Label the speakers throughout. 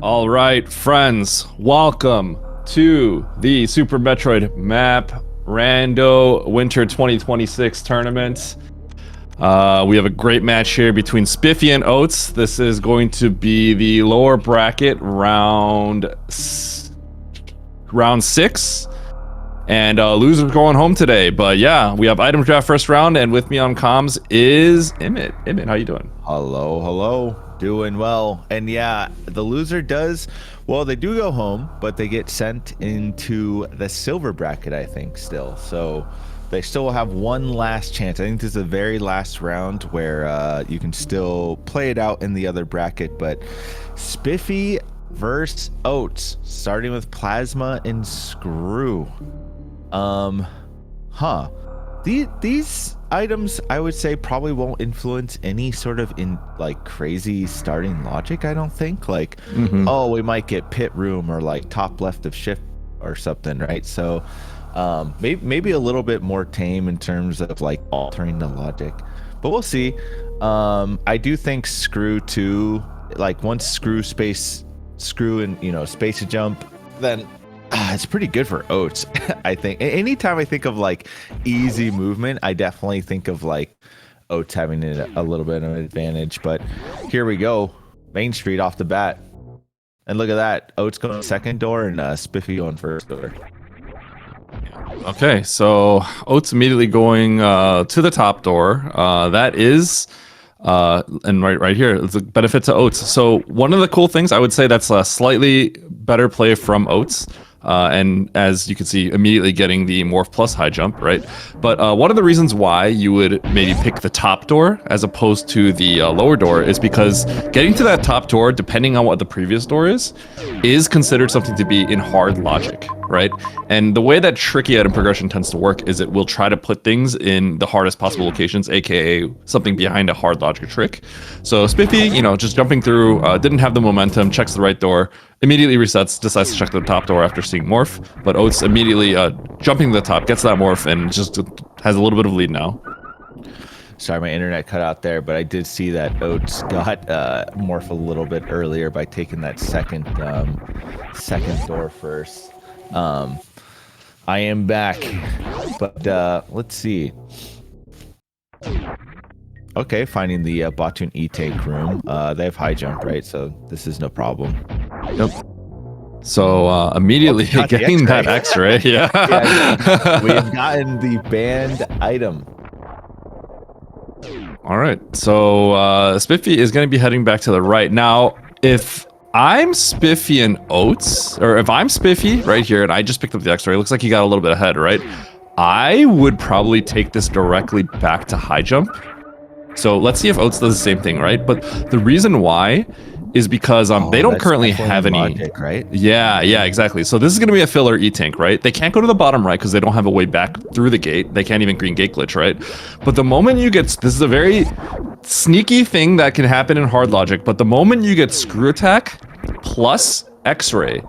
Speaker 1: All right, friends, welcome to the Super Metroid map Rando Winter 2026 tournament. We have a great match here between Spiffy and Oats. This is going to be the lower bracket round 6. And loser's going home today. But yeah, we have item draft first round, and with me on comms is Emmett. Emmett, how you doing?
Speaker 2: Hello. Doing well. And yeah, the loser does, well, they do go home, but they get sent into the silver bracket, I think, still. So they still have one last chance. I think this is the very last round where you can still play it out in the other bracket. But Spiffy versus Oats, starting with Plasma and Screw. These items, I would say, probably won't influence any sort of crazy starting logic. I don't think oh, we might get pit room or like top left of shift or something, right? So maybe a little bit more tame in terms of like altering the logic, but we'll see. I do think Screw too, like once Screw and space to jump, then it's pretty good for Oats. I think anytime I think of like easy movement, I definitely think of like Oats having a little bit of an advantage. But here we go, Main Street off the bat, and look at that, Oats going second door and Spiffy going first door.
Speaker 1: Okay, so Oats immediately going to the top door. That is and right here, it's a benefit to Oats. So one of the cool things I would say that's a slightly better play from Oats. And as you can see, immediately getting the Morph plus high jump, right? But one of the reasons why you would maybe pick the top door as opposed to the lower door is because getting to that top door, depending on what the previous door is considered something to be in hard logic, right? And the way that tricky item progression tends to work is it will try to put things in the hardest possible locations, aka something behind a hard logic trick. So Spiffy, just jumping through, didn't have the momentum, checks the right door, immediately resets, decides to check the top door after seeing Morph, but Oats immediately jumping to the top, gets that Morph, and just has a little bit of lead now.
Speaker 2: Sorry, my internet cut out there, but I did see that Oats got Morph a little bit earlier by taking that second door first. I am back, but let's see. Okay, finding the Botun E-Tank room. They have high jump, right? So this is no problem.
Speaker 1: Yep. So immediately getting that X-ray, yeah.
Speaker 2: We've gotten the banned item.
Speaker 1: All right, so Spiffy is going to be heading back to the right. Now, if I'm Spiffy and Oats, or if I'm Spiffy right here and I just picked up the X-ray, it looks like he got a little bit ahead, right? I would probably take this directly back to high jump. So let's see if Oats does the same thing, right? But the reason why is because they don't currently have any
Speaker 2: logic, right?
Speaker 1: Yeah, exactly. So this is going to be a filler E-Tank, right? They can't go to the bottom right because they don't have a way back through the gate. They can't even green gate glitch, right? But the moment you get, this is a very sneaky thing that can happen in hard logic, but the moment you get screw attack plus X-ray,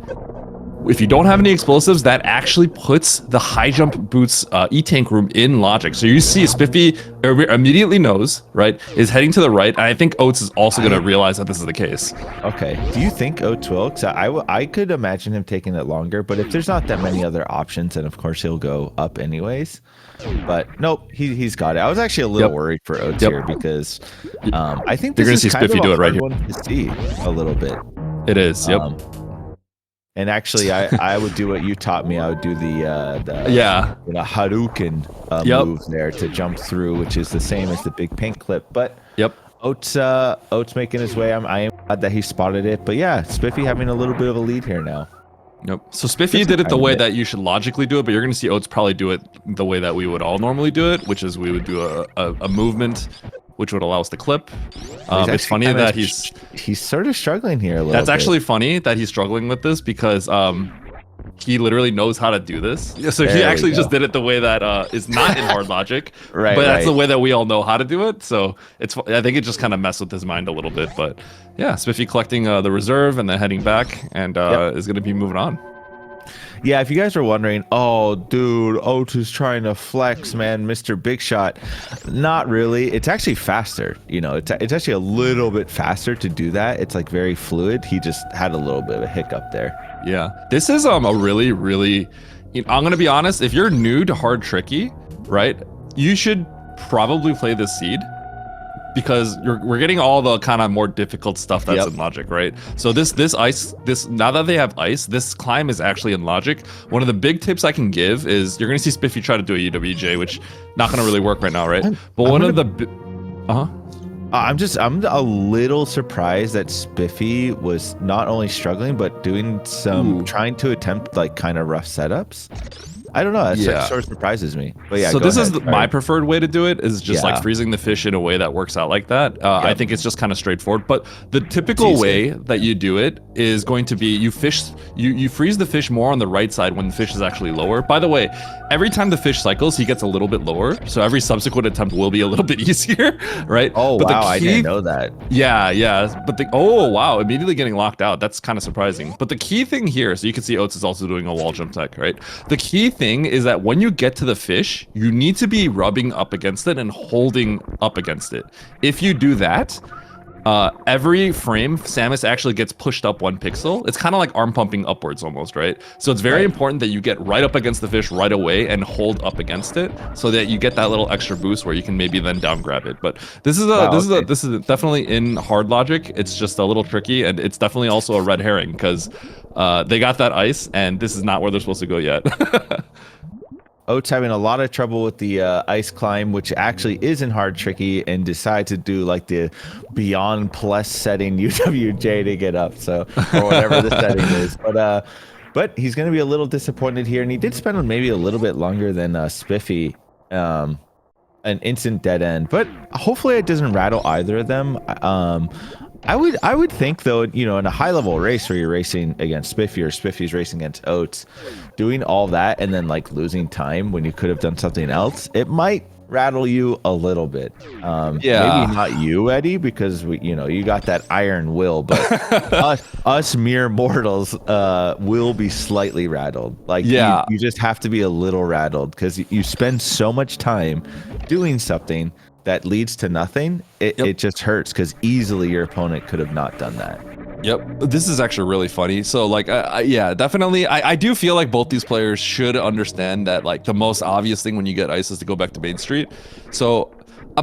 Speaker 1: if you don't have any explosives, that actually puts the high jump boots E-Tank room in logic. So you see Spiffy immediately knows, right, is heading to the right, and I think Oats is also going to realize that this is the case.
Speaker 2: Okay. Do you think Oats will? Because I could imagine him taking it longer, but if there's not that many other options, then of course he'll go up anyways. But nope, he's got it. I was actually a little worried for Oats here because I think
Speaker 1: you're going to see Spiffy do it right here.
Speaker 2: To see a little bit.
Speaker 1: It is, yep.
Speaker 2: And actually, I would do what you taught me. I would do the Hadouken move there to jump through, which is the same as the big pink clip. But Oats making his way. I am glad that he spotted it. But yeah, Spiffy having a little bit of a lead here now.
Speaker 1: Yep. So Spiffy did it the way that you should logically do it, but you're going to see Oats probably do it the way that we would all normally do it, which is we would do a movement which would allow us to clip. It's funny that
Speaker 2: he's sort of struggling here a little bit.
Speaker 1: That's actually funny that he's struggling with this because he literally knows how to do this. So he actually just did it the way that is not in hard logic,
Speaker 2: right?
Speaker 1: But that's the way that we all know how to do it. So I think it just kind of messed with his mind a little bit. But yeah, Spiffy collecting the reserve and then heading back and is going to be moving on.
Speaker 2: Yeah, if you guys are wondering, oh, dude, Oats is trying to flex, man, Mr. Big Shot. Not really. It's actually faster. You know, it's actually a little bit faster to do that. It's like very fluid. He just had a little bit of a hiccup there.
Speaker 1: Yeah, this is a really, really. I'm gonna be honest. If you're new to hard tricky, right, you should probably play this seed. Because we're getting all the kind of more difficult stuff that's in logic, right? So this ice, now that they have ice, this climb is actually in logic. One of the big tips I can give is you're gonna see Spiffy try to do a UWJ, which not gonna really work right now, right? But I'm
Speaker 2: a little surprised that Spiffy was not only struggling but doing some trying to attempt like kind of rough setups. I don't know. That sort of surprises me. But yeah.
Speaker 1: So this is my preferred way to do it is just like freezing the fish in a way that works out like that. I think it's just kind of straightforward. But the typical way that you do it is going to be you freeze the fish more on the right side when the fish is actually lower. By the way, every time the fish cycles, he gets a little bit lower. So every subsequent attempt will be a little bit easier, right?
Speaker 2: Oh wow, I didn't know that.
Speaker 1: Yeah. But wow, immediately getting locked out. That's kind of surprising. But the key thing here, so you can see Oats is also doing a wall jump tech, right? The key thing is that when you get to the fish, you need to be rubbing up against it and holding up against it. If you do that, every frame, Samus actually gets pushed up 1 pixel. It's kind of like arm pumping upwards almost, right? So it's very important that you get right up against the fish right away and hold up against it so that you get that little extra boost where you can maybe then down grab it. But this is this is definitely in hard logic. It's just a little tricky, and it's definitely also a red herring because they got that ice, and this is not where they're supposed to go yet.
Speaker 2: Oats having a lot of trouble with the ice climb, which actually is in hard tricky, and decide to do like the beyond plus setting UWJ to get up, so or whatever the setting is. But he's going to be a little disappointed here, and he did spend maybe a little bit longer than Spiffy, an instant dead end. But hopefully it doesn't rattle either of them. I would think though, you know, in a high level race where you're racing against Spiffy or Spiffy's racing against Oats, doing all that and then like losing time when you could have done something else, it might rattle you a little bit. Maybe not you, Eddie, because you got that iron will, but us mere mortals will be slightly rattled. Like you just have to be a little rattled because you spend so much time doing something that leads to nothing. It just hurts because easily your opponent could have not done that.
Speaker 1: Yep, this is actually really funny. So like, yeah, definitely. I do feel like both these players should understand that like the most obvious thing when you get ice is to go back to Main Street. So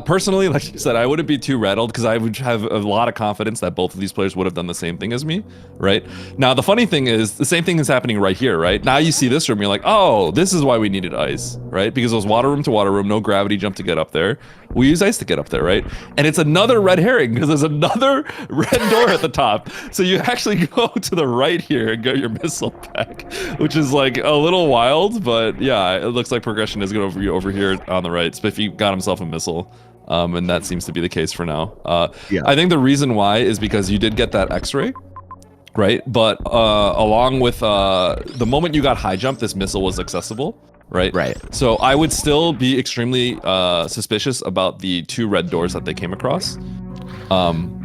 Speaker 1: personally, like you said, I wouldn't be too rattled because I would have a lot of confidence that both of these players would have done the same thing as me, right? Now, the funny thing is the same thing is happening right here, right? Now you see this room, you're like, oh, this is why we needed ice, right? Because it was water room to water room, no gravity jump to get up there. We use ice to get up there, right? And it's another red herring because there's another red door at the top. So you actually go to the right here and get your missile back, which is like a little wild, but yeah, it looks like progression is going to be over here on the right. Spiffy got himself a missile. And that seems to be the case for now. I think the reason why is because you did get that X-ray, right? But along with the moment you got high jump, this missile was accessible, right?
Speaker 2: Right.
Speaker 1: So I would still be extremely suspicious about the 2 red doors that they came across.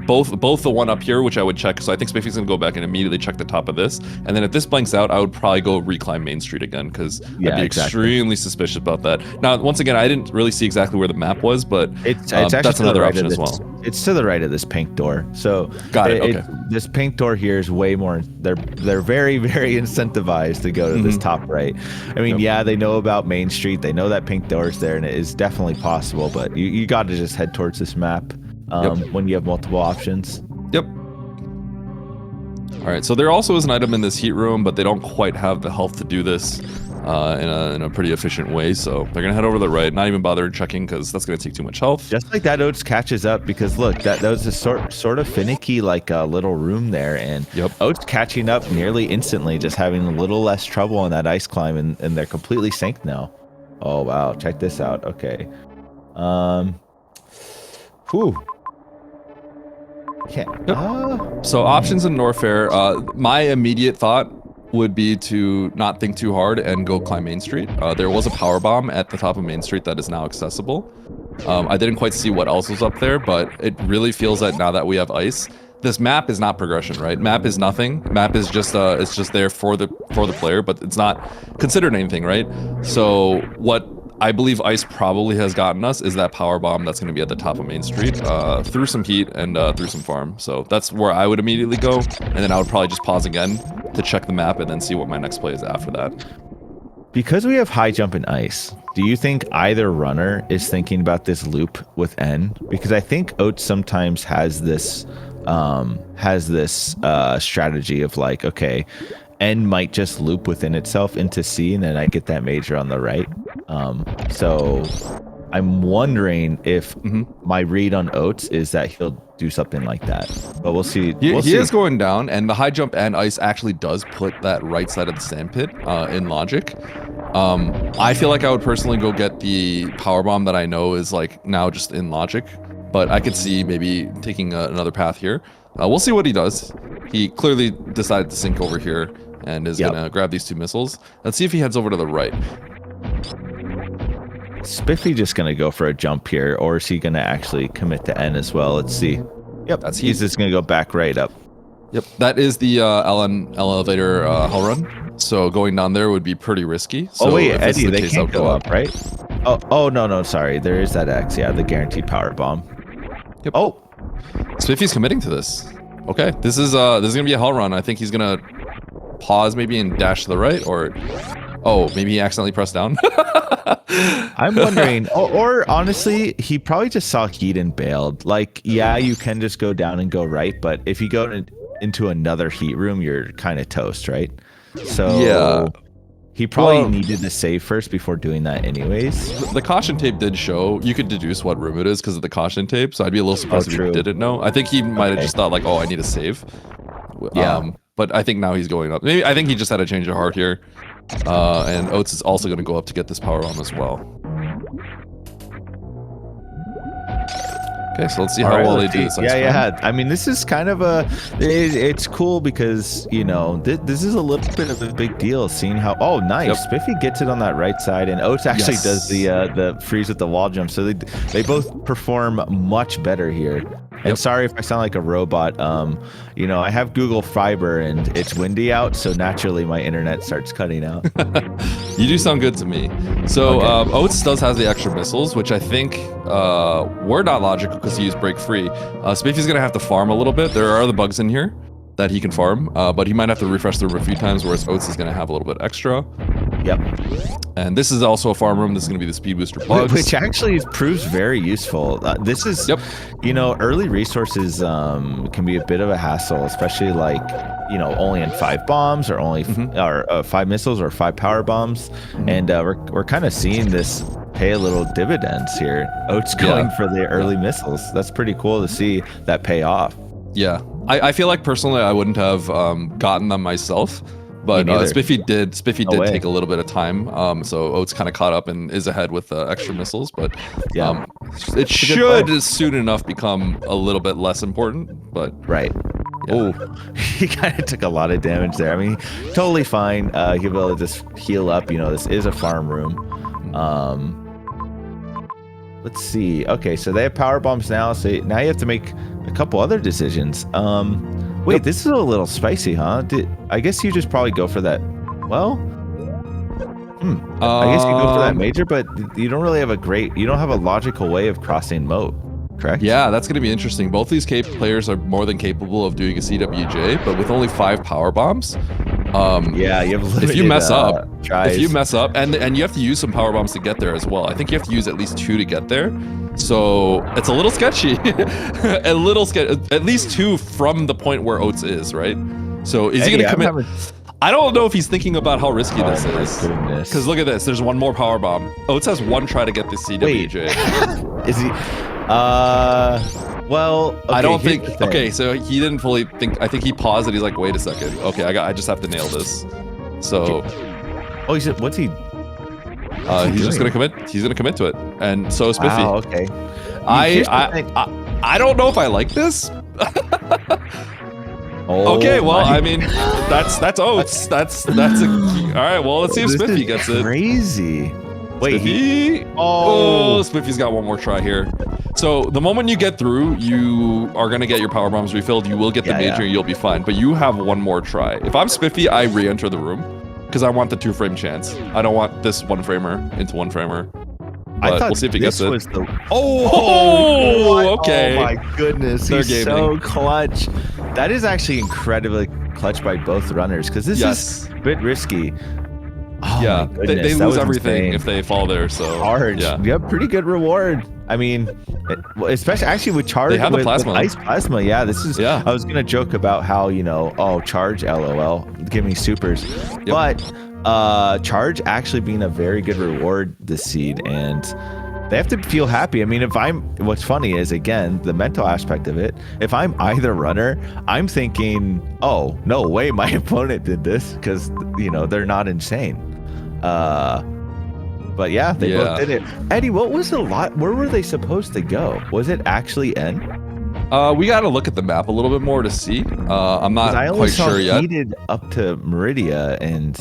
Speaker 1: Both the one up here, which I would check, so I think Spiffy's gonna go back and immediately check the top of this, and then if this blanks out, I would probably go reclimb Main Street again, because I'd be extremely suspicious about that. Now, once again, I didn't really see exactly where the map was, but
Speaker 2: it's actually
Speaker 1: that's another option as well.
Speaker 2: It's to the right of this pink door. So
Speaker 1: got it. Okay.
Speaker 2: This pink door here is way more. They're very, very incentivized to go to this top right. I mean, yeah, they know about Main Street. They know that pink door is there, and it is definitely possible. But you got to just head towards this map when you have multiple options.
Speaker 1: Yep. All right, so there also is an item in this heat room, but they don't quite have the health to do this in a pretty efficient way, so they're gonna head over to the right, not even bother checking because that's gonna take too much health.
Speaker 2: Just like that, Oats catches up because look, that was a sort of finicky like little room there, and Oats catching up nearly instantly, just having a little less trouble on that ice climb, and they're completely synced now. Oh wow, check this out. Okay. Whew.
Speaker 1: So options in Norfair, my immediate thought would be to not think too hard and go climb Main Street. There was a power bomb at the top of Main Street that is now accessible. I didn't quite see what else was up there, but it really feels that now that we have ice, this map is not progression, right? Map is nothing. Map is just it's just there for the player, but it's not considered anything, right? So what I believe Ice probably has gotten us is that power bomb that's going to be at the top of Main Street, through some heat and through some farm. So that's where I would immediately go, and then I would probably just pause again to check the map and then see what my next play is after that.
Speaker 2: Because we have high jump and ice, do you think either runner is thinking about this loop with N? Because I think Oats sometimes has this strategy of like, okay, N might just loop within itself into C, and then I get that major on the right. So I'm wondering if my read on Oats is that he'll do something like that, but we'll see.
Speaker 1: He is going down, and the high jump and ice actually does put that right side of the sand pit in logic. I feel like I would personally go get the power bomb that I know is like now just in logic, but I could see maybe taking another path here. We'll see what he does. He clearly decided to sink over here and is gonna grab these 2 missiles. Let's see if he heads over to the right.
Speaker 2: Spiffy just gonna go for a jump here, or is he gonna actually commit to N as well? Let's see. Yep, he's just gonna go back right up.
Speaker 1: Yep, that is the LN elevator hell run. So going down there would be pretty risky. So
Speaker 2: oh wait, Eddie, they can't go up, right? Oh no, sorry. There is that X, yeah, the guaranteed power bomb.
Speaker 1: Yep. Oh, Spiffy's committing to this. Okay, this is gonna be a hell run. I think he's gonna pause maybe and dash to the right, or oh, maybe he accidentally pressed down.
Speaker 2: I'm wondering, or honestly, he probably just saw heat and bailed. Like, yeah, you can just go down and go right, but if you go into another heat room, you're kind of toast, right? So yeah, he probably needed to save first before doing that anyways.
Speaker 1: The caution tape did show, you could deduce what room it is because of the caution tape, so I'd be a little surprised if he didn't know. I think he might have just thought like, oh, I need to save. Yeah. But I think now he's going up. Maybe I think he just had a change of heart here. And Oats is also going to go up to get this power bomb as well. Okay, so let's see how well they do this.
Speaker 2: Yeah. I mean, this is kind of it's cool because, you know, this is a little bit of a big deal seeing how, oh, nice. Yep. Spiffy gets it on that right side, and Oats actually does the freeze with the wall jump. So they both perform much better here. And sorry if I sound like a robot. You know, I have Google Fiber and it's windy out, so naturally my internet starts cutting out.
Speaker 1: You do sound good to me. So Oats does have the extra missiles, which I think were not logical because he used break free. Spiffy's gonna have to farm a little bit. There are other bugs in here that he can farm, but he might have to refresh the room a few times, whereas Oats is gonna have a little bit extra.
Speaker 2: Yep. And
Speaker 1: this is also a farm room. This is going to be the speed booster plugs.
Speaker 2: Which actually proves very useful. This is, you know, early resources can be a bit of a hassle, especially like, you know, only in 5 bombs or only 5 missiles or 5 power bombs. And we're kind of seeing this pay a little dividends here. Oats going for the early missiles. That's pretty cool to see that pay off.
Speaker 1: Yeah. I feel like personally I wouldn't have gotten them myself. But Spiffy did take a little bit of time, so Oats kind of caught up and is ahead with extra missiles. But it should soon enough become a little bit less important. But
Speaker 2: oh, he kind of took a lot of damage there. I mean, totally fine. He'll be able to just heal up. You know, this is a farm room. Let's see. Okay, so they have power bombs now. So now you have to make a couple other decisions. Wait, this is a little spicy, huh? I guess you just probably go for that. Well, I guess you go for that major, but you don't really have you don't have a logical way of crossing moat, correct?
Speaker 1: Yeah, that's going to be interesting. Both these players are more than capable of doing a CWJ, but with only 5 power bombs.
Speaker 2: Yeah, you have limited,
Speaker 1: if you mess up, and you have to use some power bombs to get there as well. I think you have to use at least 2 to get there. So it's a little sketchy. At least 2 from the point where Oats is, right? So is he going to commit? I don't know if he's thinking about how risky this is. Because look at this. There's 1 more power bomb. Oats has 1 try to get this CWJ.
Speaker 2: Is he? Well, okay,
Speaker 1: I don't think. Okay, so he didn't fully think. I think he paused and he's like, wait a second. Okay, I just have to nail this. So.
Speaker 2: Oh, he said, what's he?
Speaker 1: He's just gonna commit. He's gonna commit to it, and so is Spiffy.
Speaker 2: Wow, okay.
Speaker 1: I don't know if I like this. Okay, well, I mean, that's Oats. That's a all right. Well, let's see if Spiffy gets it.
Speaker 2: Crazy. Wait,
Speaker 1: Spiffy? Oh, Spiffy's got 1 more try here. So the moment you get through, you are gonna get your power bombs refilled. You will get the major, and you'll be fine. But you have one more try. If I'm Spiffy, I re-enter the room because I want the 2-frame chance. I don't want this 1-framer into 1-framer. But we'll see if he gets it. Okay.
Speaker 2: Oh my goodness, he's so clutch. That is actually incredibly clutch by both runners because this is a bit risky. Oh
Speaker 1: yeah, they lose everything if they fall there. So
Speaker 2: Charge, yeah, pretty good reward. I mean, especially actually with Charge,
Speaker 1: they have the plasma.
Speaker 2: With ice plasma. Yeah, this is. Yeah. I was gonna joke about how Charge, LOL, give me supers, but Charge actually being a very good reward this seed, and they have to feel happy. I mean, what's funny is, again, the mental aspect of it. If I'm either runner, I'm thinking, oh, no way my opponent did this because, they're not insane. But yeah, they both did it. Eddie, what was the lot? Where were they supposed to go? Was it actually N?
Speaker 1: We got to look at the map a little bit more to see. I'm not quite sure yet. I only saw
Speaker 2: heated up to Meridia and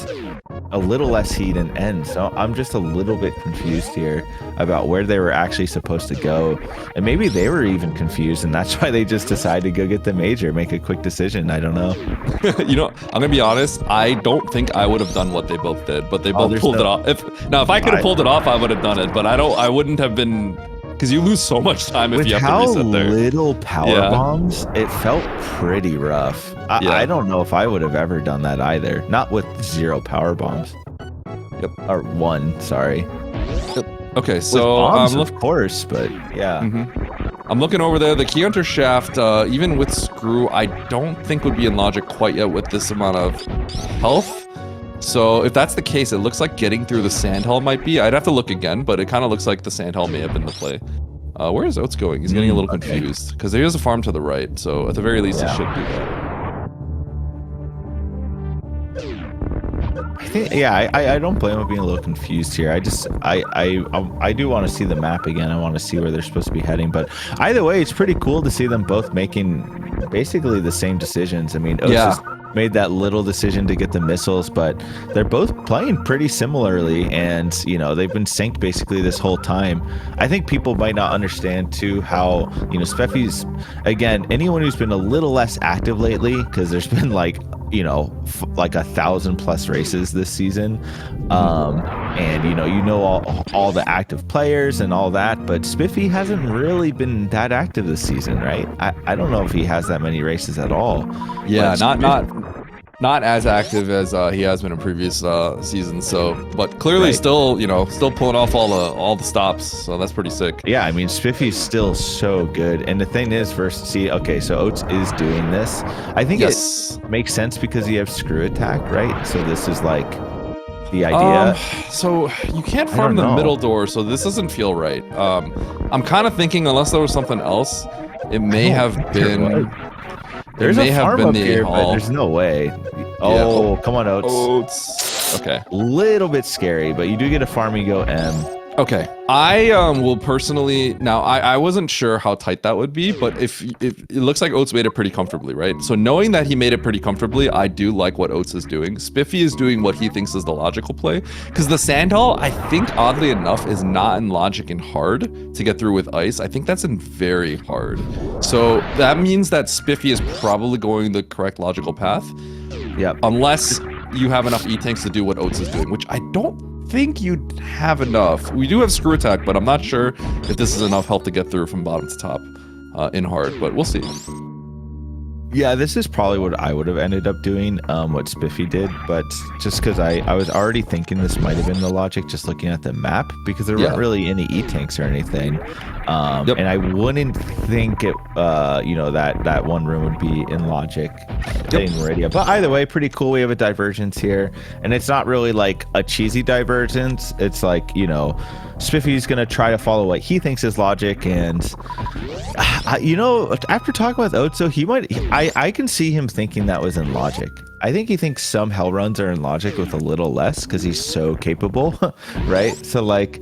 Speaker 2: a little less heat in N, so I'm just a little bit confused here about where they were actually supposed to go. And maybe they were even confused, and that's why they just decided to go get the major, make a quick decision. I don't know.
Speaker 1: I'm gonna be honest. I don't think I would have done what they both did, but they both pulled it off. If I could have pulled it off, I would have done it. But I wouldn't have been. Because you lose so much time if you have to reset there.
Speaker 2: With how little power bombs, it felt pretty rough. I don't know if I would have ever done that either. Not with 0 power bombs.
Speaker 1: Yep.
Speaker 2: Or 1, sorry.
Speaker 1: Yep. Okay, so
Speaker 2: bombs, of course, but yeah.
Speaker 1: I'm looking over there. The Key Hunter shaft, even with Screw, I don't think would be in logic quite yet with this amount of health. So if that's the case, it looks like getting through the Sandhall might be. I'd have to look again, but it kind of looks like the Sandhall may have been the play. Where is Oats going? He's getting a little confused because there is a farm to the right. So at the very least, he should do that.
Speaker 2: I think, I don't blame him being a little confused here. I do want to see the map again. I want to see where they're supposed to be heading. But either way, it's pretty cool to see them both making basically the same decisions. I mean, Oats just made that little decision to get the missiles, but they're both playing pretty similarly, and they've been synced basically this whole time. I think people might not understand too how Spiffy's, again, anyone who's been a little less active lately, because there's been like 1,000+ races this season, and all the active players and all that, but Spiffy hasn't really been that active this season, right? I don't know if he has that many races at all.
Speaker 1: Yeah, not as active as he has been in previous seasons. So, but clearly still pulling off all the stops. So that's pretty sick.
Speaker 2: Yeah, I mean, Spiffy's still so good. And the thing is, so Oats is doing this. I think it makes sense because you have screw attack, right? So this is like the idea.
Speaker 1: So you can't farm the middle door, so this doesn't feel right. I'm kind of thinking, unless there was something else, it may have been.
Speaker 2: There's a farm up here, but there's no way. Oh, come on, Oats.
Speaker 1: Okay.
Speaker 2: A little bit scary, but you do get a farm, you go M.
Speaker 1: Okay. I will personally, now I wasn't sure how tight that would be, but if it looks like Oats made it pretty comfortably, right? So knowing that he made it pretty comfortably, I do like what Oats is doing. Spiffy is doing what he thinks is the logical play, because the Sandhall, I think oddly enough, is not in logic in hard to get through with ice. I think that's in very hard. So that means that Spiffy is probably going the correct logical path.
Speaker 2: Yeah.
Speaker 1: Unless you have enough E-tanks to do what Oats is doing, which I don't think you'd have enough. We do have screw attack, but I'm not sure if this is enough health to get through from bottom to top in hard, but we'll see.
Speaker 2: Yeah, this is probably what I would have ended up doing, what Spiffy did, but just because I was already thinking this might have been the logic just looking at the map, because there weren't really any E-tanks or anything. And I wouldn't think it, that one room would be in logic in Meridia. But either way, pretty cool. We have a divergence here, and it's not really like a cheesy divergence. It's like, Spiffy's going to try to follow what he thinks is logic, and after talking with Oats, so I can see him thinking that was in logic. I think he thinks some hell runs are in logic with a little less because he's so capable, right? So like,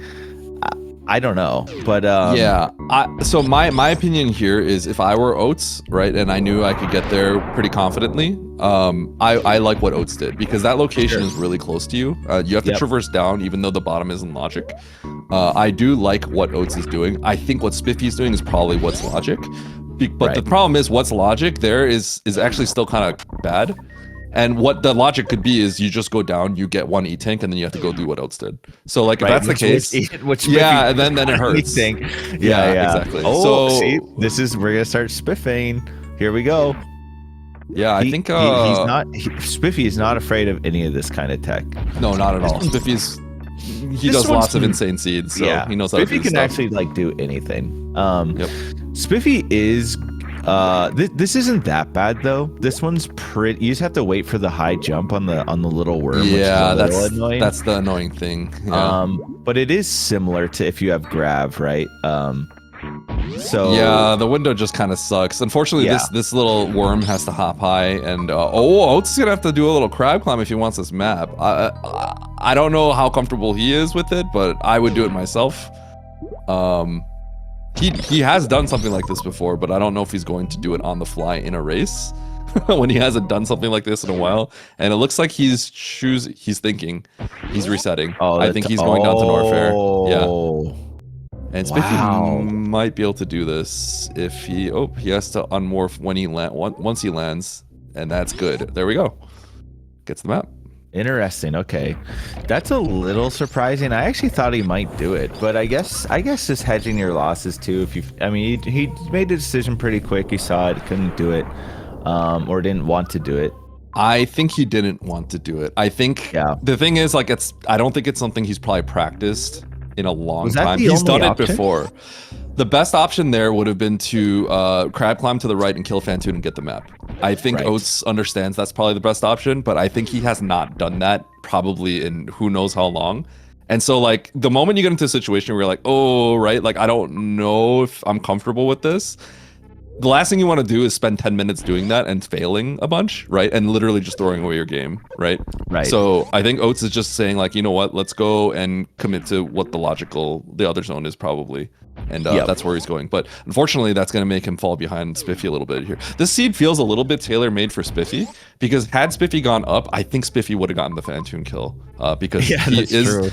Speaker 2: I don't know, but
Speaker 1: yeah. So my opinion here is if I were Oats, right, and I knew I could get there pretty confidently, I like what Oats did because that location is really close to you. You have to traverse down, even though the bottom isn't logic. I do like what Oats is doing. I think what Spiffy is doing is probably what's logic, but the problem is what's logic there is actually still kind of bad. And what the logic could be is you just go down, you get one E-tank, and then you have to go do what Oats did. So like if that's the case, yeah, and then it hurts.
Speaker 2: Yeah, exactly. Oh, so see, we're gonna start spiffing. Here we go.
Speaker 1: Yeah, I think
Speaker 2: Spiffy is not afraid of any of this kind of tech.
Speaker 1: No, not at all. Spiffy's he does lots of insane seeds, so he knows how to do
Speaker 2: Spiffy can
Speaker 1: stuff.
Speaker 2: actually like do anything. Spiffy is. This isn't that bad though. This one's pretty. You just have to wait for the high jump on the little worm.
Speaker 1: Yeah,
Speaker 2: which is annoying.
Speaker 1: That's the annoying thing. Yeah.
Speaker 2: But it is similar to if you have grab, right? So
Speaker 1: yeah, the window just kind of sucks. Unfortunately, this little worm has to hop high, and Oats is gonna have to do a little crab climb if he wants this map. I don't know how comfortable he is with it, but I would do it myself. He has done something like this before, but I don't know if he's going to do it on the fly in a race when he hasn't done something like this in a while. And it looks like he's thinking, he's resetting. I think he's going down to Norfair. Yeah. And Spiffy might be able to do this if he has to unmorph when once he lands, and that's good. There we go. Gets the map.
Speaker 2: Interesting. Okay, that's a little surprising. I actually thought he might do it, but I guess just hedging your losses too. He made a decision pretty quick. He saw it, couldn't do it, or didn't want to do it.
Speaker 1: I think he didn't want to do it. I think the thing is, like, I don't think it's something he's probably practiced in a long time. He's done it before. The best option there would have been to crab climb to the right and kill Fantoon and get the map. I think Oats understands that's probably the best option, but I think he has not done that probably in who knows how long. And so like the moment you get into a situation where you're like, oh, right, like I don't know if I'm comfortable with this. The last thing you want to do is spend 10 minutes doing that and failing a bunch, right? And literally just throwing away your game, right? Right. So I think Oats is just saying like, you know what, let's go and commit to what the other zone is probably. And that's where he's going. But unfortunately, that's going to make him fall behind Spiffy a little bit here. This seed feels a little bit tailor-made for Spiffy because had Spiffy gone up, I think Spiffy would have gotten the Fantoon kill because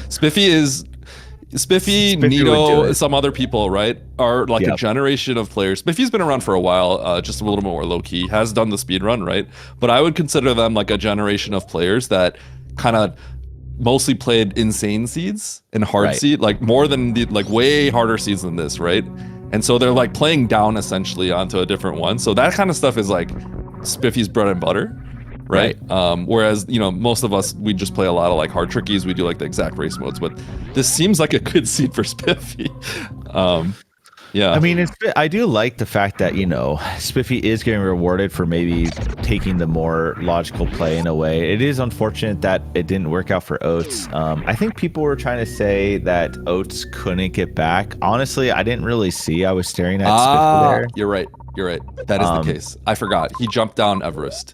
Speaker 1: Spiffy, Nito, some other people, right, are like a generation of players. Spiffy's been around for a while, just a little more low-key, has done the speed run, right? But I would consider them like a generation of players that kind of mostly played insane seeds and hard seed, like more than way harder seeds than this, right? And so they're like playing down essentially onto a different one. So that kind of stuff is like Spiffy's bread and butter. Right. Whereas, most of us, we just play a lot of like hard trickies. We do like the exact race modes, but this seems like a good seed for Spiffy. Yeah. I
Speaker 2: mean, I do like the fact that, Spiffy is getting rewarded for maybe taking the more logical play in a way. It is unfortunate that it didn't work out for Oats. I think people were trying to say that Oats couldn't get back. Honestly, I didn't really see. I was staring at Spiffy there.
Speaker 1: You're right. That is the case. I forgot. He jumped down Everest.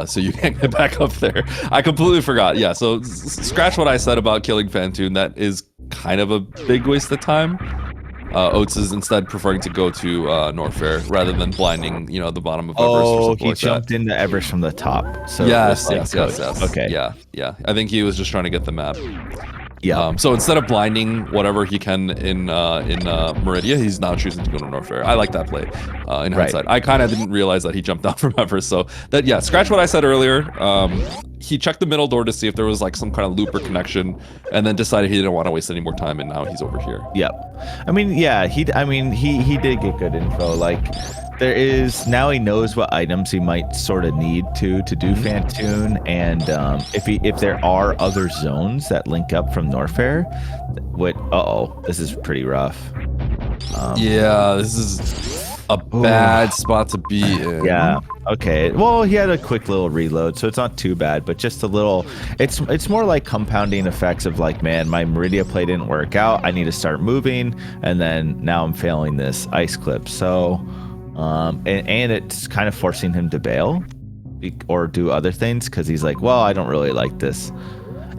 Speaker 1: So you can't get back up there. I completely forgot. Yeah, so scratch what I said about killing Fantoon. That is kind of a big waste of time. Oats is instead preferring to go to Norfair rather than blinding, the bottom of Everest or something like that.
Speaker 2: He jumped into Everest from the top. So
Speaker 1: yes.
Speaker 2: Okay.
Speaker 1: Yeah. I think he was just trying to get the map.
Speaker 2: Yeah.
Speaker 1: So instead of blinding whatever he can in Meridia, he's now choosing to go to Norfair. I like that play. In hindsight, I kind of didn't realize that he jumped down from Everest. So that scratch what I said earlier. He checked the middle door to see if there was like some kind of loop or connection, and then decided he didn't want to waste any more time. And now he's over here.
Speaker 2: Yep. He did get good info. Like there is now he knows what items he might sort of need to do Fantoon, and if there are other zones that link up from Norfair, this is pretty rough.
Speaker 1: This is a bad spot to be in.
Speaker 2: Yeah. Okay. Well, he had a quick little reload, so it's not too bad, but just a little. It's more like compounding effects of like, man, my Meridia play didn't work out. I need to start moving, and then now I'm failing this ice clip. So, and it's kind of forcing him to bail or do other things because he's like, well, I don't really like this.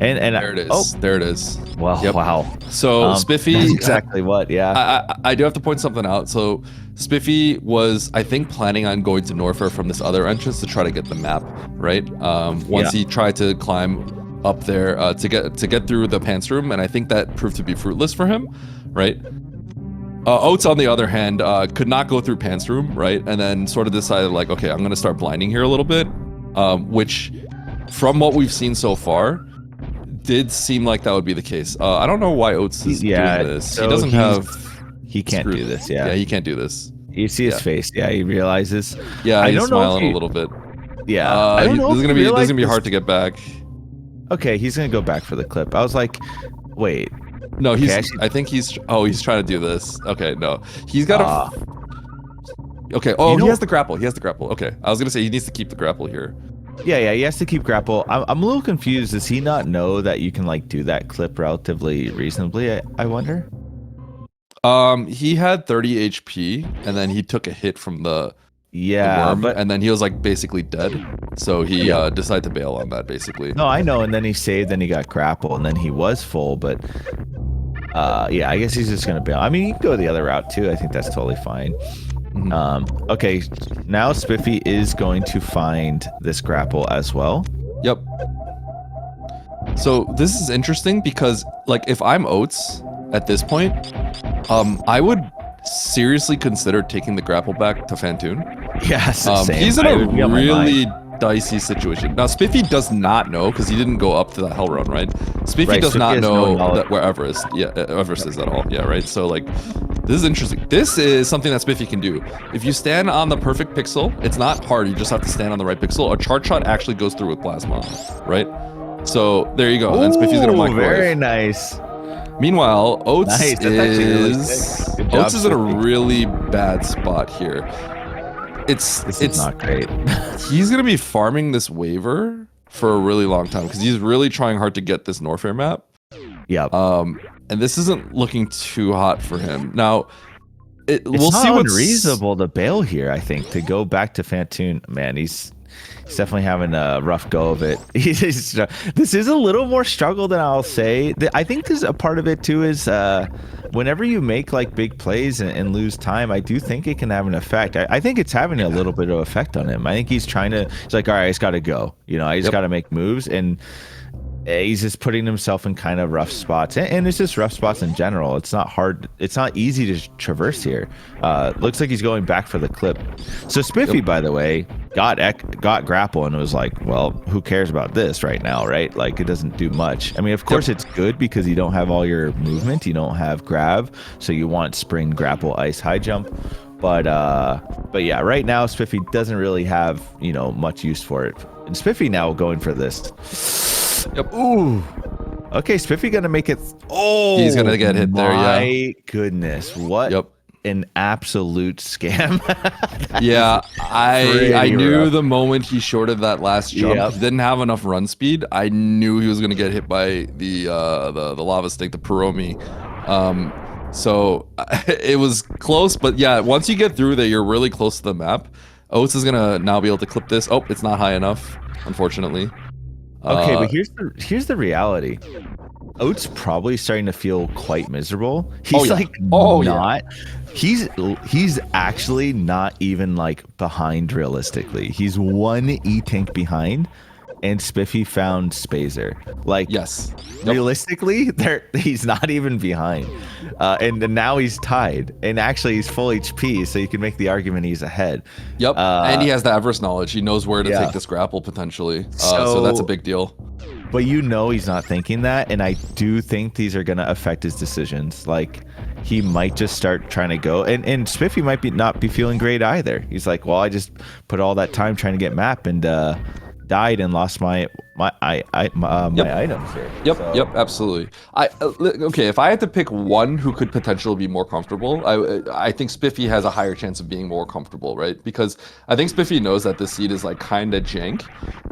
Speaker 2: And
Speaker 1: There it is.
Speaker 2: oh,
Speaker 1: There it is.
Speaker 2: well,
Speaker 1: Yep.
Speaker 2: wow.
Speaker 1: So Spiffy,
Speaker 2: That's exactly what. Yeah.
Speaker 1: I do have to point something out. So Spiffy was, I think, planning on going to Norfair from this other entrance to try to get the map, right? Once he tried to climb up there to get through the pants room, and I think that proved to be fruitless for him, right? Oats, on the other hand, could not go through pants room, right? And then sort of decided like, okay, I'm gonna start blinding here a little bit, which, from what we've seen so far, did seem like that would be the case. I don't know why Oats is doing this.
Speaker 2: So
Speaker 1: he doesn't have.
Speaker 2: He can't do this.
Speaker 1: Yeah, he can't do this.
Speaker 2: You see his face. Yeah, he realizes.
Speaker 1: Yeah, he's
Speaker 2: don't know
Speaker 1: smiling a little bit.
Speaker 2: Yeah, I don't know.
Speaker 1: This is gonna be hard to get back.
Speaker 2: Okay, he's gonna go back for the clip. I was like, wait.
Speaker 1: No, he's.
Speaker 2: Okay,
Speaker 1: I think he's. Oh, he's trying to do this. Okay, no, he's got Okay. Oh, he has the grapple. He has the grapple. Okay, I was gonna say he needs to keep the grapple here.
Speaker 2: Yeah, he has to keep grapple. I'm a little confused. Does he not know that you can like do that clip relatively reasonably? I wonder.
Speaker 1: He had 30 HP, and then he took a hit from the worm,
Speaker 2: but
Speaker 1: and then he was like basically dead. So he decided to bail on that basically.
Speaker 2: No, I know. And then he saved. Then he got grapple, and then he was full. But yeah, I guess he's just gonna bail. I mean, you can go the other route too. I think that's totally fine. Okay, now Spiffy is going to find this grapple as well.
Speaker 1: Yep. So this is interesting because, like, if I'm Oats at this point, I would seriously consider taking the grapple back to Fantoon.
Speaker 2: Yes,
Speaker 1: he's in a really dicey situation. Now, Spiffy does not know because he didn't go up to that hell run, right? Spiffy does not know that where Everest, Everest is at all. Yeah, right. So like, this is interesting. This is something that Spiffy can do. If you stand on the perfect pixel, it's not hard. You just have to stand on the right pixel. A charge shot actually goes through with plasma, right? So there you go. And Spiffy's gonna microwave.
Speaker 2: Very nice.
Speaker 1: Meanwhile, Oats is
Speaker 2: Oats
Speaker 1: is in a really bad spot here. It's
Speaker 2: not great.
Speaker 1: He's gonna be farming this waiver for a really long time because he's really trying hard to get this Norfair map.
Speaker 2: Yeah.
Speaker 1: And this isn't looking too hot for him. Now,
Speaker 2: we'll see what's unreasonable to bail here. I think to go back to Fantoon. Man, he's definitely having a rough go of it. This is a little more struggle than I'll say. I think there's a part of it too is whenever you make like big plays and lose time, I do think it can have an effect. I think it's having a little bit of effect on him. I think he's like, all right, I just got to go. You know, I just got to make moves, and he's just putting himself in kind of rough spots, and it's just rough spots in general. It's not hard. It's not easy to traverse here. Looks like he's going back for the clip. So Spiffy, by the way, got grapple and was like, well, who cares about this right now, right? Like, it doesn't do much. I mean, of course it's good because you don't have all your movement. You don't have grab, so you want spring, grapple, ice, high jump. But yeah, right now Spiffy doesn't really have, you know, much use for it. And Spiffy now going for this.
Speaker 1: Yep.
Speaker 2: Ooh. Okay, Spiffy gonna make it. Oh,
Speaker 1: he's gonna get hit there. Yeah.
Speaker 2: My goodness, what an absolute scam.
Speaker 1: Yeah, I knew the moment he shorted that last jump, he didn't have enough run speed. I knew he was gonna get hit by the lava snake, the Puromi. So it was close, but yeah, once you get through there, you're really close to the map. Oats is gonna now be able to clip this. Oh, it's not high enough, unfortunately.
Speaker 2: Okay, but here's the reality. Oats probably starting to feel quite miserable. He's he's actually not even like behind realistically. He's one E-Tank behind, and Spiffy found Spazer. Like, yes, realistically, he's not even behind, and now he's tied, and actually he's full HP, so you can make the argument he's ahead.
Speaker 1: Yep, and he has the Everest knowledge. He knows where to take this grapple potentially, so that's a big deal.
Speaker 2: But you know he's not thinking that, and I do think these are gonna affect his decisions. Like, he might just start trying to go, and Spiffy might not be feeling great either. He's like, well, I just put all that time trying to get map and died and lost my items here.
Speaker 1: Yep, absolutely. Okay, if I had to pick one who could potentially be more comfortable, I think Spiffy has a higher chance of being more comfortable, right? Because I think Spiffy knows that this seed is like kind of jank,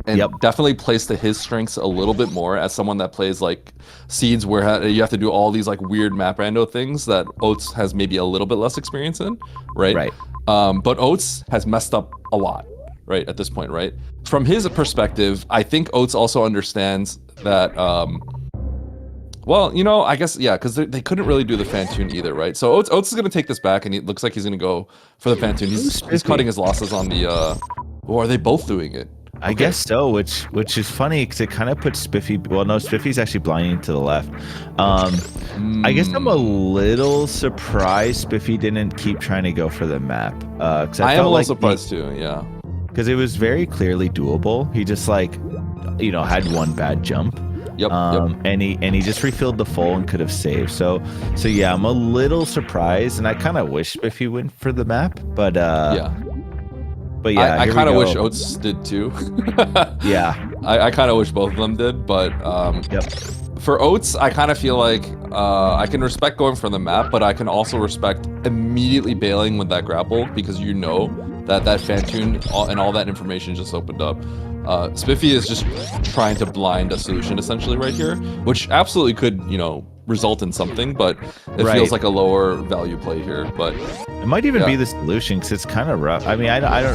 Speaker 1: and definitely plays to his strengths a little bit more as someone that plays like seeds where you have to do all these like weird map rando things that Oats has maybe a little bit less experience in, right?
Speaker 2: Right.
Speaker 1: But Oats has messed up a lot, right, at this point, right? From his perspective, I think Oats also understands that well, you know, I guess, yeah, because they couldn't really do the Fantoon either, right? So Oats is going to take this back, and it looks like he's going to go for the Fantoon. He's cutting his losses on the, or are they both doing it?
Speaker 2: I guess so, which is funny because it kind of puts Spiffy. Well, no, Spiffy's actually blinding to the left. I guess I'm a little surprised Spiffy didn't keep trying to go for the map. Cause
Speaker 1: I am a little surprised too. Yeah,
Speaker 2: because it was very clearly doable. He just like, you know, had one bad jump.
Speaker 1: Yep.
Speaker 2: And he just refilled the full and could have saved. So yeah, I'm a little surprised, and I kind of wish Spiffy went for the map, but yeah. But yeah,
Speaker 1: I kind of wish Oats did too.
Speaker 2: Yeah,
Speaker 1: I kind of wish both of them did, but for Oats, I kind of feel like I can respect going for the map, but I can also respect immediately bailing with that grapple because you know that Fantoon and all that information just opened up. Spiffy is just trying to blind a solution essentially right here, which absolutely could, you know, result in something, but it feels like a lower value play here. But
Speaker 2: it might even be the solution because it's kind of rough. I mean,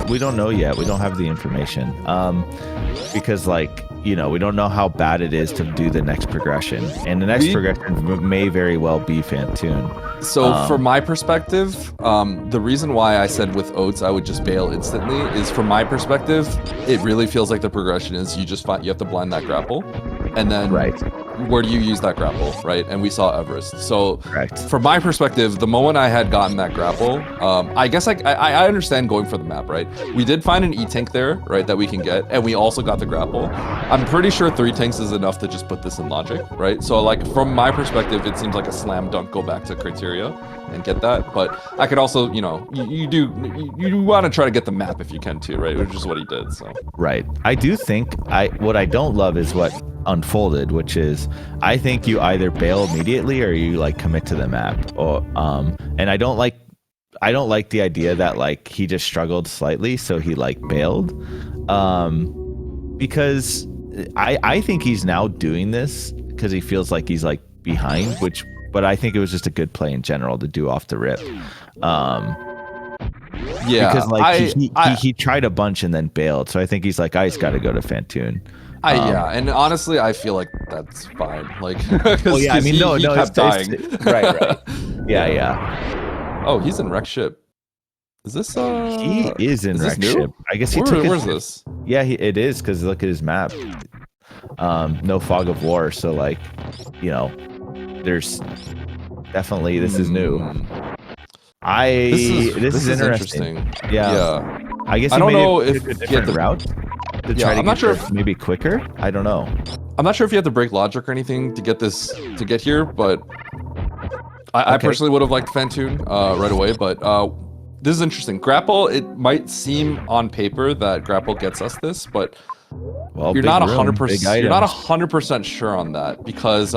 Speaker 2: we don't know yet. We don't have the information because, like, you know, we don't know how bad it is to do the next progression, and the next progression may very well be Fantoon.
Speaker 1: So from my perspective, the reason why I said with Oats I would just bail instantly is from my perspective, it really feels like the progression is you have to blind that grapple, and then where do you use that grapple, right? And we saw Everest. So from my perspective, the moment I had gotten that grapple, I guess I understand going for the map, right? We did find an E-tank there, right, that we can get, and we also got the grapple. I'm pretty sure 3 tanks is enough to just put this in logic, right? So like from my perspective, it seems like a slam dunk go back to criteria and get that. But I could also, you know, you want to try to get the map if you can too, right? Which is what he did. So
Speaker 2: I do think what I don't love is what unfolded, which is I think you either bail immediately or you like commit to the map, or and I don't like the idea that like he just struggled slightly so he like bailed, because I think he's now doing this because he feels like he's like behind, but I think it was just a good play in general to do off the rip. Yeah, because like he tried a bunch and then bailed, so I think he's like, I just got to go to Fantoon.
Speaker 1: Yeah, and honestly, I feel like that's fine. Like,
Speaker 2: well, yeah, I mean, he kept dying. Right. Yeah.
Speaker 1: Oh, he's in wreck ship. Is this?
Speaker 2: He is in wreck ship. I guess
Speaker 1: where's this?
Speaker 2: Yeah, it is because look at his map. No fog of war, so like, you know, there's definitely this is new. This is interesting. Yeah. I guess
Speaker 1: I don't know if
Speaker 2: a different route. I'm not sure if maybe quicker. I don't know.
Speaker 1: I'm not sure if you have to break logic or anything to get here, but I personally would have liked Fantoon right away. But this is interesting. Grapple. It might seem on paper that Grapple gets us this, but you're not 100%. You're not 100% sure on that because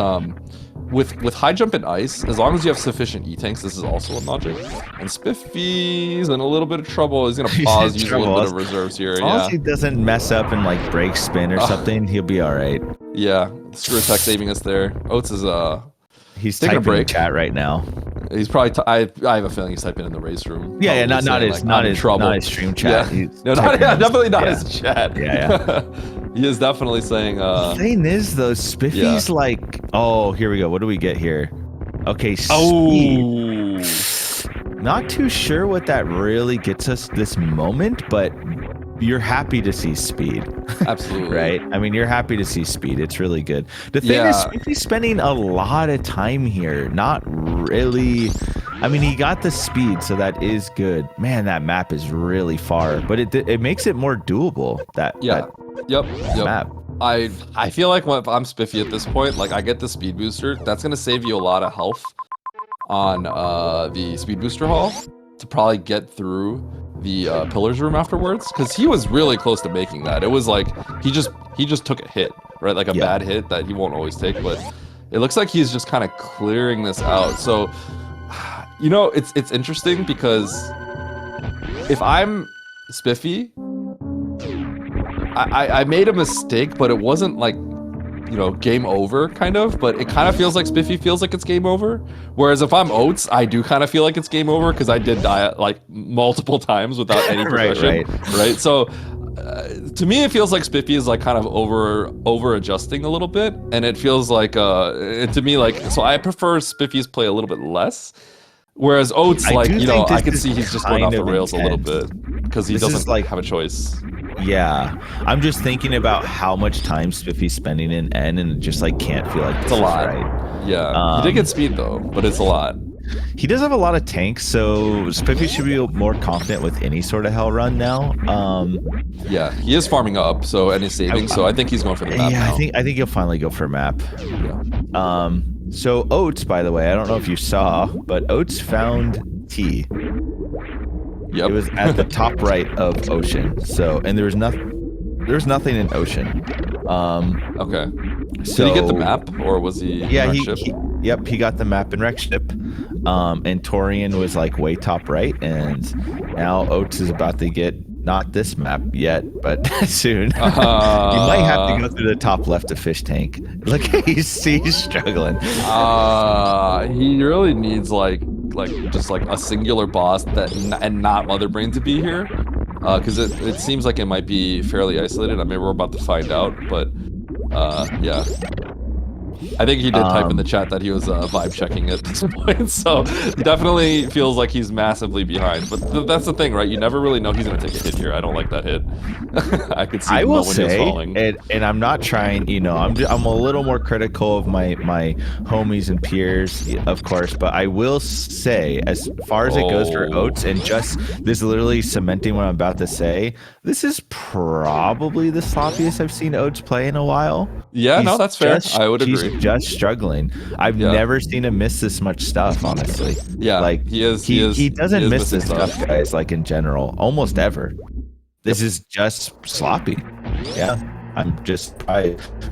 Speaker 1: with high jump and ice, as long as you have sufficient E-tanks, this is also in logic. And Spiffy's in a little bit of trouble. He's gonna pause, use a little bit of reserves here.
Speaker 2: As long as he doesn't mess up and like break spin or something, he'll be all right.
Speaker 1: Yeah, screw attack saving us there. Oats is
Speaker 2: he's taking a break in chat right now.
Speaker 1: He's probably. I have a feeling he's typing in the race room.
Speaker 2: Yeah, not his stream chat.
Speaker 1: Yeah. No, definitely not his chat.
Speaker 2: Yeah.
Speaker 1: He is definitely saying.
Speaker 2: The thing is, though, Spiffy's like, oh, here we go. What do we get here? Okay, speed. Not too sure what that really gets us this moment, but you're happy to see speed.
Speaker 1: Absolutely.
Speaker 2: Right? I mean, you're happy to see speed. It's really good. The thing is, Spiffy's spending a lot of time here. Not really. I mean, he got the speed, so that is good. Man, that map is really far, but it makes it more doable. Yep. Map.
Speaker 1: I feel like if I'm Spiffy at this point, like I get the speed booster, that's gonna save you a lot of health on the speed booster hall to probably get through the pillars room afterwards, because he was really close to making that. It was like he just took a hit, right? Like a bad hit that he won't always take, but it looks like he's just kind of clearing this out. So, you know, it's interesting because if I'm Spiffy, I made a mistake, but it wasn't like, you know, game over kind of, but it kind of feels like Spiffy feels like it's game over. Whereas if I'm Oats, I do kind of feel like it's game over because I did die like multiple times without any progression. Right. So to me, it feels like Spiffy is like kind of over adjusting a little bit, and it feels like to me like so I prefer Spiffy's play a little bit less. Whereas Oats, like, you know, I can see he's just going off the rails a little bit because he doesn't like have a choice.
Speaker 2: Yeah, I'm just thinking about how much time Spiffy's spending in N, and just like can't feel like
Speaker 1: it's a lot.
Speaker 2: Right.
Speaker 1: Yeah, he did get speed though, but it's a lot.
Speaker 2: He does have a lot of tanks, so Spiffy should be more confident with any sort of hell run now.
Speaker 1: Yeah, he is farming up, so and he's saving, so I think he's going for the map.
Speaker 2: Yeah,
Speaker 1: now.
Speaker 2: I think he'll finally go for a map.
Speaker 1: Yeah.
Speaker 2: So Oats, by the way, I don't know if you saw, but Oats found T.
Speaker 1: Yep.
Speaker 2: It was at the top right of Ocean. So, and there's nothing in Ocean.
Speaker 1: Okay.
Speaker 2: So,
Speaker 1: did he get the map, or was he?
Speaker 2: Yeah, he got the map in Wreck Ship. And Torian was like way top right, and now Oats is about to get not this map yet, but soon. You might have to go through the top left of Fish Tank. Look, he's struggling.
Speaker 1: He really needs like just like a singular boss and not Mother Brain to be here, because it seems like it might be fairly isolated. I mean, we're about to find out, but yeah. I think he did type in the chat that he was vibe checking at this point, so he definitely feels like he's massively behind. But that's the thing, right? You never really know he's going to take a hit here. I don't like that hit. I could see him when he was falling.
Speaker 2: And I'm not trying, you know, I'm a little more critical of my homies and peers, of course, but I will say, as far as it goes for Oats, and just this literally cementing what I'm about to say, this is probably the sloppiest I've seen Oats play in a while.
Speaker 1: Yeah, no, that's fair. I would agree.
Speaker 2: He's just struggling. I've never seen him miss this much stuff, honestly.
Speaker 1: Yeah,
Speaker 2: like he doesn't miss this stuff, guys. Like in general, almost ever. This is just sloppy. Yeah, I'm just.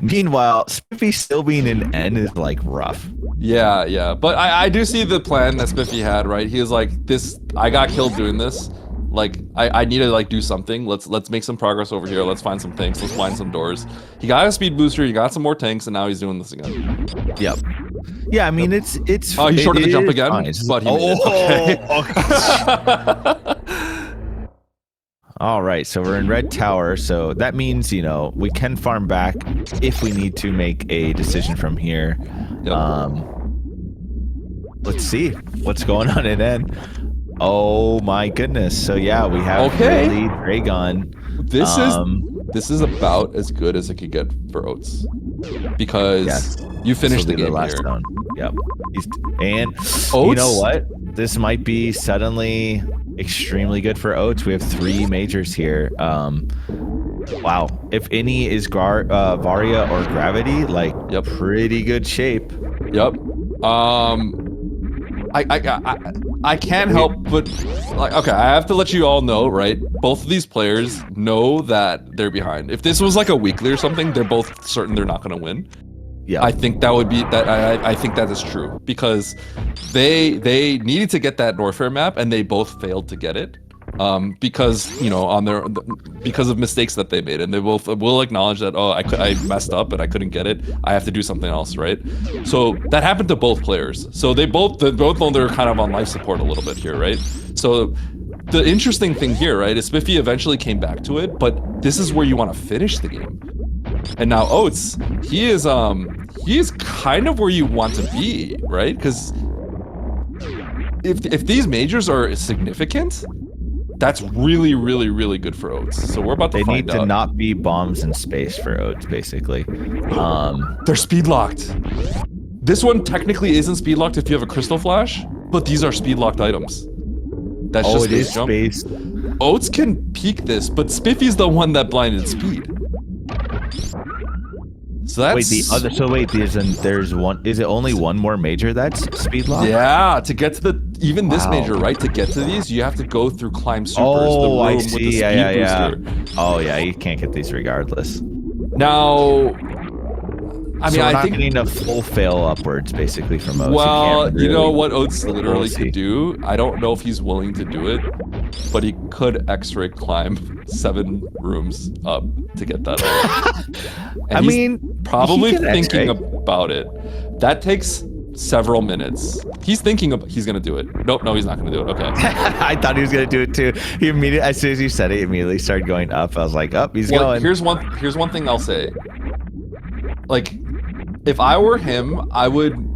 Speaker 2: Meanwhile, Spiffy still being in N is like rough.
Speaker 1: Yeah, but I do see the plan that Spiffy had. Right, he was like, "This, I got killed doing this. Like, I need to like do something. Let's make some progress over here. Let's find some tanks. Let's find some doors." He got a speed booster. He got some more tanks, and now he's doing this again.
Speaker 2: Yep. Yeah, I mean it's.
Speaker 1: Oh, he shorted the jump again, but he made it.
Speaker 2: Okay. All right, so we're in Red Tower, so that means, you know, we can farm back if we need to make a decision from here. Yep. Let's see what's going on in N. Oh my goodness! So yeah, we have really Dragon.
Speaker 1: This is about as good as it could get for Oats, because you finished the game here.
Speaker 2: Zone. Yep. And
Speaker 1: Oats,
Speaker 2: you know what? This might be suddenly extremely good for Oats. We have 3 majors here. Wow. If any is Varia or Gravity, like pretty good shape.
Speaker 1: Yep. I can't help but like, okay, I have to let you all know, right? Both of these players know that they're behind. If this was like a weekly or something, they're both certain they're not going to win. Yeah, I think that would be that. I think that is true, because they needed to get that Norfair map and they both failed to get it. Because, you know, because of mistakes that they made, and they both will acknowledge that, oh, I messed up and I couldn't get it. I have to do something else, right? So that happened to both players. So they both know they're kind of on life support a little bit here, right? So the interesting thing here, right, is Spiffy eventually came back to it, but this is where you want to finish the game. And now Oats, he is kind of where you want to be, right? Because if these majors are significant, that's really, really, really good for Oats. So we're about to find out.
Speaker 2: They need to not be bombs in space for Oats, basically.
Speaker 1: They're speed locked. This one technically isn't speed locked if you have a crystal flash, but these are speed locked items. That's just space jump.
Speaker 2: Space.
Speaker 1: Oats can peek this, but Spiffy's the one that blinded speed. So that's
Speaker 2: there's one. Is it only one more major that's speed locked?
Speaker 1: Yeah, to get to this major, right? To get to these, you have to go through climb supers.
Speaker 2: Oh,
Speaker 1: I
Speaker 2: see.
Speaker 1: With the speed booster.
Speaker 2: Oh yeah, you can't get these regardless.
Speaker 1: Now, I mean, I think
Speaker 2: getting a full fail upwards basically from Oats.
Speaker 1: Well, you know what Oats literally could do? I don't know if he's willing to do it, but he could X-ray climb 7 rooms up to get that. I mean, probably thinking about it. That takes several minutes. He's thinking he's gonna do it. Nope, no, he's not gonna do it. Okay.
Speaker 2: I thought he was gonna do it too. He immediately, as soon as you said it, he immediately started going up. I was like, up, he's going.
Speaker 1: Here's one thing I'll say. Like, if I were him, I would.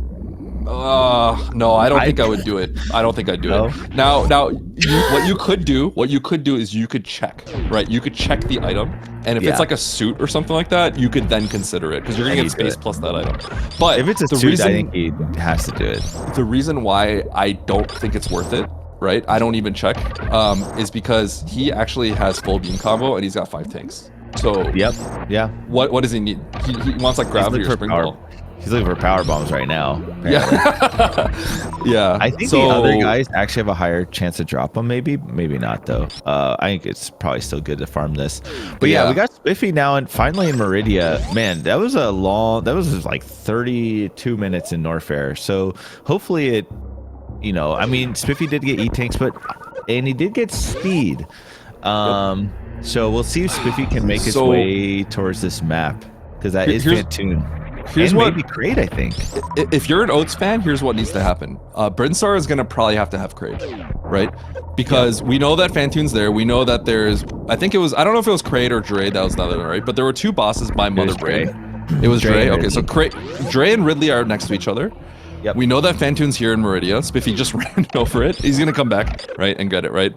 Speaker 1: No, I don't think I would do it. I don't think I'd do it. Now, what you could do is you could check, right? You could check the item, and if it's like a suit or something like that, you could then consider it because you're gonna get space plus that item. But
Speaker 2: if it's a suit, I think he has to do it. The
Speaker 1: reason why I don't think it's worth it, right? I don't even check, is because he actually has full beam combo and he's got 5 tanks. So
Speaker 2: yeah.
Speaker 1: What does he need? He wants like gravity or spring ball.
Speaker 2: He's looking for power bombs right now. Apparently.
Speaker 1: Yeah. Yeah.
Speaker 2: I think the other guys actually have a higher chance to drop them. Maybe not though. I think it's probably still good to farm this. But yeah, we got Spiffy now and finally in Meridia. Man, that was like 32 minutes in Norfair. So hopefully it, I mean, Spiffy did get E-tanks, and he did get speed. So we'll see if Spiffy can make his way towards this map because that is Fantoon.
Speaker 1: Here's what
Speaker 2: maybe Kraid, I think.
Speaker 1: If you're an Oats fan, here's what needs to happen. Brinstar is gonna probably have to have Kraid, right? Because we know that Fantoon's there. We know that there's. I don't know if it was Kraid or Dre. That was another one, right? But there were 2 bosses by Mother Brain. It was Dre. Okay, so Dre and Ridley are next to each other. Yep. We know that Fantoon's here in Meridia. Spiffy just ran over it. He's gonna come back, right, and get it, right?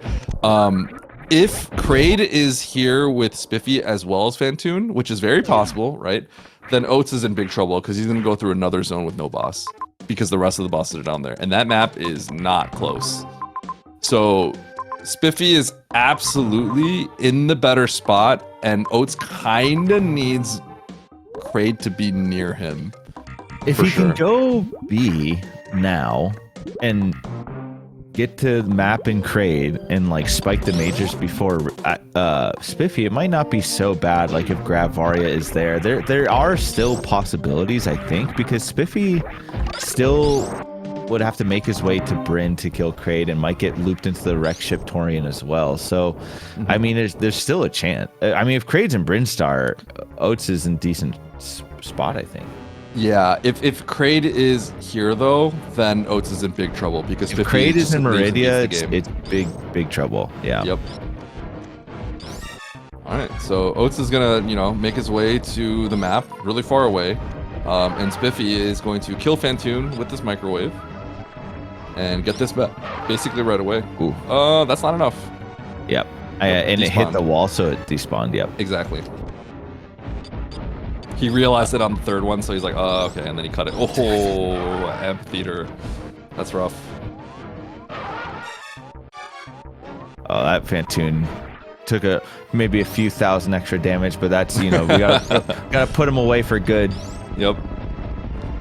Speaker 1: If Kraid is here with Spiffy as well as Fantoon, which is very possible, right? Then Oats is in big trouble because he's going to go through another zone with no boss because the rest of the bosses are down there. And that map is not close. So Spiffy is absolutely in the better spot and Oats kind of needs Kraid to be near him.
Speaker 2: If he can go B now and get to the map in Kraid and like spike the majors before Spiffy, it might not be so bad. Like if Varia is there are still possibilities, I think, because Spiffy still would have to make his way to Bryn to kill Kraid and might get looped into the wreck ship Torian as well. So I mean there's still a chance. I mean if Kraid's in Brinstar, Oats is in decent spot, I think.
Speaker 1: Yeah, if Kraid is here though, then Oats is in big trouble because
Speaker 2: if Kraid is in Meridia, it's big trouble. Yeah.
Speaker 1: Yep. All right, so Oats is gonna make his way to the map, really far away, and Spiffy is going to kill Fantoon with this microwave and get this basically right away.
Speaker 2: Ooh.
Speaker 1: That's not enough.
Speaker 2: Yep. And it hit the wall, so it despawned. Yep.
Speaker 1: Exactly. He realized it on the 3rd one, so he's like, oh, okay, and then he cut it. Oh, amphitheater. That's rough.
Speaker 2: Oh, that Fantoon took maybe a few thousand extra damage, but that's, we gotta put him away for good.
Speaker 1: Yep.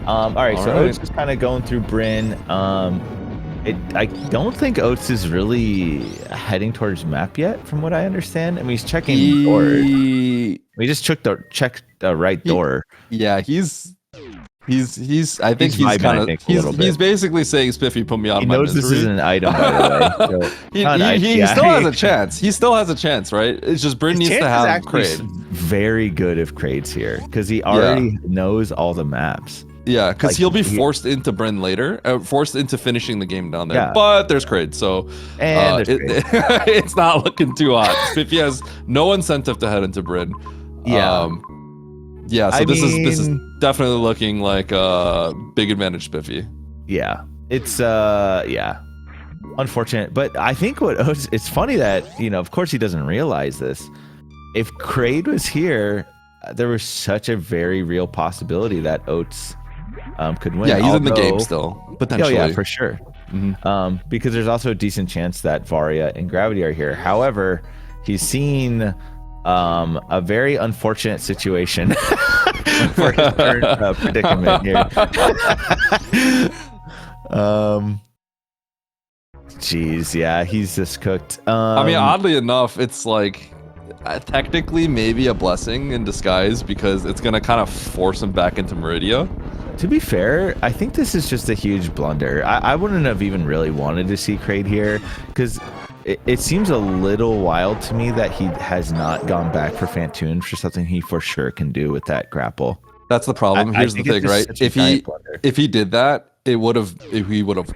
Speaker 2: All right, so Oats is kind of going through Bryn. I don't think Oats is really heading towards map yet, from what I understand. I mean, he's checking doors. We just checked the right door.
Speaker 1: Yeah, I think he's basically saying Spiffy put me out of my misery.
Speaker 2: He knows this is an item, by the way. So
Speaker 1: he still has a chance. He still has a chance, right? It's just Bryn needs to have Kraid.
Speaker 2: Very good if Kraid's here because he already knows all the maps.
Speaker 1: Yeah, because he'll be forced into Bryn later, forced into finishing the game down there. Yeah. But there's Kraid, so it's not looking too hot. Spiffy has no incentive to head into Bryn.
Speaker 2: Yeah.
Speaker 1: So this is definitely looking like a big advantage Spiffy.
Speaker 2: Yeah. It's unfortunate, but I think it's funny that, of course he doesn't realize this. If Kraid was here, there was such a very real possibility that Oats could win.
Speaker 1: Yeah, he's in the game still, potentially.
Speaker 2: Oh yeah, for sure. Mm-hmm. Because there's also a decent chance that Varia and Gravity are here. However, he's seen a very unfortunate situation for his current predicament here. Jeez, yeah, he's just cooked.
Speaker 1: I mean, oddly enough, it's like technically maybe a blessing in disguise because it's gonna kind of force him back into Meridia.
Speaker 2: To be fair, I think this is just a huge blunder. I wouldn't have even really wanted to see Kraid here because it seems a little wild to me that he has not gone back for Fantoon for something he for sure can do with that grapple.
Speaker 1: That's the problem. Here's the thing, right? If he did that, he would have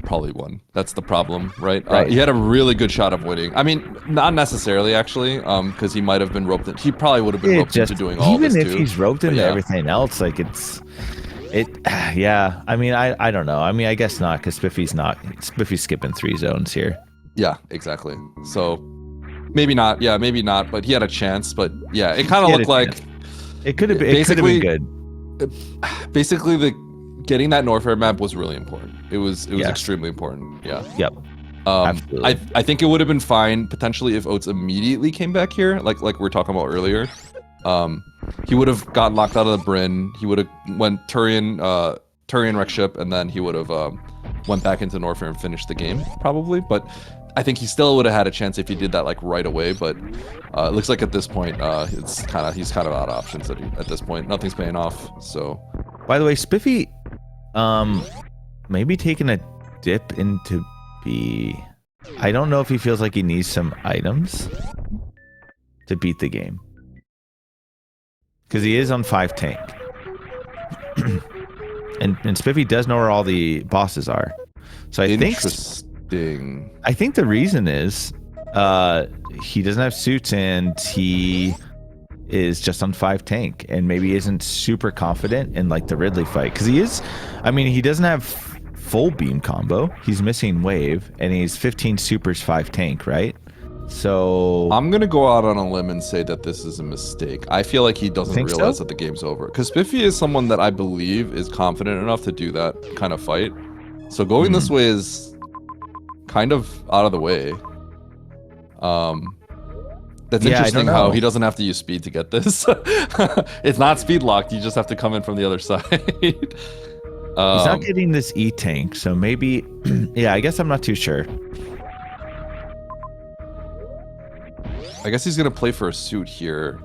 Speaker 1: probably won. That's the problem, right?
Speaker 2: Right.
Speaker 1: He had a really good shot of winning. I mean, not necessarily actually, because he might have been roped in. He probably would have been roped into doing all this too.
Speaker 2: Even if he's roped into everything else, like yeah. I mean, I don't know. I mean, I guess not, because Spiffy's skipping 3 zones here.
Speaker 1: Yeah, exactly. So maybe not. Yeah, maybe not. But he had a chance. But yeah, it kind of looked like
Speaker 2: it could have been good.
Speaker 1: Basically, getting that Norfair map was really important. It was extremely important. Yeah.
Speaker 2: Yep. Absolutely.
Speaker 1: I think it would have been fine potentially if Oats immediately came back here, like we were talking about earlier. He would have gotten locked out of the Bryn. He would have went Turian wreck ship, and then he would have went back into Norfair and finished the game probably. But I think he still would have had a chance if he did that like right away. But it looks like at this point, he's kind of out of options at this point. Nothing's paying off. So,
Speaker 2: by the way, Spiffy, maybe taking a dip into B. I don't know if he feels like he needs some items to beat the game, because he is on 5 tank, and Spiffy does know where all the bosses are. So I think the reason is he doesn't have suits and he is just on 5 tank, and maybe isn't super confident in like the Ridley fight, because he is. I mean, he doesn't have full beam combo. He's missing wave, and he's 15 supers 5 tank, right? So
Speaker 1: I'm gonna go out on a limb and say that this is a mistake. I feel like he doesn't realize that the game's over, because Spiffy is someone that I believe is confident enough to do that kind of fight. So going this way is kind of out of the way. That's interesting how he doesn't have to use speed to get this. It's not speed locked. You just have to come in from the other side.
Speaker 2: He's not getting this E tank, so maybe. Yeah, I guess I'm not too sure.
Speaker 1: I guess he's gonna play for a suit here.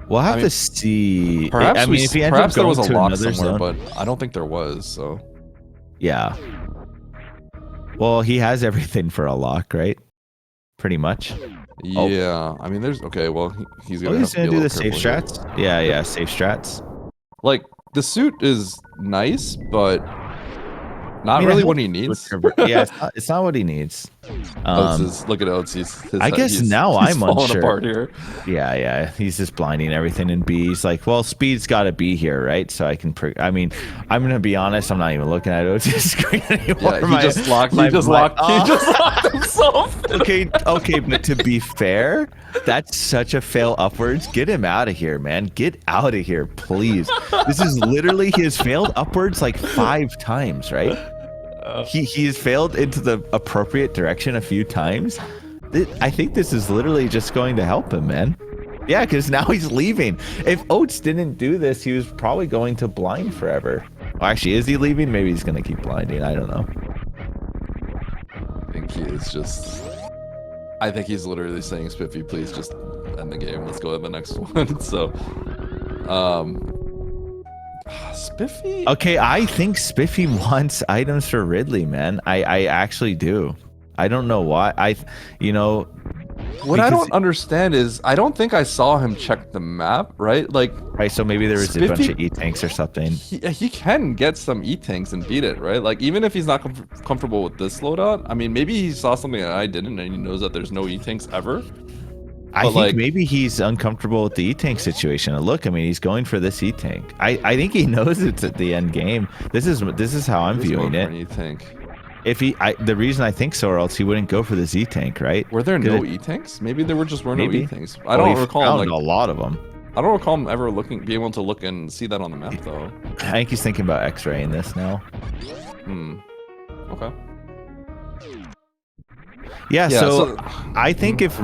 Speaker 2: We'll have to see.
Speaker 1: Perhaps
Speaker 2: if he ends
Speaker 1: perhaps
Speaker 2: up
Speaker 1: there
Speaker 2: going
Speaker 1: was a
Speaker 2: to
Speaker 1: lock
Speaker 2: another
Speaker 1: somewhere,
Speaker 2: zone,
Speaker 1: but I don't think there was. So
Speaker 2: yeah. Well, he has everything for a lock, right? Pretty much.
Speaker 1: Yeah. I mean, there's well. He's gonna.
Speaker 2: He's gonna do the safe strats. Yeah, safe strats.
Speaker 1: Like the suit is nice, but not really what he needs.
Speaker 2: Yeah, it's not what he needs.
Speaker 1: Look at Oats.
Speaker 2: I guess now I'm unsure.
Speaker 1: Apart here.
Speaker 2: Yeah. He's just blinding everything in B. He's like, well, speed's got to be here, right? So I can. I mean, I'm gonna be honest. I'm not even looking at Oats' screen anymore.
Speaker 1: Yeah, he just locked himself.
Speaker 2: Okay, but to be fair, that's such a fail upwards. Get him out of here, man. Get out of here, please. This is literally, he has failed upwards like 5 times, right? He's failed into the appropriate direction a few times. I think this is literally just going to help him, man. Yeah, because now he's leaving. If Oats didn't do this, he was probably going to blind forever. Well, actually, is he leaving? Maybe he's going to keep blinding. I don't know.
Speaker 1: I think he is just... I think he's literally saying, Spiffy, please just end the game. Let's go to the next one. So, Spiffy?
Speaker 2: Okay, I think Spiffy wants items for Ridley, man. I actually do. I don't know why.
Speaker 1: What I don't understand is I don't think I saw him check the map, right? Like,
Speaker 2: right. So maybe there was a bunch of E-tanks or something.
Speaker 1: He can get some E-tanks and beat it, right? Like, even if he's not comfortable with this loadout, I mean, maybe he saw something that I didn't, and he knows that there's no E-tanks ever.
Speaker 2: I think maybe he's uncomfortable with the E-tank situation. And look, I mean, he's going for this E-tank. I think he knows it's at the end game. This is how I'm viewing it.
Speaker 1: E-tank.
Speaker 2: If the reason I think so, or else he wouldn't go for this E-tank, right?
Speaker 1: Were there no E-tanks? Maybe there just were no E-tanks. I don't recall
Speaker 2: a lot of them.
Speaker 1: I don't recall him ever being able to look and see that on the map, though.
Speaker 2: I think he's thinking about X-raying this now.
Speaker 1: Okay.
Speaker 2: Yeah, so I think if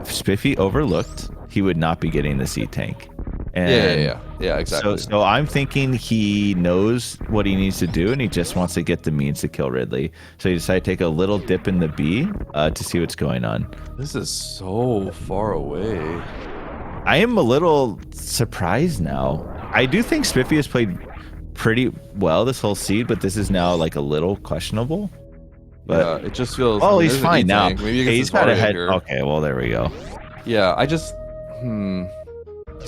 Speaker 2: Spiffy overlooked, he would not be getting the C-tank.
Speaker 1: Yeah, exactly.
Speaker 2: So I'm thinking he knows what he needs to do, and he just wants to get the means to kill Ridley. So he decided to take a little dip in the B to see what's going on.
Speaker 1: This is so far away.
Speaker 2: I am a little surprised now. I do think Spiffy has played pretty well this whole seed, but this is now like a little questionable. But
Speaker 1: yeah, it just feels...
Speaker 2: Oh, he's fine now.
Speaker 1: Maybe
Speaker 2: he's got a head...
Speaker 1: here.
Speaker 2: Okay, well, there we go.
Speaker 1: Yeah, I just...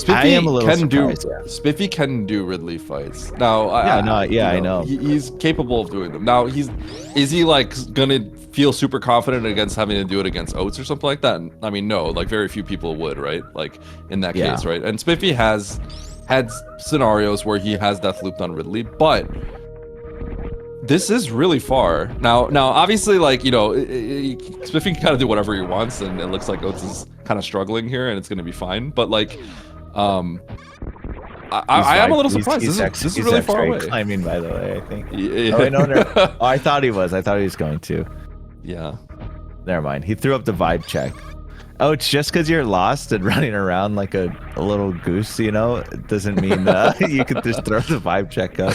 Speaker 2: I am a little surprised.
Speaker 1: Spiffy can do Ridley fights. Now,
Speaker 2: I know.
Speaker 1: He's capable of doing them. Now, is he like gonna feel super confident against having to do it against Oats or something like that? I mean, no, like very few people would, right? Like in that case, right? And Spiffy has had scenarios where he has death looped on Ridley, but this is really far. Now, obviously, like, you know, Spiffy can kind of do whatever he wants, and it looks like Oats is kind of struggling here, and it's gonna be fine. But like, I am a little surprised. This is really far away.
Speaker 2: Climbing, by the way, I think.
Speaker 1: Yeah.
Speaker 2: Oh, no. Oh, I thought he was. I thought he was going to.
Speaker 1: Yeah.
Speaker 2: Never mind. He threw up the vibe check. Oh, it's just because you're lost and running around like a little goose, you know? It doesn't mean you could just throw the vibe check up.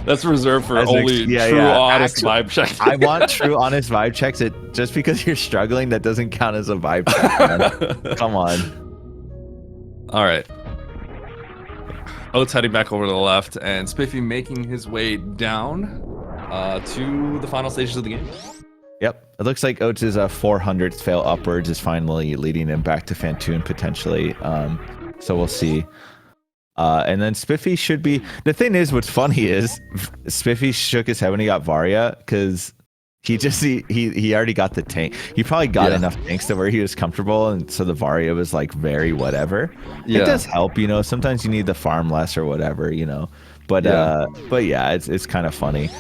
Speaker 1: That's reserved for only true, honest vibe check.
Speaker 2: I want true, honest vibe checks. Just because you're struggling, that doesn't count as a vibe check, man. Come on.
Speaker 1: All right. Oats heading back over to the left, and Spiffy making his way down to the final stages of the game.
Speaker 2: Yep. It looks like Oats' 400th fail upwards is finally leading him back to Fantoon, potentially. So we'll see. And then Spiffy should be... The thing is, what's funny is Spiffy shook his head when he got Varia, because he already got the tank. He probably got enough tanks to where he was comfortable, and so the Varia was like very whatever. It does help, you know. Sometimes you need the farm less or whatever, you know. But yeah, it's kind of funny.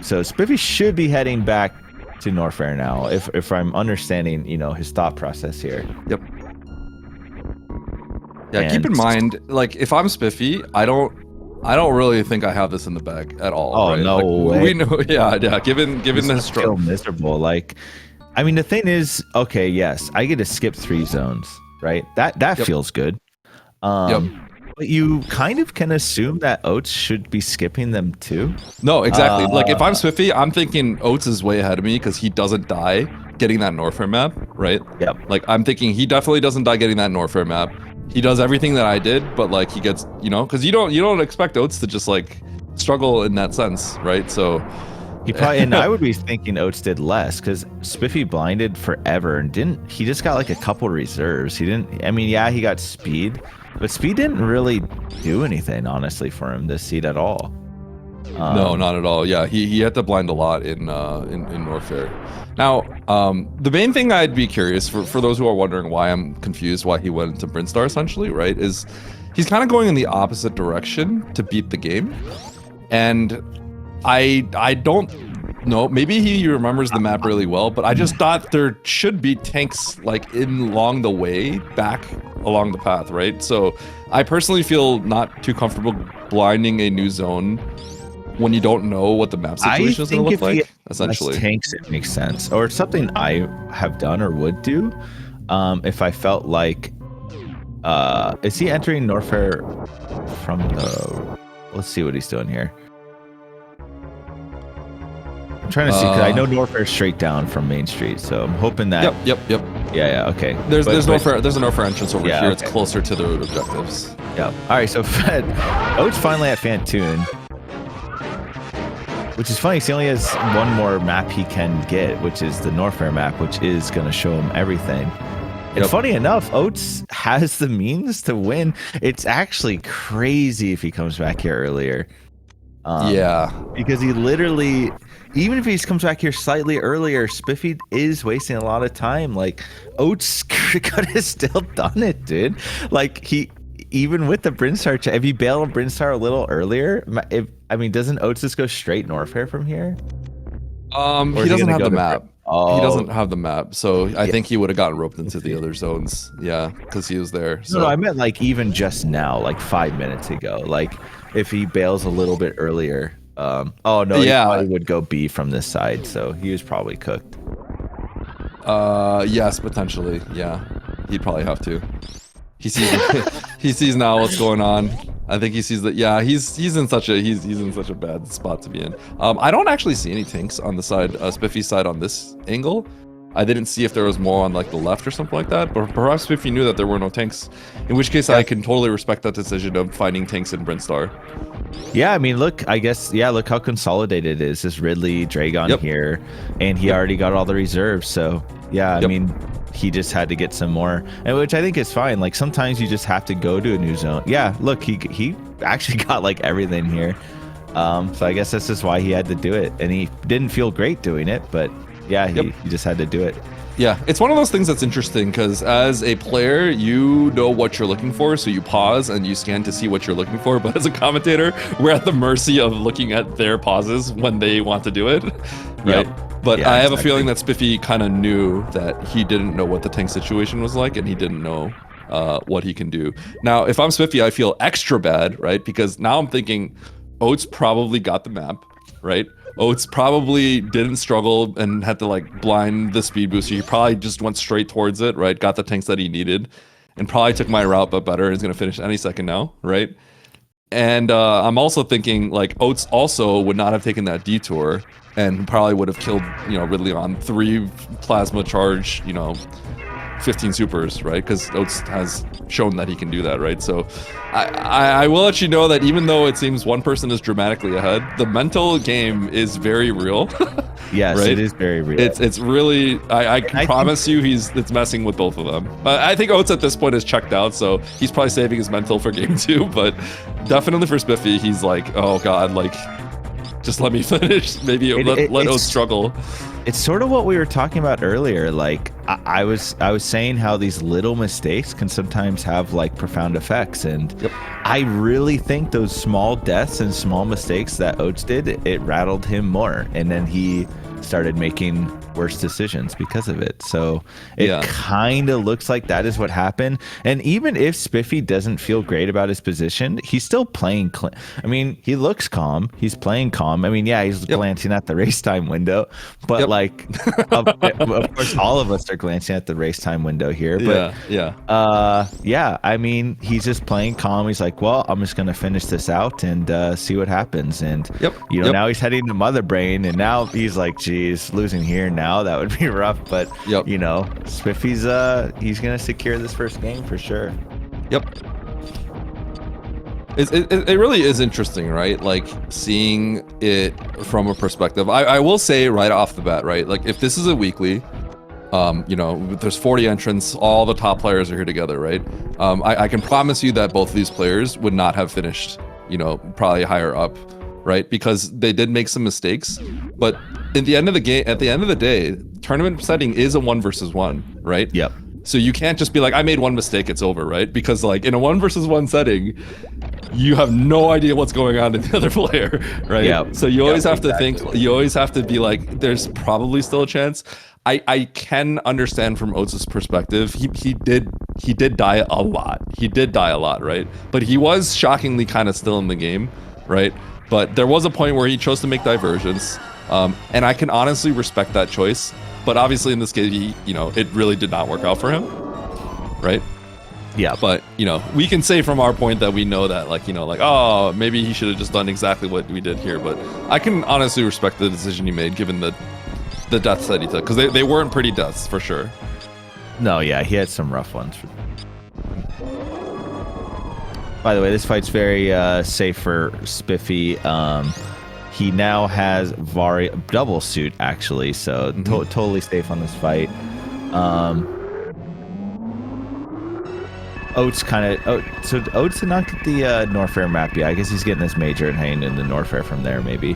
Speaker 2: So Spiffy should be heading back to Norfair now, if I'm understanding, you know, his thought process here.
Speaker 1: Yep. Yeah, and keep in mind, like, if I'm Spiffy, I don't really think I have this in the bag at all.
Speaker 2: Oh,
Speaker 1: right?
Speaker 2: no
Speaker 1: like,
Speaker 2: way.
Speaker 1: We know, yeah. Given the struggle,
Speaker 2: miserable. Like, I mean, the thing is, okay, yes, I get to skip 3 zones, right? That feels good. But you kind of can assume that Oats should be skipping them too.
Speaker 1: No, exactly. Like, if I'm Spiffy, I'm thinking Oats is way ahead of me because he doesn't die getting that Norfair map, right?
Speaker 2: Yep.
Speaker 1: Like, I'm thinking he definitely doesn't die getting that Norfair map. He does everything that I did, but like he gets, you know, because you don't expect Oats to just like struggle in that sense, right? So
Speaker 2: he probably, and I would be thinking Oats did less because Spiffy blinded forever and he just got like a couple reserves. He didn't, I mean, yeah, he got speed, but speed didn't really do anything, honestly, for him this seed at all.
Speaker 1: No, not at all. Yeah, he had to blind a lot in Norfair. Now, the main thing I'd be curious for those who are wondering why I'm confused why he went into Brinstar essentially, right? Is he's kind of going in the opposite direction to beat the game, and I don't know. Maybe he remembers the map really well, but I just thought there should be tanks like along the way back along the path, right? So I personally feel not too comfortable blinding a new zone when you don't know what the map situation is going to look like, essentially.
Speaker 2: Tanks, it makes sense. Or something I have done or would do if I felt like... is he entering Norfair from the... Let's see what he's doing here. I'm trying to see, because I know Norfair's straight down from Main Street, so I'm hoping that...
Speaker 1: Yep.
Speaker 2: Yeah, okay.
Speaker 1: There's a Norfair entrance over here.
Speaker 2: Okay.
Speaker 1: It's closer to the route objectives.
Speaker 2: Yeah. All right, so Oats finally at Fantoon. Which is funny, he only has one more map he can get, which is the Norfair map, which is going to show him everything. And funny enough, Oats has the means to win. It's actually crazy if he comes back here earlier. Because he literally, even if he comes back here slightly earlier, Spiffy is wasting a lot of time. Like, Oats could have still done it, dude. Like, even with the Brinstar, if he bailed Brinstar a little earlier, doesn't Oats just go straight Norfair from here?
Speaker 1: He doesn't have the map. He doesn't have the map, so I think he would have gotten roped into the other zones. Yeah, because he was there. So.
Speaker 2: No, I meant like even just now, like 5 minutes ago. Like if he bails a little bit earlier. He probably would go B from this side, so he was probably cooked.
Speaker 1: Yes, potentially. Yeah, he'd probably have to. He sees now what's going on. I think he sees that. Yeah, he's in such a bad spot to be in. I don't actually see any tanks on the side, Spiffy's side on this angle. I didn't see if there was more on like the left or something like that. But perhaps Spiffy knew that there were no tanks. In which case, I can totally respect that decision of finding tanks in Brinstar.
Speaker 2: Yeah, I mean, look, I guess, look how consolidated it is. This Ridley, Dragon here, and he already got all the reserves. So, yeah, I mean, he just had to get some more, and which I think is fine. Like sometimes you just have to go to a new zone. Yeah, look, he actually got like everything here. So I guess that's just why he had to do it, and he didn't feel great doing it, but yeah, he just had to do it.
Speaker 1: Yeah, it's one of those things that's interesting because as a player, you know what you're looking for, so you pause and you scan to see what you're looking for. But as a commentator, we're at the mercy of looking at their pauses when they want to do it, right? But
Speaker 2: Yeah,
Speaker 1: I have
Speaker 2: exactly.
Speaker 1: a feeling that Spiffy kind of knew that he didn't know what the tank situation was like, and he didn't know what he can do. Now, if I'm Spiffy, I feel extra bad, right? Because now I'm thinking Oats probably got the map, right? Oats probably didn't struggle and had to like blind the speed booster. He probably just went straight towards it, right? Got the tanks that he needed, and probably took my route, but better. He's gonna finish any second now, right? And I'm also thinking like Oats also would not have taken that detour and probably would have killed, Ridley on 3 plasma charge, 15 supers, right? Because Oats has shown that he can do that, right? So I will let you know that even though it seems one person is dramatically ahead, the mental game is very real.
Speaker 2: Yes,
Speaker 1: right?
Speaker 2: it is very real.
Speaker 1: It's really, I can promise you it's messing with both of them. I think Oats at this point is checked out, so he's probably saving his mental for game 2, but definitely for Spiffy, he's like, oh god, like, just let me finish. Maybe let Oats struggle.
Speaker 2: It's sort of what we were talking about earlier. Like I was saying how these little mistakes can sometimes have like profound effects, and I really think those small deaths and small mistakes that Oats did, it rattled him more, and then he started making worse decisions because of it. So it kind of looks like that is what happened. And even if Spiffy doesn't feel great about his position, he's still playing I mean, he looks calm. He's playing calm. I mean, yeah, he's glancing at the race time window, but like of course all of us are glancing at the race time window here, but I mean, he's just playing calm. He's like, well, I'm just gonna finish this out and see what happens. And now he's heading to Mother Brain, and now he's like, geez, losing here now, that would be rough. But Spiffy's he's gonna secure this first game for sure.
Speaker 1: It really is interesting, right? Like seeing it from a perspective. I will say right off the bat, right? Like if this is a weekly, there's 40 entrants, all the top players are here together, right? I can promise you that both of these players would not have finished, probably higher up, right? Because they did make some mistakes, but at the end of the day, tournament setting is a 1 versus 1, right?
Speaker 2: Yep.
Speaker 1: So you can't just be like, I made one mistake, it's over, right? Because like in a 1 versus 1 setting, you have no idea what's going on in the other player, right?
Speaker 2: Yep.
Speaker 1: So you always have to think, you always have to be like, there's probably still a chance. I can understand from Oats' perspective, he did die a lot. He did die a lot, right? But he was shockingly kind of still in the game, right? But there was a point where he chose to make diversions, and I can honestly respect that choice. But obviously in this case, it really did not work out for him, right?
Speaker 2: Yeah.
Speaker 1: But, we can say from our point that we know that, oh, maybe he should have just done exactly what we did here. But I can honestly respect the decision he made, given the deaths that he took. Because they weren't pretty deaths, for sure.
Speaker 2: No, yeah, he had some rough ones. By the way, this fight's very safe for Spiffy. He now has double suit, actually, so totally safe on this fight. Oats so Oats did not get the Norfair map yet. I guess he's getting this major and heading into Norfair from there, maybe.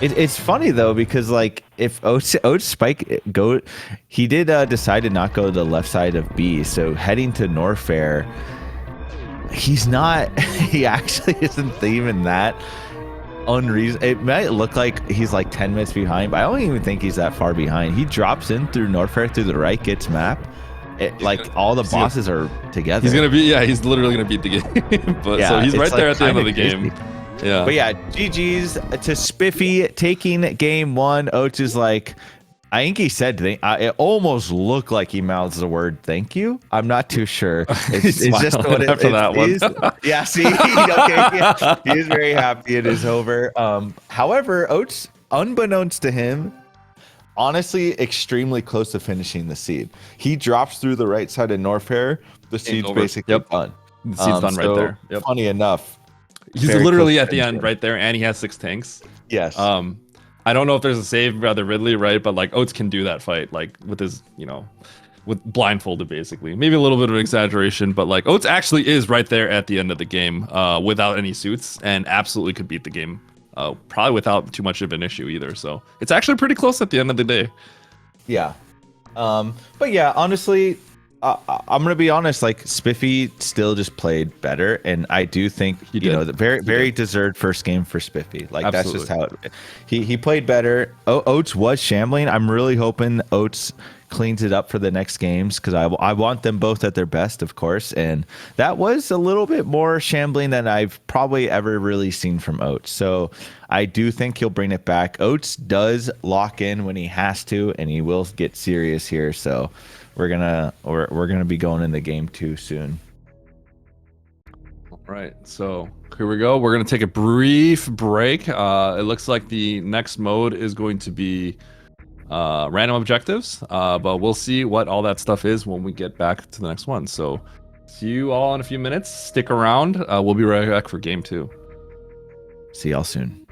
Speaker 2: It's funny though, because like if Oats spike go, he did decide to not go to the left side of B, so heading to Norfair, he actually isn't even that unreasonable. It might look like he's like 10 minutes behind, but I don't even think he's that far behind. He drops in through Norfair through the right, gets map. Like all the bosses are together.
Speaker 1: He's literally gonna beat the game. But so he's right there at the end of the game. Yeah.
Speaker 2: But yeah, GG's to Spiffy taking game 1. Oats is like, I think he said, it almost looked like he mouths the word "thank you." I'm not too sure. It's just what it
Speaker 1: after that one.
Speaker 2: Yeah, see, okay, he is very happy it is over. However, Oats, unbeknownst to him, honestly, extremely close to finishing the seed. He drops through the right side of Norfair. The seed's basically done.
Speaker 1: The seed's done right there. Yep.
Speaker 2: Funny enough,
Speaker 1: he's literally at the end right there, and he has 6 tanks.
Speaker 2: Yes.
Speaker 1: I don't know if there's a save by the Ridley, right? But like Oats can do that fight, like with his, with blindfolded basically. Maybe a little bit of an exaggeration, but like Oats actually is right there at the end of the game, without any suits, and absolutely could beat the game, probably without too much of an issue either. So it's actually pretty close at the end of the day.
Speaker 2: Yeah. But yeah, honestly, I'm gonna be honest. Like Spiffy still just played better, and I do think
Speaker 1: He did.
Speaker 2: the very deserved first game for Spiffy. Like
Speaker 1: Absolutely.
Speaker 2: that's just how he played better. Oats was shambling. I'm really hoping Oats cleans it up for the next games because I want them both at their best, of course. And that was a little bit more shambling than I've probably ever really seen from Oats. So I do think he'll bring it back. Oats does lock in when he has to, and he will get serious here. So we're gonna be going in the game 2 soon.
Speaker 1: All right, so here we go. We're gonna take a brief break. It looks like the next mode is going to be random objectives, but we'll see what all that stuff is when we get back to the next one. So see you all in a few minutes. Stick around. We'll be right back for game 2.
Speaker 2: See y'all soon.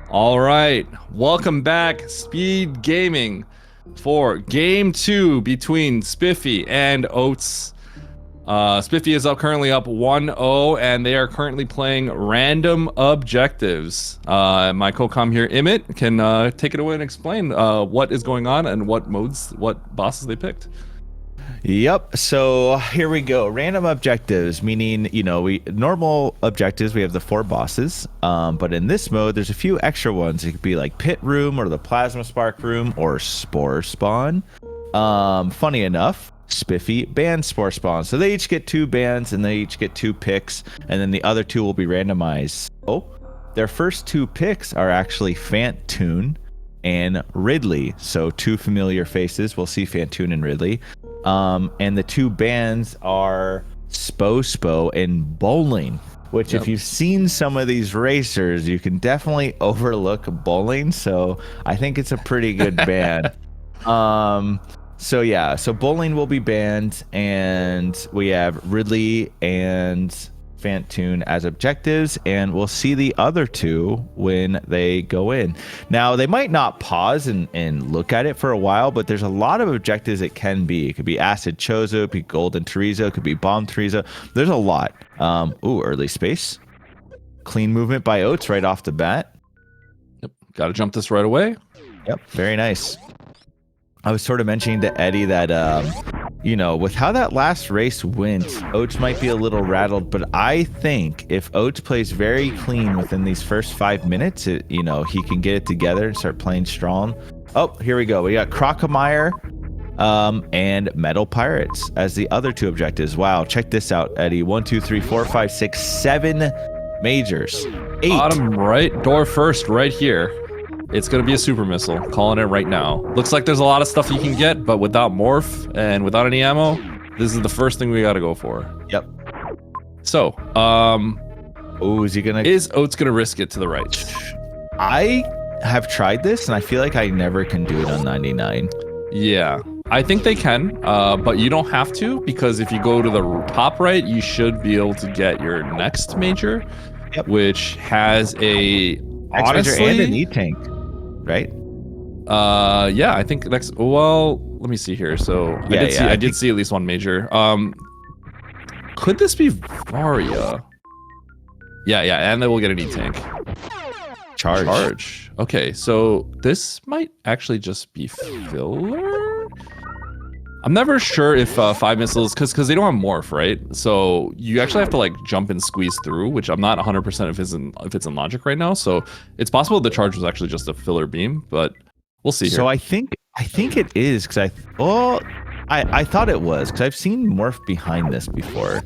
Speaker 1: All right, welcome back, Speed Gaming, for Game 2 between Spiffy and Oats. Spiffy is currently up 1-0, and they are currently playing random objectives. My co-com here, Emmett, can take it away and explain what is going on and what modes, what bosses they picked.
Speaker 2: Yep. So here we go. Random objectives, meaning, normal objectives, we have the 4 bosses. But in this mode, there's a few extra ones. It could be like Pit Room or the Plasma Spark Room or Spore Spawn. Funny enough, Spiffy banned Spore Spawn. So they each get 2 bans and they each get 2 picks. And then the other 2 will be randomized. So their first 2 picks are actually Fantoon and Ridley. So 2 familiar faces. We'll see Fantoon and Ridley. And the 2 bans are Spo and Bowling, which if you've seen some of these racers, you can definitely overlook Bowling. So I think it's a pretty good ban. So Bowling will be banned, and we have Ridley and Fantoon as objectives, and we'll see the other 2 when they go in. Now, they might not pause and look at it for a while, but there's a lot of objectives it can be. It could be Acid Chozo, it could be Golden Teresa, it could be Bomb Teresa. There's a lot. Early space. Clean movement by Oats right off the bat.
Speaker 1: Yep, gotta jump this right away.
Speaker 2: Yep, very nice. I was sort of mentioning to Eddie that, with how that last race went, Oats might be a little rattled, but I think if Oats plays very clean within these first 5 minutes, he can get it together and start playing strong. Oh, here we go. We got Crocomire and Metal Pirates as the other 2 objectives. Wow, check this out, Eddie. 1, 2, 3, 4, 5, 6, 7 majors. 8.
Speaker 1: Bottom right, door first, right here. It's going to be a super missile. Calling it right now. Looks like there's a lot of stuff you can get, but without morph and without any ammo, this is the first thing we got to go for.
Speaker 2: Yep.
Speaker 1: So, is Oats going to risk it to the right?
Speaker 2: I have tried this, and I feel like I never can do it on 99.
Speaker 1: Yeah, I think they can, but you don't have to, because if you go to the top right, you should be able to get your next major, which has a
Speaker 2: honestly, major and an E-tank. Right?
Speaker 1: Yeah, I think next. Well, let me see here. So I did see at least 1 major. Could this be Varia? Yeah, and then we'll get an E-tank. Charge. Okay, so this might actually just be filler. I'm never sure if 5 missiles, because they don't have morph, right? So you actually have to like jump and squeeze through, which I'm not 100% if it's in logic right now. So it's possible the charge was actually just a filler beam, but we'll see here.
Speaker 2: So I think it is, because I thought it was, because I've seen morph behind this before.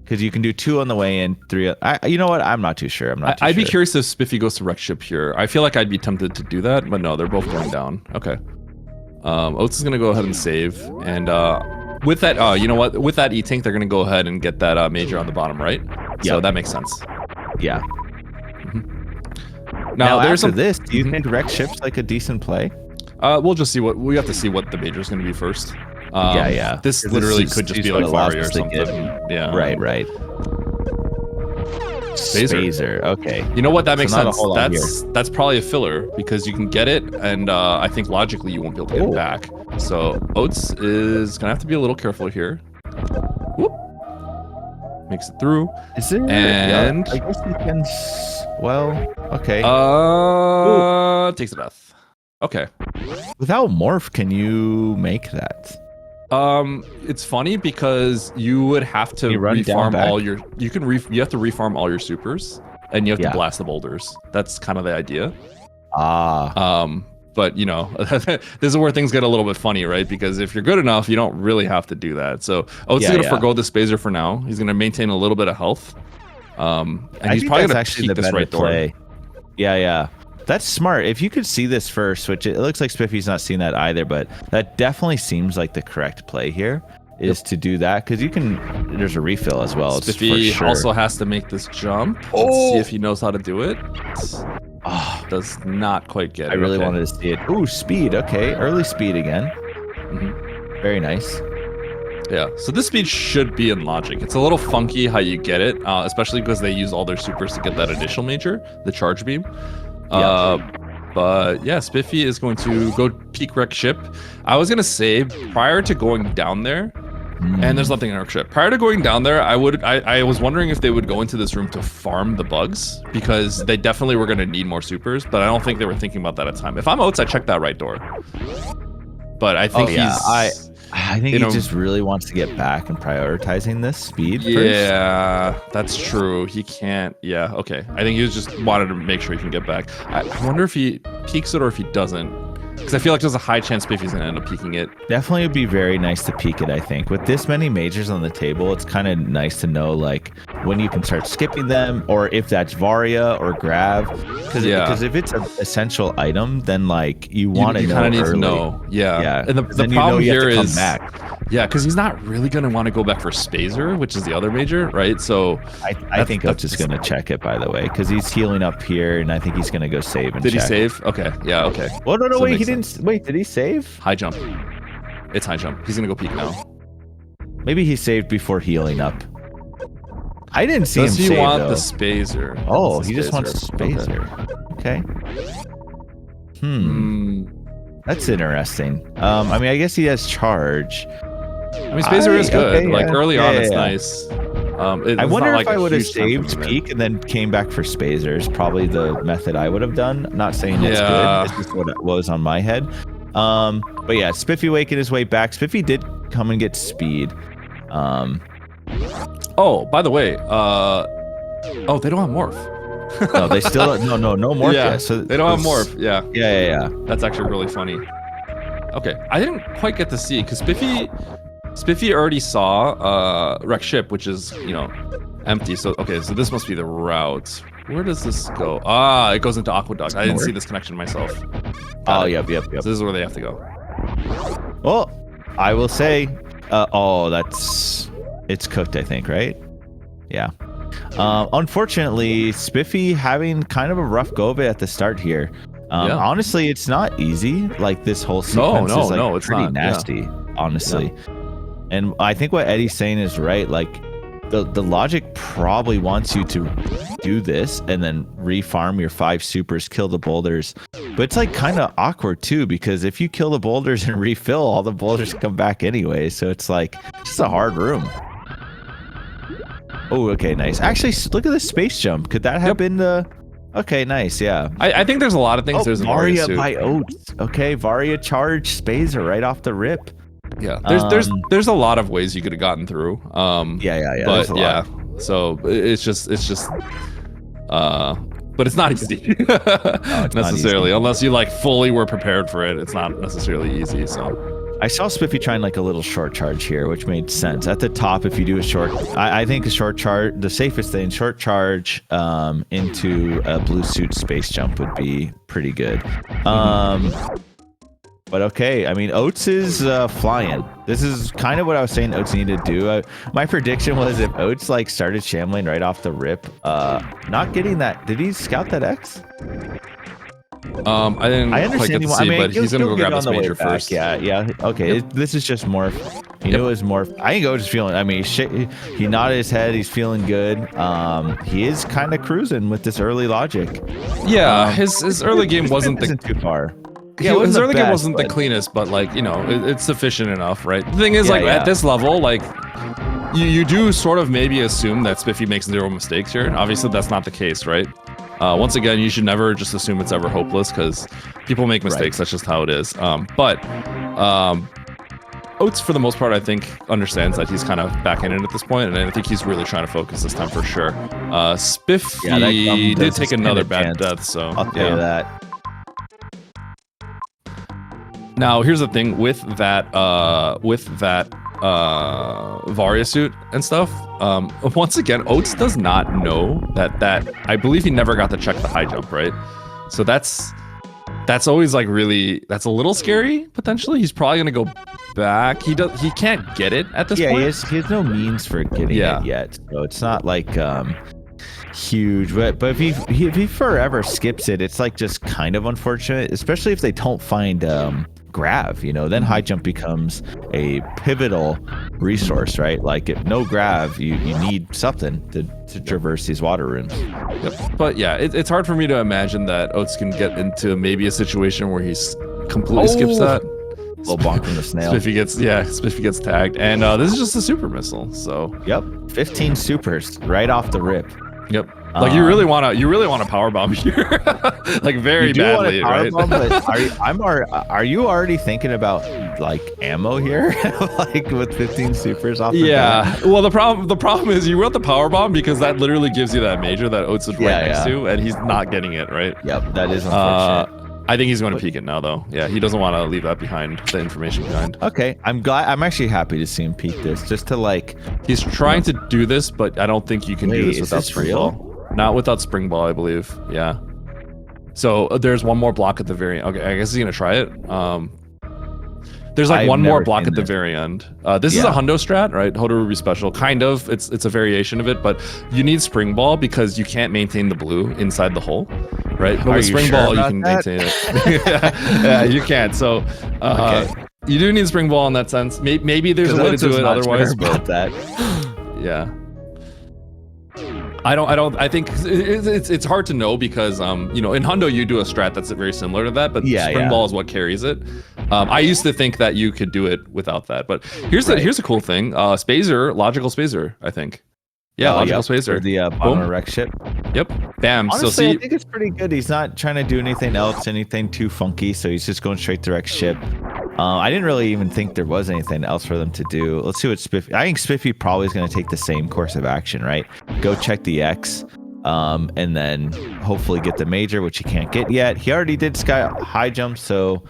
Speaker 2: Because you can do 2 on the way in, 3. You know what? I'm not too sure. I'd
Speaker 1: be curious if Spiffy goes to wreck ship here. I feel like I'd be tempted to do that, but no, they're both going down. Okay. Oats is gonna go ahead and save, and with that, with that E-tank, they're gonna go ahead and get that major on the bottom right. So that makes sense.
Speaker 2: Yeah.
Speaker 1: Mm-hmm.
Speaker 2: Now there's this. Do you think wreck ship's like a decent play?
Speaker 1: We'll just see we have to see what the major is gonna be first. This literally could just be like Varia or something. Yeah.
Speaker 2: Right. Phaser. Okay.
Speaker 1: You know what? That makes sense. That's probably a filler, because you can get it, and I think logically you won't be able to get it back. So Oats is gonna have to be a little careful here. Whoop. Makes it through.
Speaker 2: Is it?
Speaker 1: And
Speaker 2: I guess you can. Well, okay.
Speaker 1: Takes a breath. Okay.
Speaker 2: Without morph, can you make that?
Speaker 1: It's funny because you would have to refarm all your. You have to refarm all your supers, and you have to blast the boulders. That's kind of the idea. But this is where things get a little bit funny, right? Because if you're good enough, you don't really have to do that. So Oats is gonna forgo the spazer for now. He's gonna maintain a little bit of health. And he's probably gonna peek this right play.
Speaker 2: Yeah. That's smart. If you could see this first, which it looks like Spiffy's not seen that either, but that definitely seems like the correct play here is to do that, because there's a refill as well.
Speaker 1: Spiffy also has to make this jump. Let's see if he knows how to do it. Does not quite get it.
Speaker 2: I really wanted to see it. Ooh, speed. Okay, early speed again. Very nice.
Speaker 1: Yeah, so this speed should be in logic. It's a little funky how you get it, especially because they use all their supers to get that initial major, the charge beam. But yeah, Spiffy is going to go peek wreck ship. I was gonna say prior to going down there, and there's nothing in wreck ship. Prior to going down there, I was wondering if they would go into this room to farm the bugs because they definitely were gonna need more supers, but I don't think they were thinking about that at the time. If I'm Oats, I check that right door. But I think
Speaker 2: I think he just really wants to get back and prioritizing this speed first.
Speaker 1: Yeah, that's true. He can't. Yeah, okay. I think he just wanted to make sure he can get back. I wonder if he peeks it or if he doesn't. Because I feel like there's a high chance Spiffy's going to end up peeking it.
Speaker 2: Definitely would be very nice to peek it, I think. With this many majors on the table, it's kind of nice to know like when you can start skipping them or if that's Varia or Grav. Because if it's an essential item, then like you want to know
Speaker 1: kind of need
Speaker 2: early.
Speaker 1: to know. Yeah. And the
Speaker 2: then
Speaker 1: problem
Speaker 2: you know
Speaker 1: here
Speaker 2: you have to
Speaker 1: is...
Speaker 2: come back.
Speaker 1: Yeah, because he's not really going to want to go back for Spazer, which is the other major, right? So
Speaker 2: I think Oats is going to check it, by the way, because he's healing up here, and I think he's going to go save and
Speaker 1: Did
Speaker 2: check.
Speaker 1: He save? Okay. Yeah, okay.
Speaker 2: Well, no,
Speaker 1: So
Speaker 2: wait, he didn't. Wait, did he save?
Speaker 1: High jump. It's high jump. He's going to go peek now.
Speaker 2: Maybe he saved before healing up. I didn't see him save,
Speaker 1: Does he want
Speaker 2: though.
Speaker 1: the Spazer?
Speaker 2: Oh, he just wants Spazer. Okay. That's interesting. I mean, I guess he has charge.
Speaker 1: I mean, Spazer is good.
Speaker 2: Okay,
Speaker 1: like early on, it's
Speaker 2: yeah.
Speaker 1: nice.
Speaker 2: I wonder if I would have saved peek and then came back for Spazer. Is probably the method I would have done. Not saying it's good. It's just what it was on my head. But yeah, Spiffy waking his way back. Spiffy did come and get speed.
Speaker 1: Oh, by the way, they don't have morph.
Speaker 2: No, they still don't. No morph.
Speaker 1: Yeah,
Speaker 2: yet, so
Speaker 1: they don't have morph. Yeah.
Speaker 2: Yeah.
Speaker 1: That's actually really funny. Okay, I didn't quite get to see because Spiffy already saw wreck ship, which is empty. So okay, so this must be the route. Where does this go? Ah, it goes into Aqueduct. I didn't see this connection myself.
Speaker 2: Yep.
Speaker 1: So this is where they have to go.
Speaker 2: Well, I will say, it's cooked, I think, right? Yeah. Unfortunately, Spiffy having kind of a rough go of it at the start here. Honestly, it's not easy. Like this whole sequence is like
Speaker 1: it's
Speaker 2: pretty
Speaker 1: not.
Speaker 2: nasty, honestly. And I think what Eddie's saying is right. Like the logic probably wants you to do this and then refarm your 5 supers, kill the boulders. But it's like kind of awkward too, because if you kill the boulders and refill, all the boulders come back anyway. So it's like just a hard room. Oh, okay, nice. Actually, look at the space jump. Could that have been the... Okay, nice, yeah.
Speaker 1: I think there's a lot of things. There's
Speaker 2: Varia by Oats. Okay, Varia charge Spazer right off the rip.
Speaker 1: Yeah, there's a lot of ways you could have gotten through.
Speaker 2: Yeah.
Speaker 1: But yeah, so it's just but it's not easy necessarily, unless you like fully were prepared for it. It's not necessarily easy. So
Speaker 2: I saw Spiffy trying like a little short charge here, which made sense. At the top, if you do a short, I think a short charge, the safest thing, short charge into a blue suit space jump would be pretty good. But okay, I mean, Oats is flying. This is kind of what I was saying Oats needed to do. My prediction was if Oats like started shambling right off the rip, not getting that. Did he scout that X?
Speaker 1: I didn't quite get to see, but he's gonna go grab his major first.
Speaker 2: Yeah. Okay, this is just morph. He knew it was morph. I think Oats is feeling. I mean, he nodded his head. He's feeling good. He is kind of cruising with this early logic.
Speaker 1: Yeah, his early game wasn't
Speaker 2: too far.
Speaker 1: Yeah, his early game wasn't the cleanest, but like it's sufficient enough, right? The thing is, at this level, like you do sort of maybe assume that Spiffy makes 0 mistakes here. Obviously, that's not the case, right? Once again, you should never just assume it's ever hopeless because people make mistakes. That's just how it is. But Oats, for the most part, I think understands that he's kind of back in it at this point, and I think he's really trying to focus this time for sure. Spiffy did take another bad death, so
Speaker 2: I'll tell you that.
Speaker 1: Now, here's the thing with that Varia suit and stuff. Once again, Oats does not know that I believe he never got to check the high jump, right? So that's always like really, that's a little scary potentially. He's probably gonna go back. He can't get it at this point.
Speaker 2: Yeah, he has no means for getting it yet, so it's not like huge. But if he forever skips it, it's like just kind of unfortunate, especially if they don't find grav, then high jump becomes a pivotal resource, right? Like if no grav, you need something to traverse these water rooms.
Speaker 1: Yep. But yeah, it's hard for me to imagine that Oats can get into maybe a situation where he's completely skips that.
Speaker 2: Little bonk from the snail.
Speaker 1: Spiffy gets tagged, and this is just a super missile. So
Speaker 2: yep, 15 supers right off the rip.
Speaker 1: Yep. Like you really want to power bomb here, like very badly, right?
Speaker 2: Bomb, but are you already thinking about like ammo here, like with 15 supers off?
Speaker 1: Yeah. Well, the problem is you wrote the power bomb because that literally gives you that major that Oats is right next to, and he's not getting it, right?
Speaker 2: Yep, that is unfortunate.
Speaker 1: I think he's going to peek it now, though. Yeah, he doesn't want to leave that behind, the information behind.
Speaker 2: Okay, I'm actually happy to see him peek this, just to like.
Speaker 1: He's trying to do this, but I don't think you can do this without spring ball. Not without spring ball, I believe. Yeah. So there's one more block at the very end. Okay, I guess he's gonna try it. There's like one more block at the very end. This is a hundo strat, right? Hodo Ruby special, kind of. It's a variation of it, but you need spring ball because you can't maintain the blue inside the hole, right? But with spring ball, you can maintain it. Yeah, you can't. So you do need spring ball in that sense. Maybe there's a way to do it otherwise, but yeah. I think it's hard to know because in Hundo you do a strat that's very similar to that, but spring ball is what carries it. I used to think that you could do it without that, but here's a cool thing. Spazer, logical spazer, I think. Yeah, logical spazer.
Speaker 2: For the bomber wreck ship.
Speaker 1: Yep. Bam.
Speaker 2: Honestly,
Speaker 1: so see,
Speaker 2: I think it's pretty good. He's not trying to do anything else, anything too funky, so he's just going straight to wreck ship. I didn't really even think there was anything else for them to do. Let's see what Spiffy. I think Spiffy probably is going to take the same course of action, right? Go check the X, and then hopefully get the major, which he can't get yet. He already did sky high jump, so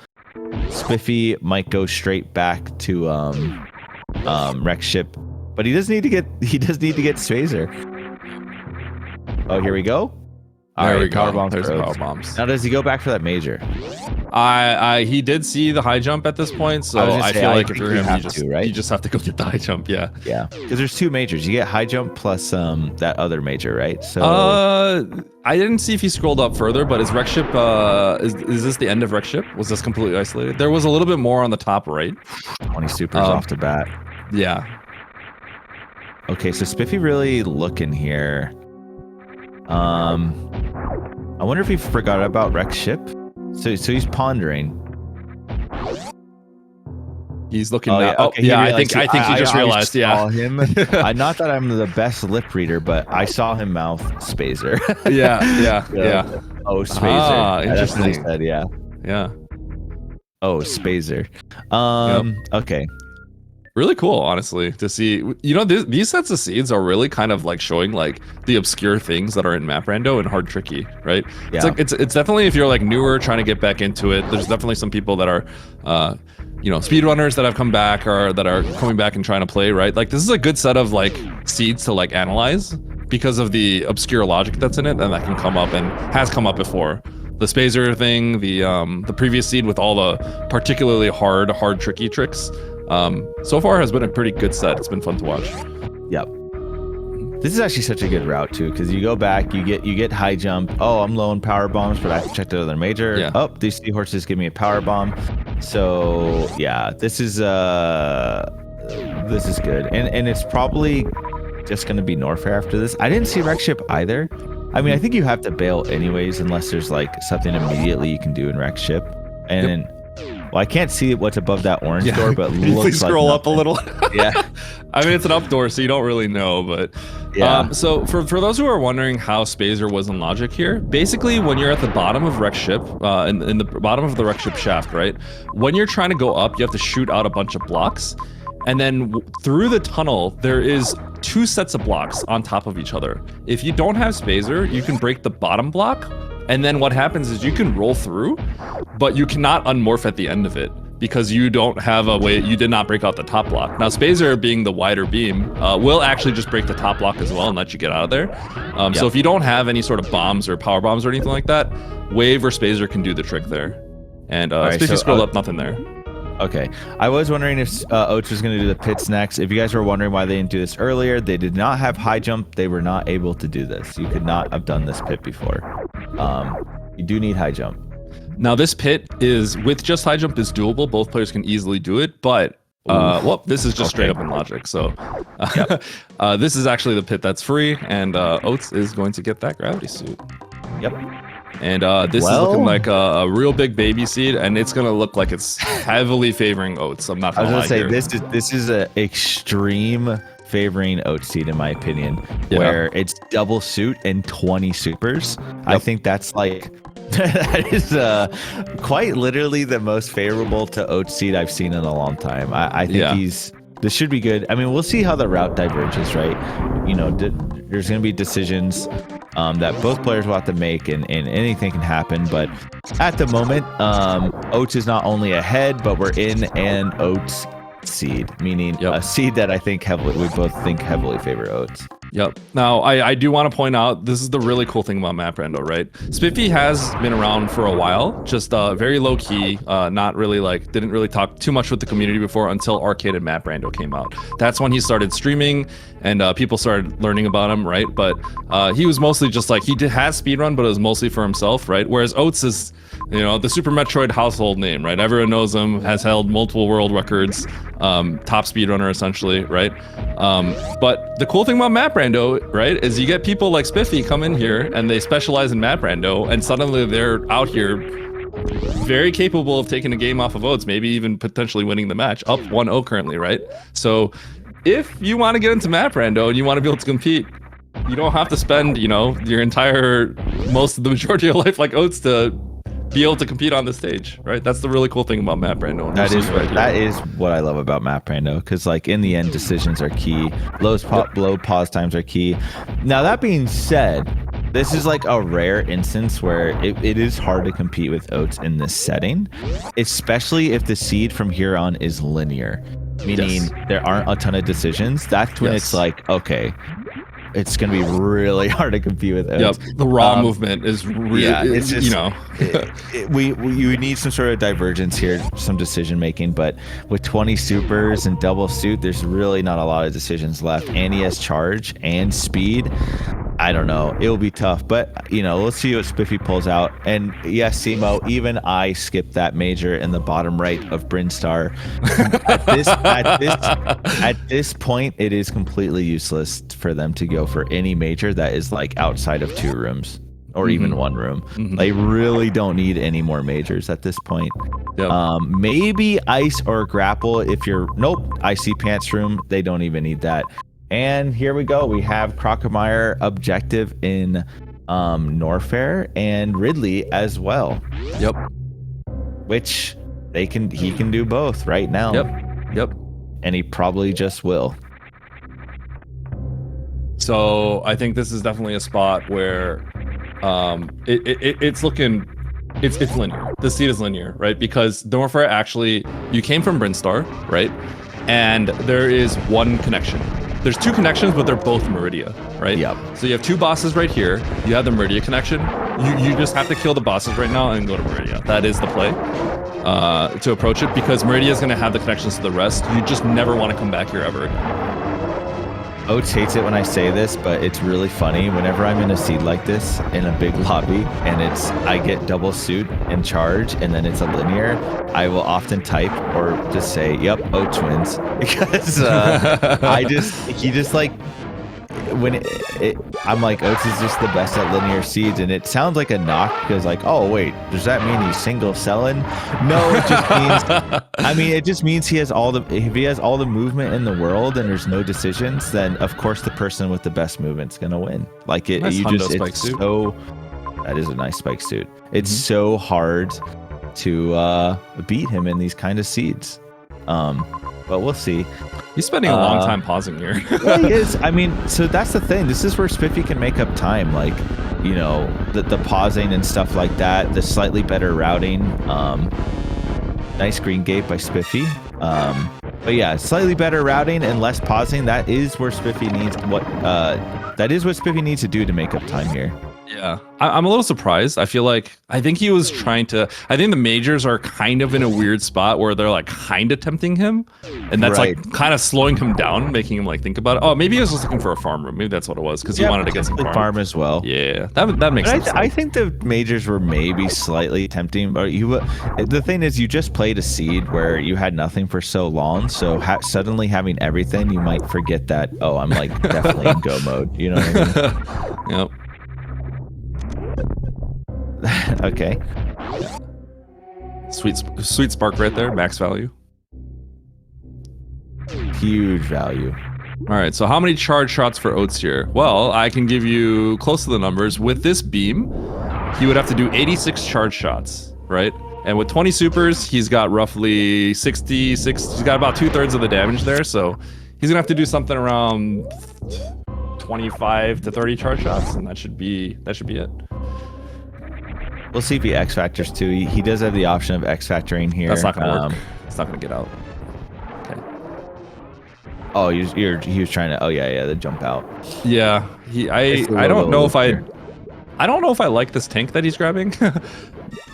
Speaker 2: Spiffy might go straight back to wreck ship, but he does need to get Spazer. Oh, here we go.
Speaker 1: There we go. There's power bombs.
Speaker 2: Now, does he go back for that major?
Speaker 1: He did see the high jump at this point, so I feel like if you're him, you just have to go get the high jump. Yeah.
Speaker 2: Yeah. Because there's two majors. You get high jump plus that other major, right? So.
Speaker 1: I didn't see if he scrolled up further, but is wreck ship? Is this the end of wreck ship? Was this completely isolated? There was a little bit more on the top right.
Speaker 2: 20 supers off the bat.
Speaker 1: Yeah.
Speaker 2: Okay, so Spiffy really looking here. I wonder if he forgot about wreck ship. So he's pondering.
Speaker 1: He's looking now. Okay, I think he just realized.
Speaker 2: Saw him. Not that I'm the best lip reader, but I saw him mouth Spazer.
Speaker 1: Yeah.
Speaker 2: Oh, Spazer.
Speaker 1: Interesting.
Speaker 2: That's what he said, yeah.
Speaker 1: Yeah.
Speaker 2: Oh, Spazer. Okay.
Speaker 1: Really cool, honestly, to see. These sets of seeds are really kind of like showing like the obscure things that are in Map Rando and Hard Tricky, right? Yeah. It's like it's definitely, if you're like newer trying to get back into it, there's definitely some people that are speedrunners that have come back or that are coming back and trying to play, right? Like this is a good set of like seeds to like analyze because of the obscure logic that's in it and that can come up and has come up before. The Spazer thing, the previous seed with all the particularly hard tricky tricks. So far has been a pretty good set. It's been fun to watch.
Speaker 2: Yep. This is actually such a good route too, because you go back, you get high jump. Oh, I'm low on power bombs, but I have to check the other major.
Speaker 1: Yeah.
Speaker 2: Oh, these seahorses give me a power bomb. So yeah, this is good, and it's probably just gonna be Norfair after this. I didn't see wreck ship either. I mean, I think you have to bail anyways, unless there's like something immediately you can do in wreck ship, and. Yep. Well, I can't see what's above that orange door, but
Speaker 1: please scroll up a little.
Speaker 2: Yeah.
Speaker 1: I mean, it's an up door, so you don't really know, but yeah. So for those who are wondering how Spazer was in logic here, basically when you're at the bottom of wreck ship, in the bottom of the wreck ship shaft, right? When you're trying to go up, you have to shoot out a bunch of blocks, and then through the tunnel, there is 2 sets of blocks on top of each other. If you don't have Spazer, you can break the bottom block. And then what happens is you can roll through, but you cannot unmorph at the end of it because you don't have a way, you did not break out the top block. Now Spazer, being the wider beam, will actually just break the top block as well and let you get out of there. So if you don't have any sort of bombs or power bombs or anything like that, Wave or Spazer can do the trick there. And if you scroll up, nothing there.
Speaker 2: Okay, I was wondering if Oats was going to do the pits next. If you guys were wondering why they didn't do this earlier, they did not have high jump. They were not able to do this. You could not have done this pit before. You do need high jump.
Speaker 1: Now this pit is with just high jump is doable. Both players can easily do it, but well, this is just straight up in logic. So this is actually the pit that's free, and Oats is going to get that gravity suit.
Speaker 2: Yep.
Speaker 1: And this is looking like a real big baby seed, and it's gonna look like it's heavily favoring Oats. I'm not gonna lie here.
Speaker 2: This is an extreme favoring Oats seed in my opinion, where it's double suit and 20 supers. I think that's like that is quite literally the most favorable to Oats seed I've seen in a long time. I think this should be good. I mean, we'll see how the route diverges, right? You know, there's going to be decisions that both players will have to make, and anything can happen. But at the moment, Oats is not only ahead, but we're in an Oats seed, meaning a seed that I think we both think heavily favor Oats.
Speaker 1: Yep. Now, I do want to point out, this is the really cool thing about Map Rando, right? Spiffy has been around for a while, just very low key, not really didn't really talk too much with the community before until Arcade Map Rando came out. That's when he started streaming and people started learning about him, right? But he was mostly just like, has speedrun, but it was mostly for himself, right? Whereas Oats is, you know, the Super Metroid household name, right? Everyone knows him, has held multiple world records, top speedrunner essentially, right? But the cool thing about Map Rando, right, is you get people like Spiffy come in here and they specialize in Map Rando, and suddenly they're out here very capable of taking a game off of Oats, maybe even potentially winning the match, up 1-0 currently, right? So if you want to get into Map Rando and you want to be able to compete, you don't have to spend, you know, your most of the majority of your life like Oats to be able to compete on the stage, right? That's the really cool thing about Map Rando. That
Speaker 2: is what I love about Map Rando, because like in the end, decisions are key. Low pause times are key. Now that being said, this is like a rare instance where it is hard to compete with Oats in this setting, especially if the seed from here on is linear, meaning there aren't a ton of decisions. That's when it's like, okay, it's going to be really hard to compete with Oats.
Speaker 1: Yep, the raw movement is really, it's just, you know.
Speaker 2: we need some sort of divergence here, some decision making, but with 20 supers and double suit, there's really not a lot of decisions left. And he has charge and speed. I don't know. It'll be tough, but you know, let's see what Spiffy pulls out. And yes, Simo, even I skipped that major in the bottom right of Brinstar. At this point, it is completely useless for them to go for any major that is like outside of 2 rooms or even 1 room. They really don't need any more majors at this point. Maybe ice or grapple if you're icy pants room. They don't even need that. And here we go. We have Crocomire objective in Norfair and Ridley as well.
Speaker 1: Yep.
Speaker 2: Which he can do both right now.
Speaker 1: Yep.
Speaker 2: And he probably just will.
Speaker 1: So I think this is definitely a spot where it's linear. The seed is linear, right? Because Norfair actually, you came from Brinstar, right? And there is one connection. There's 2 connections, but they're both Meridia, right?
Speaker 2: Yep.
Speaker 1: So you have 2 bosses right here. You have the Meridia connection. You just have to kill the bosses right now and go to Meridia. That is the play to approach it, because Meridia is going to have the connections to the rest. You just never want to come back here ever again.
Speaker 2: Oats hates it when I say this, but it's really funny. Whenever I'm in a seed like this in a big lobby and I get double suit and charge and then it's a linear, I will often type or just say, yep, Oats wins. Because I'm like, Oats is just the best at linear seeds, and it sounds like a knock because like, oh wait, does that mean he's single selling? No, it just means it just means if he has all the movement in the world and there's no decisions, then of course the person with the best movement's gonna win. Like that is a nice spike suit. It's so hard to beat him in these kind of seeds. But we'll see.
Speaker 1: He's spending a long time pausing here.
Speaker 2: Yeah, he is. I mean, so that's the thing. This is where Spiffy can make up time. Like, you know, the pausing and stuff like that. The slightly better routing. Nice green gate by Spiffy. But yeah, slightly better routing and less pausing. That is where Spiffy needs what Spiffy needs to do to make up time here.
Speaker 1: Yeah, I'm a little surprised. I think he was trying to. I think the majors are kind of in a weird spot where they're like kind of tempting him, and that's
Speaker 2: Right.
Speaker 1: like kind of slowing him down, making him like think about it. Oh, maybe he was just looking for a farm room. Maybe that's what it was because he wanted to get some
Speaker 2: farm as well.
Speaker 1: Yeah, that makes sense.
Speaker 2: I think the majors were maybe slightly tempting, but the thing is, you just played a seed where you had nothing for so long, so suddenly having everything, you might forget that. Oh, I'm like definitely in go mode. You know what I mean?
Speaker 1: Yep.
Speaker 2: Okay.
Speaker 1: Sweet spark right there, max value.
Speaker 2: Huge value.
Speaker 1: All right, so how many charge shots for Oats here? Well, I can give you close to the numbers. With this beam, he would have to do 86 charge shots, right? And with 20 supers, he's got roughly 66. He's got about 2/3 of the damage there, so he's gonna have to do something around 25 to 30 charge shots, and that should be it.
Speaker 2: We'll see if he X factors too. He does have the option of X factoring here.
Speaker 1: That's not gonna work. It's not gonna get out. Okay.
Speaker 2: Oh, he was trying to. Oh yeah, the jump out.
Speaker 1: Yeah, I don't know if I like this tank that he's grabbing.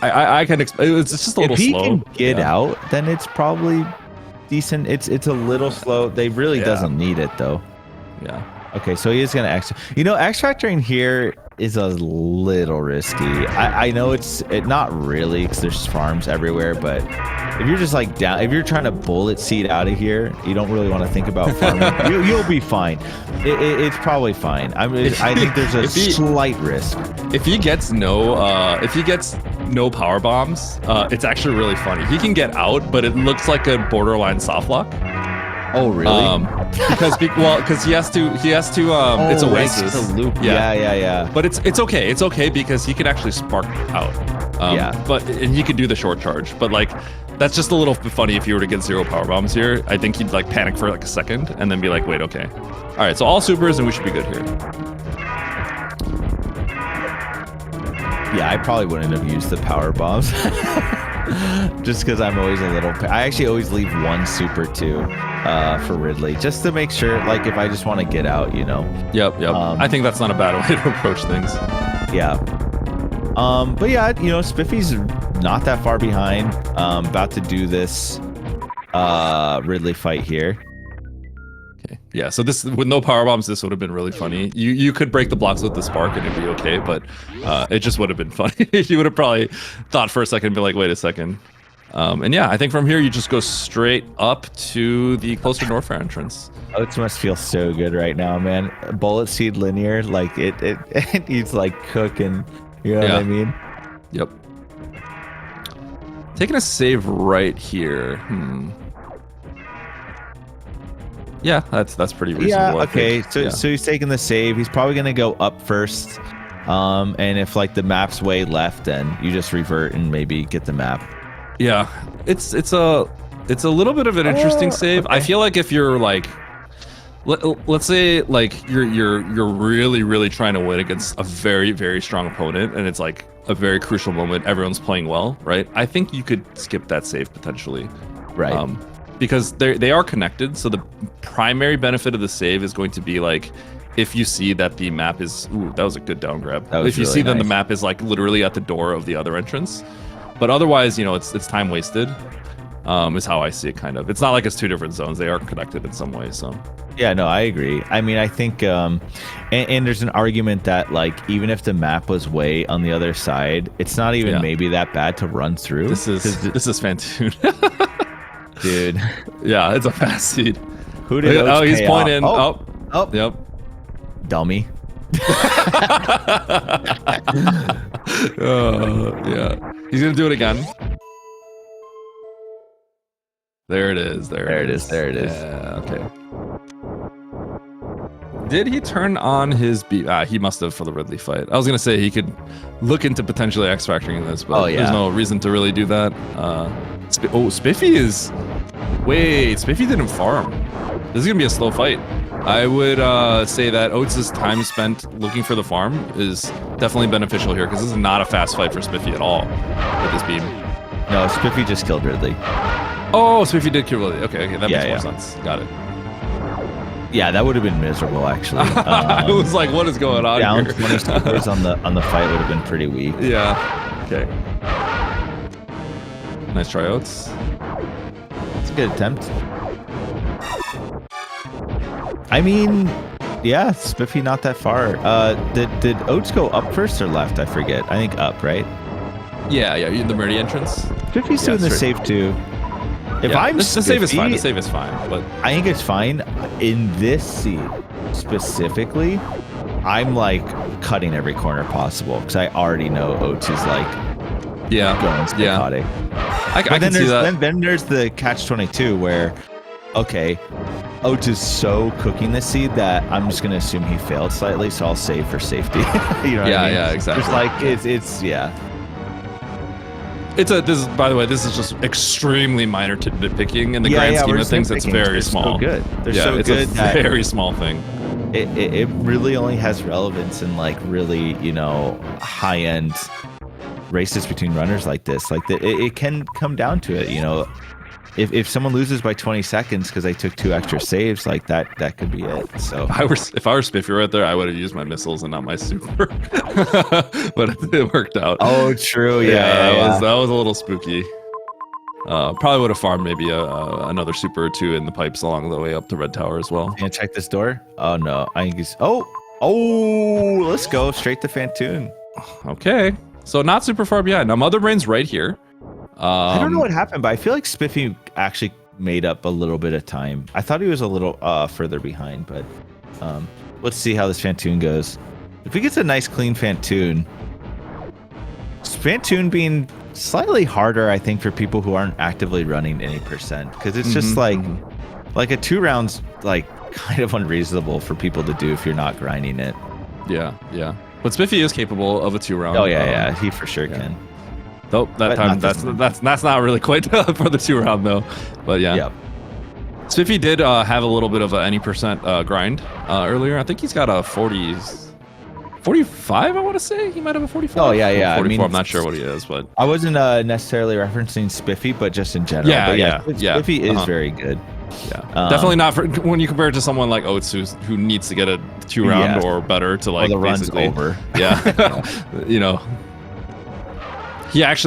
Speaker 1: I can. It's just a little slow.
Speaker 2: If he can get out, then it's probably decent. It's a little slow. They really doesn't need it though.
Speaker 1: Yeah.
Speaker 2: Okay, so he is gonna X. X factoring here is a little risky. I know it's not really because there's farms everywhere, but if you're just like down, if you're trying to bullet seed out of here, you don't really want to think about farming. You'll be fine. It's probably fine. I think there's a slight risk.
Speaker 1: If he gets no power bombs, it's actually really funny. He can get out, but it looks like a borderline soft lock.
Speaker 2: Oh really?
Speaker 1: Because he has to. It's Oasis.
Speaker 2: It's a loop. Yeah.
Speaker 1: But it's okay. It's okay because he can actually spark out. And he can do the short charge. But like, that's just a little bit funny if you were to get 0 power bombs here. I think he'd like panic for like a second and then be like, wait, okay. All right, so all supers and we should be good here.
Speaker 2: Yeah, I probably wouldn't have used the power bombs. Just because I'm always a little. I actually always leave 1 super too for Ridley, just to make sure. Like if I just want to get out,
Speaker 1: Yep. I think that's not a bad way to approach things.
Speaker 2: Yeah. But yeah, Spiffy's not that far behind. About to do this Ridley fight here.
Speaker 1: Okay. Yeah. So this with no power bombs, this would have been really funny. You could break the blocks with the spark and it'd be okay, but it just would have been funny. You would have probably thought for a second, and be like, wait a second. And yeah, I think from here you just go straight up to the closer north entrance.
Speaker 2: Oats must feel so good right now, man. Bullet seed linear, like it needs like cooking. You know what I mean?
Speaker 1: Yep. Taking a save right here. Yeah, that's pretty reasonable.
Speaker 2: Yeah, okay. So he's taking the save. He's probably gonna go up first. And if like the map's way left, then you just revert and maybe get the map.
Speaker 1: Yeah, it's a little bit of an interesting save. Okay. I feel like if you're like, let's say like you're really trying to win against a very, very strong opponent, and it's like a very crucial moment. Everyone's playing well, right? I think you could skip that save potentially,
Speaker 2: right?
Speaker 1: Because they are connected. So the primary benefit of the save is going to be like, if you see that the map is, that was a good down grab. If you see that the map is like literally at the door of the other entrance, but otherwise, it's time wasted. Is how I see it. Kind of. It's not like it's 2 different zones. They are connected in some way. So.
Speaker 2: Yeah, no, I agree. I mean, I think, and there's an argument that like even if the map was way on the other side, it's not even maybe that bad to run through.
Speaker 1: This is Fantoon.
Speaker 2: Dude.
Speaker 1: Yeah, it's a fast seed.
Speaker 2: Who did Oats
Speaker 1: he's pointing.
Speaker 2: Oh.
Speaker 1: Yep.
Speaker 2: Dummy.
Speaker 1: Yeah. He's gonna do it again. There it is.
Speaker 2: There it is.
Speaker 1: Yeah, okay. Did he turn on his beat? He must have for the Ridley fight. I was gonna say he could look into potentially X factoring this, but there's no reason to really do that. Spiffy is. Wait, Spiffy didn't farm. This is gonna be a slow fight. I would say that Oats' time spent looking for the farm is definitely beneficial here because this is not a fast fight for Spiffy at all with this beam.
Speaker 2: No, Spiffy just killed Ridley.
Speaker 1: Oh, Spiffy did kill Ridley. Okay, that makes more sense. Got it.
Speaker 2: Yeah, that would have been miserable actually.
Speaker 1: I was like, what is going on
Speaker 2: Down
Speaker 1: here?
Speaker 2: 20 scores on the fight would have been pretty weak.
Speaker 1: Yeah. Okay. Nice try, Oats.
Speaker 2: It's a good attempt. I mean, yeah, Spiffy not that far. Did Oats go up first or left? I forget. I think up, right?
Speaker 1: Yeah, you in the Meridian entrance.
Speaker 2: Spiffy's doing the save too. If I'm
Speaker 1: the
Speaker 2: Spiffy,
Speaker 1: save is fine. The save is fine, but
Speaker 2: I think it's fine. In this seat specifically, I'm like cutting every corner possible because I already know Oats is like going psychotic.
Speaker 1: I can see that.
Speaker 2: Then there's the catch-22 where, okay, Oats is so cooking this seed that I'm just gonna assume he failed slightly, so I'll save for safety. You know what I mean?
Speaker 1: Yeah, exactly.
Speaker 2: It's like it's yeah.
Speaker 1: This is, by the way, this is just extremely minor nitpicking in the grand scheme of things. It's very small.
Speaker 2: So good. They're
Speaker 1: yeah,
Speaker 2: so
Speaker 1: it's
Speaker 2: good.
Speaker 1: a very small thing.
Speaker 2: It really only has relevance in like really high end races between runners like this. Like it can come down to it. If someone loses by 20 seconds because they took 2 extra saves, like that could be it. So
Speaker 1: if I were Spiffy right there, I would have used my missiles and not my super. But it worked out.
Speaker 2: Oh, true. Yeah,
Speaker 1: that was a little spooky. Probably would have farmed maybe another super or 2 in the pipes along the way up to Red Tower as well.
Speaker 2: Can I check this door? Oh no, I think it's oh, let's go straight to Fantoon.
Speaker 1: Okay, so not super far behind. Now Mother Brain's right here.
Speaker 2: I don't know what happened, but I feel like Spiffy actually made up a little bit of time. I thought he was a little further behind, but let's see how this Fantoon goes. If he gets a nice clean Fantoon being slightly harder, I think, for people who aren't actively running any percent, because it's just like a 2 rounds, like kind of unreasonable for people to do if you're not grinding it.
Speaker 1: Yeah. But Spiffy is capable of a 2 round.
Speaker 2: Oh yeah, he for sure can.
Speaker 1: Nope, that time that's not really quite for the 2 round though. But yeah.
Speaker 2: Yep.
Speaker 1: Spiffy did have a little bit of any percent grind earlier. I think he's got a 45, I want to say. He might have a 45.
Speaker 2: Oh yeah.
Speaker 1: 44,
Speaker 2: I mean,
Speaker 1: I'm not sure what he is, but
Speaker 2: I wasn't necessarily referencing Spiffy, but just in general.
Speaker 1: Yeah.
Speaker 2: Spiffy is very good.
Speaker 1: Yeah, definitely not for when you compare it to someone like Oats who needs to get a 2 round or better to like
Speaker 2: the run's
Speaker 1: basically
Speaker 2: over.
Speaker 1: Yeah.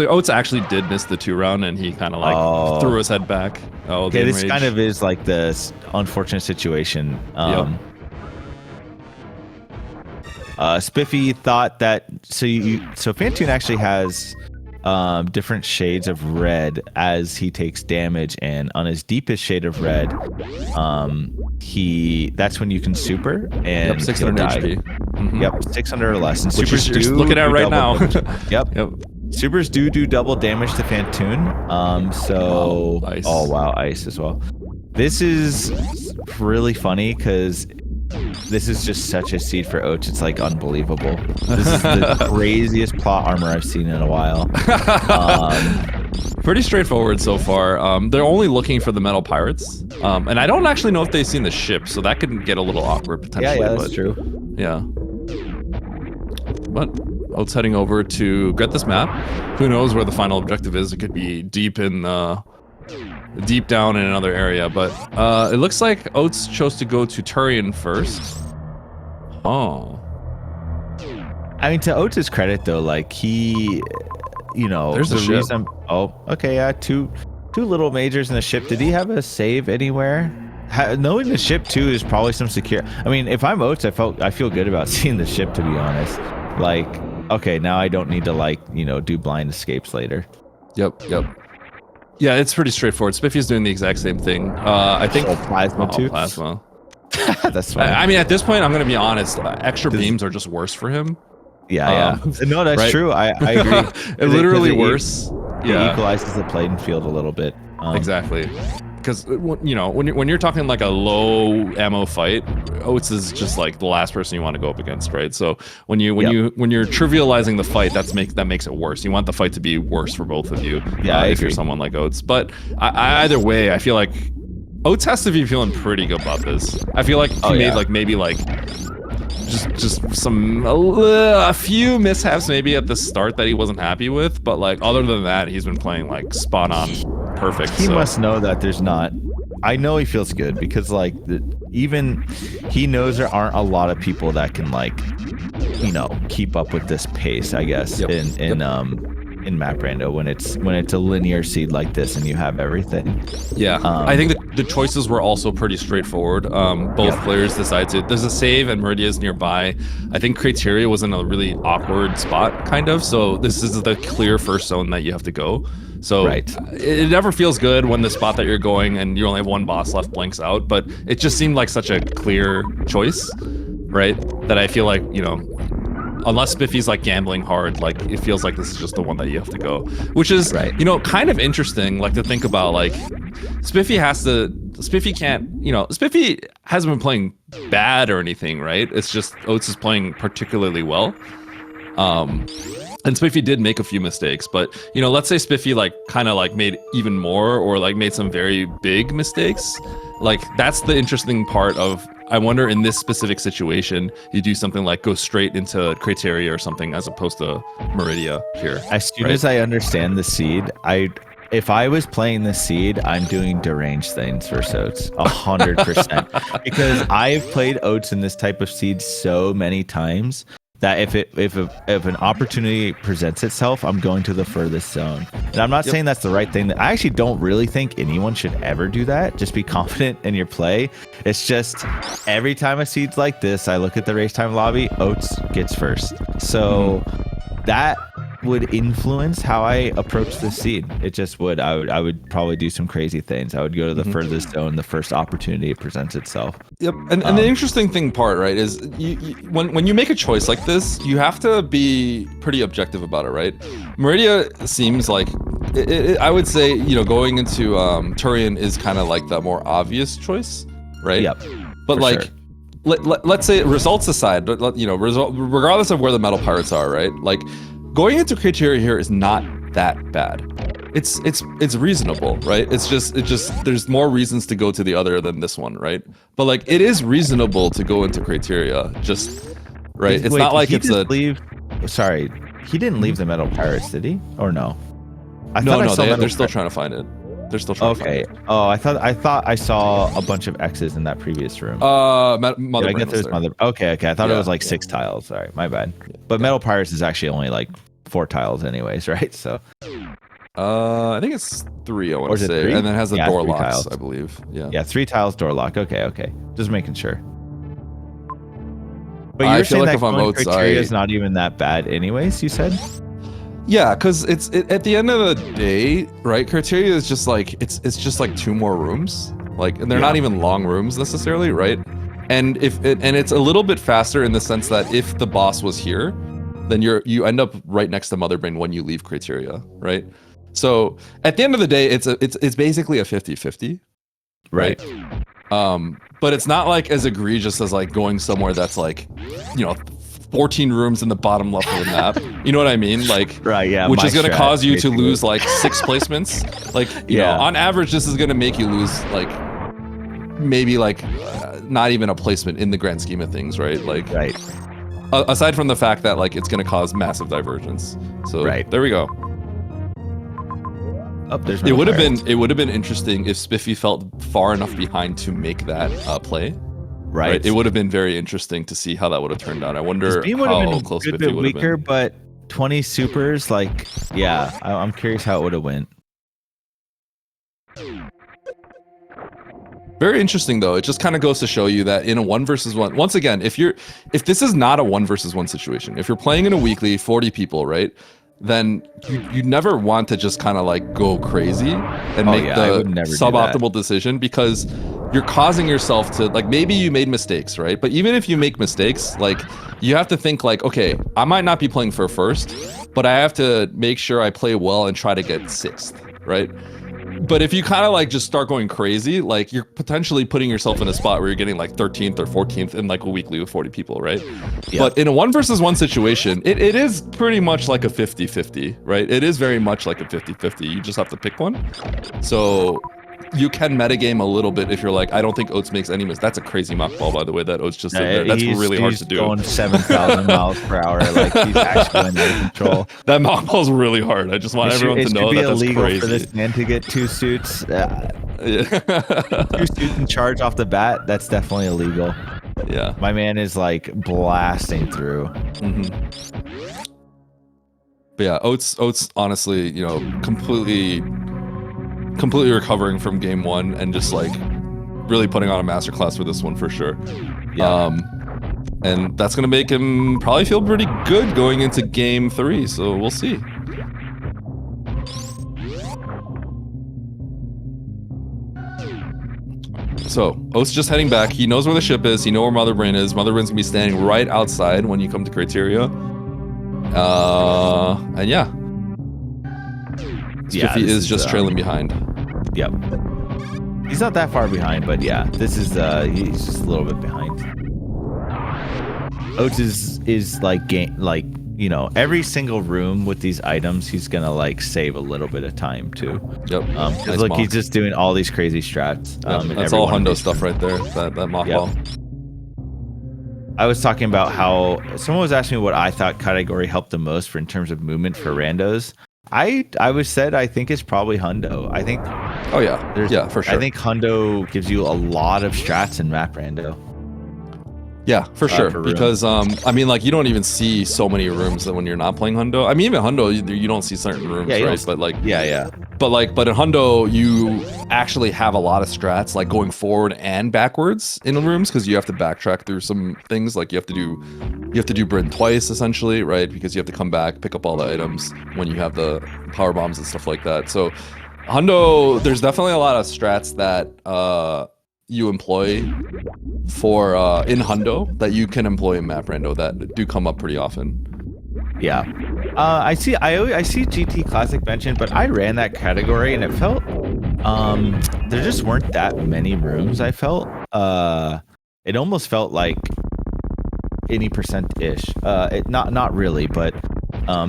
Speaker 1: Oats actually did miss the 2 round, and he kind of like threw his head back.
Speaker 2: Okay, this kind of is like this unfortunate situation. Spiffy thought that so Fantoon actually has different shades of red as he takes damage, and on his deepest shade of red, that's when you can super and
Speaker 1: 600 HP.
Speaker 2: Yep, 600 or less. And
Speaker 1: supers you're just looking at right now.
Speaker 2: Yep. Supers do double damage to Fantoon.
Speaker 1: Ice.
Speaker 2: Oh wow, ice as well. This is really funny because this is just such a seed for Oats. It's like unbelievable. This is the craziest plot armor I've seen in a while.
Speaker 1: Pretty straightforward so far. They're only looking for the metal pirates, and I don't actually know if they've seen the ship, so that could get a little awkward potentially.
Speaker 2: Yeah, that's true.
Speaker 1: Yeah. But Oats heading over to get this map. Who knows where the final objective is? It could be deep down in another area, but it looks like Oats chose to go to Turian first. Oh.
Speaker 2: I mean, to Oats' credit though, like he,
Speaker 1: there's the
Speaker 2: reason. Oh, okay, yeah, two little majors in the ship. Did he have a save anywhere? Knowing the ship too is probably some secure. I mean, if I'm Oats, I feel good about seeing the ship, to be honest. Like, okay, now I don't need to do blind escapes later.
Speaker 1: Yep. Yeah, it's pretty straightforward. Spiffy's doing the exact same thing. I think
Speaker 2: plasma too.
Speaker 1: Plasma.
Speaker 2: That's fine.
Speaker 1: I mean, at this point, I'm gonna be honest. Extra beams are just worse for him.
Speaker 2: Yeah. No, that's
Speaker 1: right?
Speaker 2: true. I agree.
Speaker 1: Literally worse.
Speaker 2: It equalizes the playing field a little bit.
Speaker 1: Exactly. Because when you're talking like a low ammo fight, Oats is just like the last person you want to go up against, right? So when you're trivializing the fight, that makes it worse. You want the fight to be worse for both of you.
Speaker 2: Yeah,
Speaker 1: if you're someone like Oats. But either way, I feel like Oats has to be feeling pretty good about this. I feel like he made maybe just a few mishaps maybe at the start that he wasn't happy with, but like other than that, he's been playing like spot on perfect.
Speaker 2: He must know that there's not I know he feels good because like even he knows there aren't a lot of people that can like, you know, keep up with this pace, I guess, in map rando when it's a linear seed like this and you have everything.
Speaker 1: Yeah, I think the choices were also pretty straightforward. Both players decided to. There's a save and Meridia's nearby. I think Criteria was in a really awkward spot, kind of. So this is the clear first zone that you have to go. So it never feels good when the spot that you're going and you only have one boss left blanks out. But it just seemed like such a clear choice, right? That I feel like, you know, unless Spiffy's like gambling hard, like it feels like this is just the one that you have to go, which is you know, kind of interesting, like to think about. Like Spiffy can't, you know, Spiffy hasn't been playing bad or anything, right? It's just Oats is playing particularly well, and Spiffy did make a few mistakes, but you know, let's say Spiffy like kind of like made even more or like made some very big mistakes. Like that's the interesting part of, I wonder in this specific situation, you do something like go straight into Criteria or something as opposed to Meridia here.
Speaker 2: As soon as I understand the seed, if I was playing the seed, I'm doing deranged things for Oats, 100%. Because I've played Oats in this type of seed so many times that if an opportunity presents itself, I'm going to the furthest zone. And I'm not saying that's the right thing. I actually don't really think anyone should ever do that. Just be confident in your play. It's just every time a seed's like this, I look at the race time lobby, Oats gets first. So that would influence how I approach the seed. It just would. I would probably do some crazy things. I would go to the furthest zone the first opportunity it presents itself.
Speaker 1: Yep. And the interesting thing part, right, is when you make a choice like this, you have to be pretty objective about it, right? Meridia seems like I would say, you know, going into Turian is kind of like the more obvious choice, right?
Speaker 2: Yep.
Speaker 1: But like let's say results aside, you know, regardless of where the Metal Pirates are, right? Like going into Criteria here is not that bad. It's reasonable, right? It's just there's more reasons to go to the other than this one, right? But like it is reasonable to go into Criteria, just right. It's not like it's a
Speaker 2: Sorry, he didn't leave the Metal Pirates, did he? Or no?
Speaker 1: They're still trying to find it. They're still trying to find it.
Speaker 2: Oh, I thought I saw a bunch of X's in that previous room.
Speaker 1: Mother.
Speaker 2: I guess there's Mother. Okay. I thought it was like 6 tiles. Sorry, my bad. But Metal Pirates is actually only like 4 tiles, anyways, right? So.
Speaker 1: I think it's 3. I want to say,
Speaker 2: 3?
Speaker 1: and then it has the door locks,
Speaker 2: tiles.
Speaker 1: I believe.
Speaker 2: Yeah, 3 tiles, door lock. Okay. Just making sure. But
Speaker 1: I
Speaker 2: you're
Speaker 1: feel
Speaker 2: saying
Speaker 1: like
Speaker 2: that
Speaker 1: if I'm Oats,
Speaker 2: Criteria is not even that bad, anyways. You said.
Speaker 1: Yeah, because at the end of the day, right? Criteria is just like it's just like 2 more rooms, like, and they're not even long rooms necessarily, right? And it's a little bit faster in the sense that if the boss was here, then you end up right next to Motherbrain when you leave Criteria, right? So at the end of the day, it's basically a 50-50, right? But it's not like as egregious as like going somewhere that's like, you know, 14 rooms in the bottom left of the map. You know what I mean? Like, which is going to cause you to lose like 6 placements. Like, you know, on average, this is going to make you lose like maybe like not even a placement in the grand scheme of things, right? Like, aside from the fact that like it's going to cause massive divergence. So there we go. It would have been interesting if Spiffy felt far enough behind to make that play. Right. It would have been very interesting to see how that would have turned out. I wonder how close Spiffy would have been.
Speaker 2: But 20 supers, like, yeah, I'm curious how it would have went.
Speaker 1: Very interesting though. It just kind of goes to show you that in a 1 versus 1, once again, if this is not a 1 versus 1 situation, if you're playing in a weekly 40 people, right? Then you never want to just kind of like go crazy and make the suboptimal decision, because you're causing yourself to, like, maybe you made mistakes, right? But even if you make mistakes, like, you have to think like, okay, I might not be playing for first, but I have to make sure I play well and try to get 6th, right? But if you kind of like just start going crazy, like you're potentially putting yourself in a spot where you're getting like 13th or 14th in like a weekly with 40 people, right? But in a 1 versus 1 situation, it is pretty much like a 50-50, right? It is very much like a 50-50. You just have to pick one. So you can metagame a little bit if you're like, I don't think Oats makes any mistakes. That's a crazy mock ball, by the way, that Oats just did there. That's really hard to do.
Speaker 2: He's going 7,000 miles per hour. Like, he's actually in out of control.
Speaker 1: That mock ball is really hard. I just want everyone to know that that's crazy.
Speaker 2: It should be illegal for this man to get 2 suits.
Speaker 1: Yeah.
Speaker 2: 2 suits in charge off the bat. That's definitely illegal.
Speaker 1: Yeah.
Speaker 2: My man is like blasting through.
Speaker 1: But yeah, Oats honestly, you know, completely recovering from game 1 and just like really putting on a masterclass for this one for sure.
Speaker 2: Yeah.
Speaker 1: And that's gonna make him probably feel pretty good going into game 3. So we'll see. So Oats just heading back. He knows where the ship is. He knows where Mother Brain is. Mother Brain's gonna be standing right outside when you come to Criteria. And yeah. Spiffy is just trailing behind.
Speaker 2: Yep. He's not that far behind, but yeah, this is he's just a little bit behind. Oats is like you know, every single room with these items, he's gonna like save a little bit of time too.
Speaker 1: Yep.
Speaker 2: Because look, he's just doing all these crazy strats.
Speaker 1: That's all hundo stuff right there. That mock ball.
Speaker 2: I was talking about how someone was asking me what I thought category helped the most for in terms of movement for randos. I think it's probably hundo. I think.
Speaker 1: Oh yeah, for sure.
Speaker 2: I think hundo gives you a lot of strats in map rando.
Speaker 1: Yeah, for sure. Because I mean, like you don't even see so many rooms that when you're not playing hundo. I mean, even hundo, you don't see certain rooms, right? But like, but in hundo, you actually have a lot of strats, like going forward and backwards in the rooms, because you have to backtrack through some things. Like you have to do Bryn twice essentially, right? Because you have to come back, pick up all the items when you have the power bombs and stuff like that. So hundo, there's definitely a lot of strats that you employ for in hundo that you can employ in map rando that do come up pretty often.
Speaker 2: Yeah. I see GT Classic mentioned, but I ran that category and it felt there just weren't that many rooms. I felt it almost felt like 80%-ish. Not really, but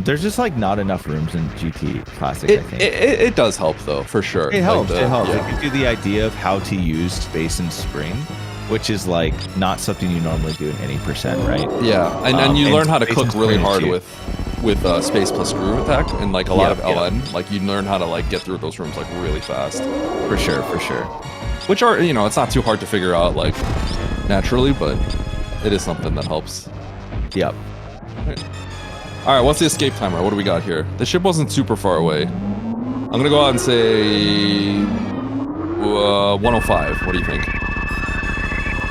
Speaker 2: there's just like not enough rooms in GT Classic. I think
Speaker 1: it does help though, for sure.
Speaker 2: It helps.
Speaker 1: Like
Speaker 2: it helps.
Speaker 1: Yeah.
Speaker 2: It gives you the idea of how to use space and spring, which is like not something you normally do in any percent, right?
Speaker 1: Yeah, and you learn how to cook really hard
Speaker 2: too.
Speaker 1: with space plus screw attack and like a lot of LN. Like you learn how to like get through those rooms like really fast.
Speaker 2: For sure.
Speaker 1: Which are, you know, it's not too hard to figure out like naturally, but it is something that helps.
Speaker 2: Yep.
Speaker 1: All right, what's the escape timer? What do we got here? The ship wasn't super far away. I'm gonna go out and say 105. What do you think?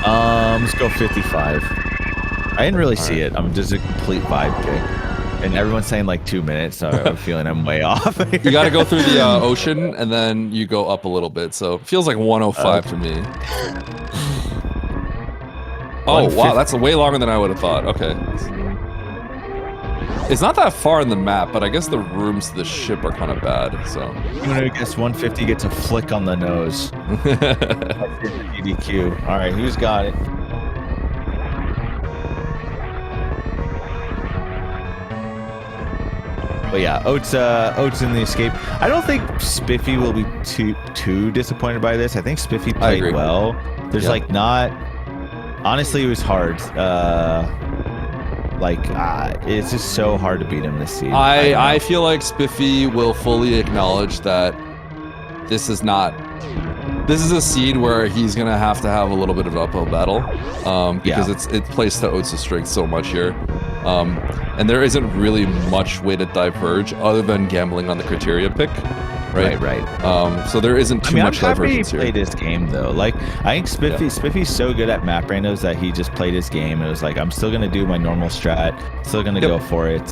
Speaker 2: Let's go 55. I didn't really see it. I'm just a complete vibe pick. And everyone's saying like 2 minutes, so I'm feeling I'm way off.
Speaker 1: You gotta go through the ocean, and then you go up a little bit, so it feels like 105 to me. Oh, wow, that's way longer than I would have thought. Okay. It's not that far in the map, but I guess the rooms to the ship are kind of bad, so.
Speaker 2: I'm gonna guess 150 gets a flick on the nose. EDQ. All right, who's got it? But yeah, Oats in the escape. I don't think Spiffy will be too disappointed by this. I think Spiffy played well. There's like not. Honestly, it was hard. It's just so hard to beat him this season.
Speaker 1: I feel like Spiffy will fully acknowledge that this is a seed where he's gonna have to have a little bit of an uphill battle, because it plays to Oats' strength so much here, and there isn't really much way to diverge other than gambling on the criteria pick. Right. So there isn't too much divergence here.
Speaker 2: I'm happy he played his game though. Like I think Spiffy's so good at map randos that he just played his game and was like, I'm still gonna do my normal strat, still gonna go for it,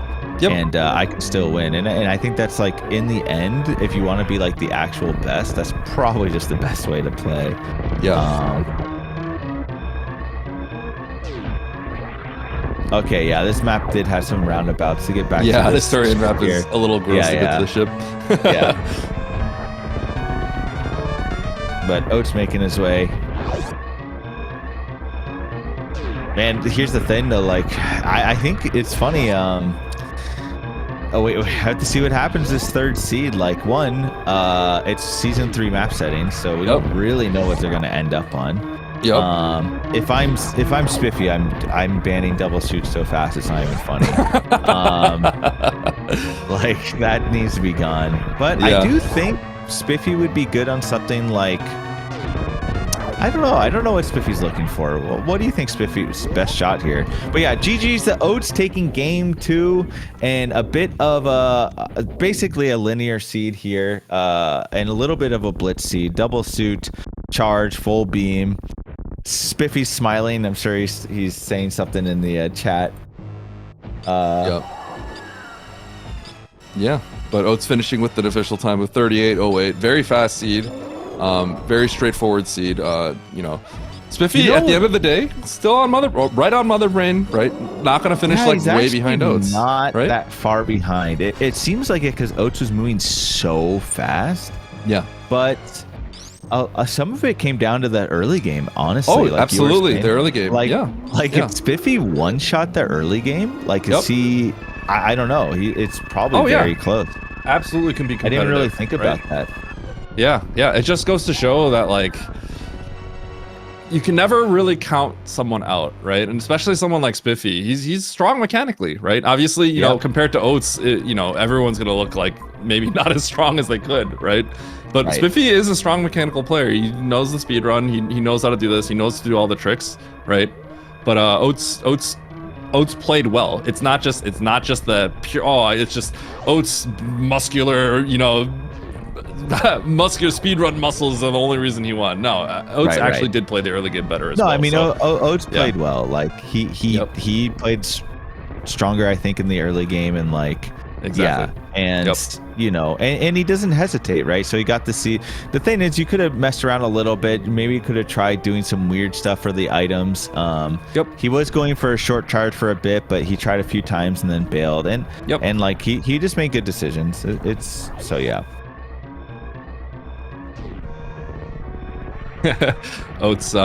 Speaker 2: and I can still win. And I think that's like in the end, if you want to be like the actual best, that's probably just the best way to play. Okay, yeah, this map did have some roundabouts to get back to.
Speaker 1: Yeah, this Turian map is a little gross to get to the ship.
Speaker 2: But Oats making his way. Man, here's the thing though, like, I think it's funny, oh wait, we have to see what happens this third seed. Like it's season 3 map settings, so we don't really know what they're gonna end up on. If I'm Spiffy, I'm banning double shoots so fast it's not even funny. Like that needs to be gone. But I do think Spiffy would be good on something like, I don't know. I don't know what Spiffy's looking for. Well, what do you think Spiffy's best shot here? But yeah, GG's the Oats taking game 2 and a bit of basically a linear seed here, and a little bit of a blitz seed, double suit, charge, full beam. Spiffy's smiling. I'm sure he's saying something in the chat.
Speaker 3: Yep. Yeah, but Oats finishing with an official time of 38.08. Very fast seed. Very straightforward seed. You know, Spiffy at the end of the day, still on right on Mother Brain, right? Not gonna finish like way behind Oats.
Speaker 2: Not
Speaker 3: right?
Speaker 2: that far behind. It seems like it because Oats was moving so fast.
Speaker 3: Yeah,
Speaker 2: but some of it came down to that early game. Honestly,
Speaker 3: oh,
Speaker 2: like
Speaker 3: absolutely, the early game.
Speaker 2: Like,
Speaker 3: yeah,
Speaker 2: if Spiffy one shot the early game, like is he? I don't know. It's probably very close.
Speaker 1: Absolutely can be competitive.
Speaker 2: I didn't really think about that.
Speaker 1: Yeah, it just goes to show that like you can never really count someone out, right? And especially someone like Spiffy, he's strong mechanically, right? Obviously, you know, compared to Oats, you know, everyone's gonna look like maybe not as strong as they could, right? But Spiffy is a strong mechanical player. He knows the speed run. He knows how to do this. He knows to do all the tricks, right? But Oats played well. It's not just the pure. It's just Oats muscular, you know. Muscular speedrun muscles are the only reason he won. No, Oats actually did play the early game better as well.
Speaker 2: No, I mean, Oats played well. Like he played stronger, I think, in the early game, and like and you know, and he doesn't hesitate, right? So he got to see. The thing is, you could have messed around a little bit. Maybe you could have tried doing some weird stuff for the items. He was going for a short charge for a bit, but he tried a few times and then bailed. And and like he just made good decisions. It's so yeah.
Speaker 1: Oats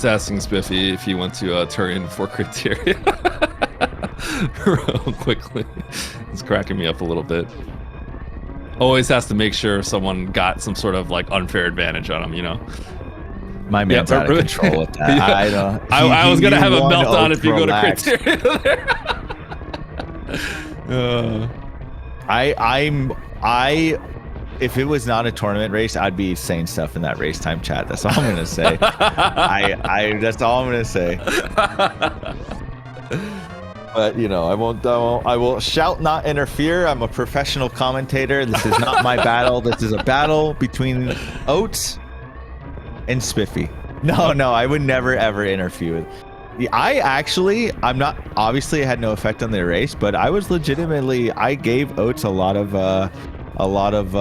Speaker 1: asking Spiffy if he went to Turian for criteria real quickly. It's cracking me up a little bit. Always has to make sure someone got some sort of like unfair advantage on him, you know.
Speaker 2: My man's out of control with that.
Speaker 1: I was gonna have a meltdown if you go to criteria there.
Speaker 2: If it was not a tournament race, I'd be saying stuff in that race time chat. That's all I'm gonna say. That's all I'm gonna say. But you know, I will shout, not interfere. I'm a professional commentator. This is not my battle. This is a battle between Oats and Spiffy. No, I would never ever interfere. I'm not, obviously it had no effect on the race, but I gave Oats a lot of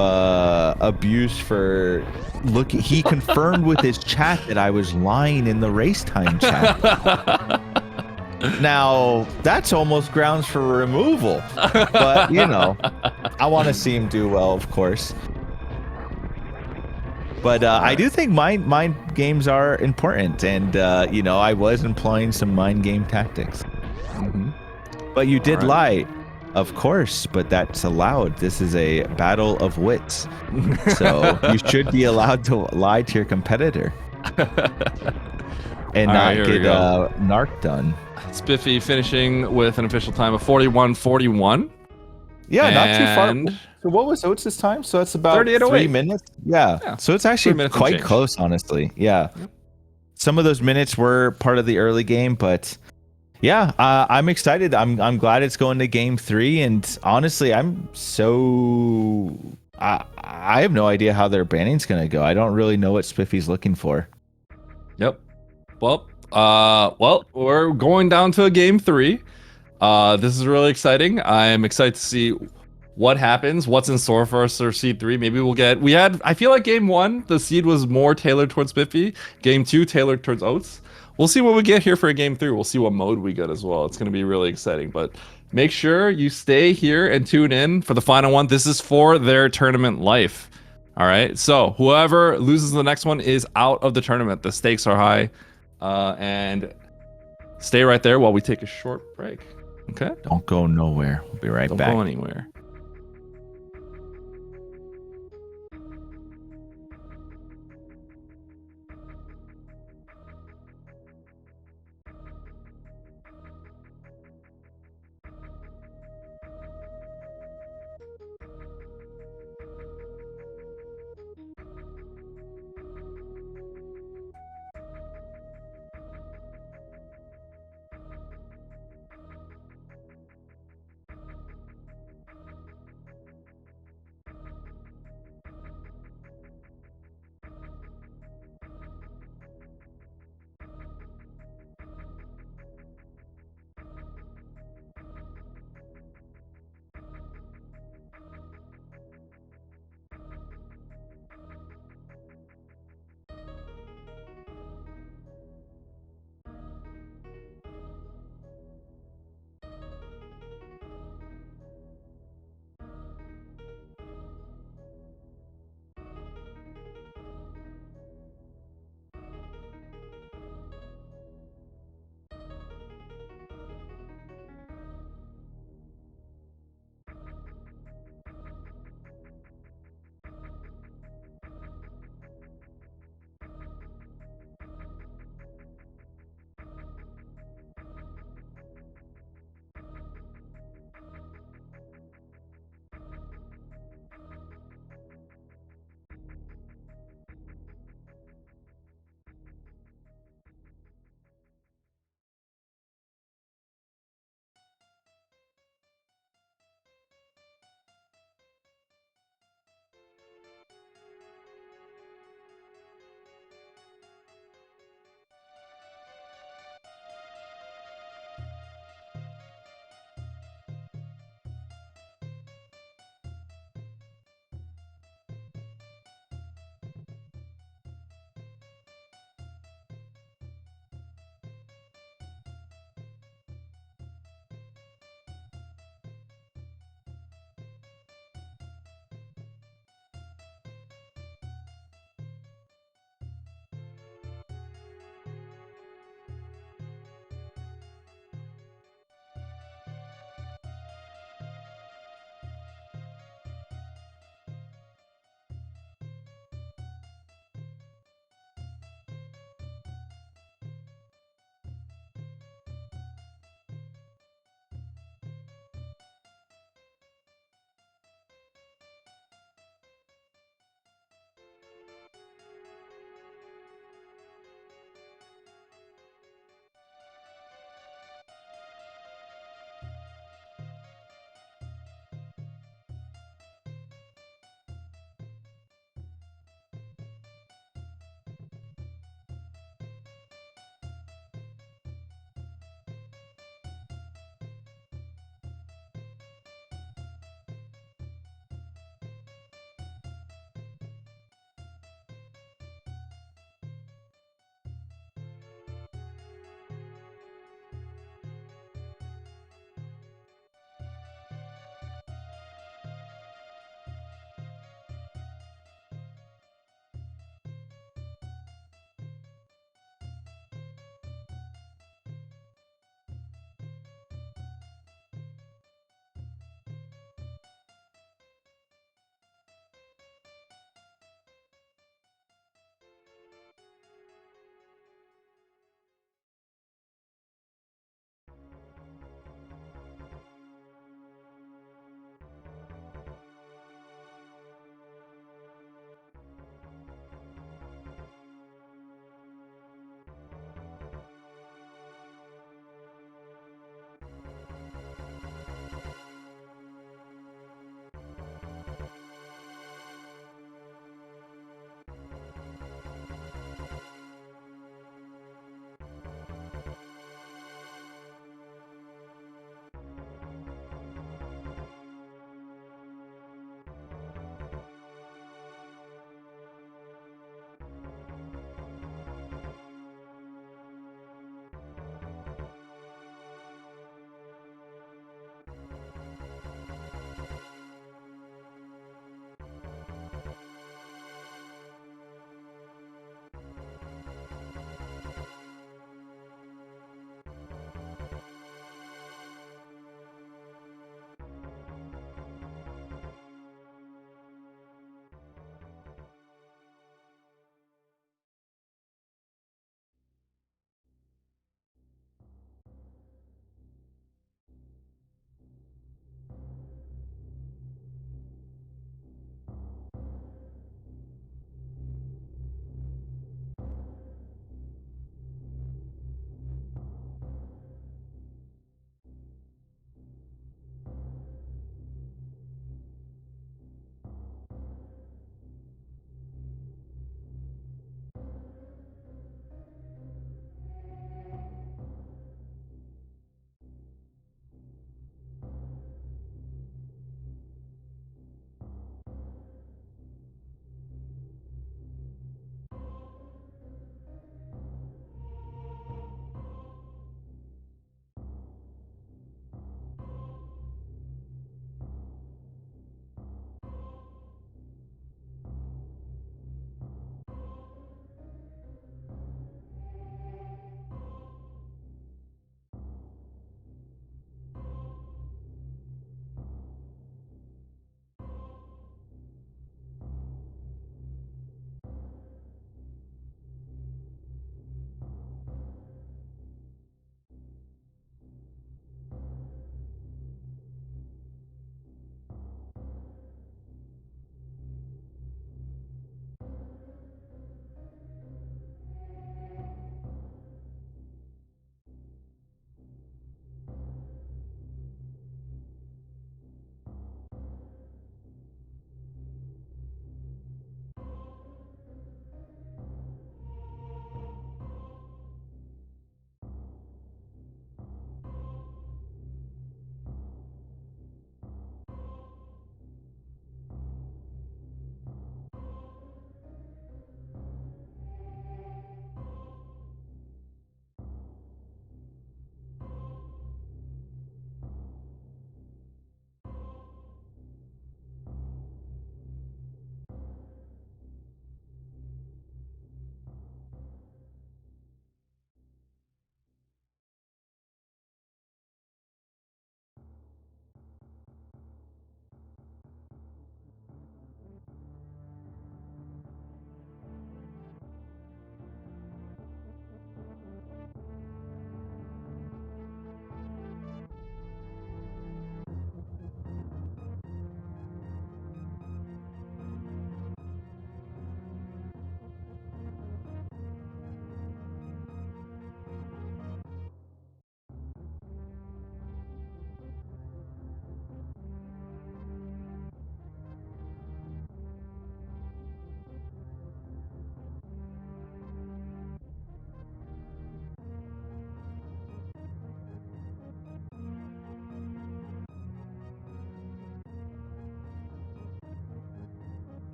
Speaker 2: abuse for looking. He confirmed with his chat that I was lying in the race time chat. Now that's almost grounds for removal, but you know, I want to see him do well, of course. But I do think mind games are important, and you know, I was employing some mind game tactics. But you did lie. Of course, but that's allowed. This is a battle of wits. So you should be allowed to lie to your competitor. And not get narc done.
Speaker 1: Spiffy finishing with an official time of 41:41.
Speaker 2: Yeah, not too far. So what was Oats' time? So that's about 3 minutes. Yeah. So it's actually quite close, honestly. Yeah. Some of those minutes were part of the early game, but yeah, I'm excited. I'm glad it's going to game 3, and honestly, I have no idea how their banning's gonna go. I don't really know what Spiffy's looking for.
Speaker 1: Yep. Well, we're going down to a game 3. This is really exciting. I'm excited to see what happens, what's in store for us for seed 3. Maybe I feel like game 1, the seed was more tailored towards Spiffy. Game 2, tailored towards Oats. We'll see what we get here for a game 3. We'll see what mode we get as well. It's going to be really exciting, but make sure you stay here and tune in for the final one. This is for their tournament life. All right. So whoever loses the next one is out of the tournament. The stakes are high, and stay right there while we take a short break. Okay.
Speaker 2: Don't go nowhere. We'll be right back.
Speaker 1: Don't go anywhere.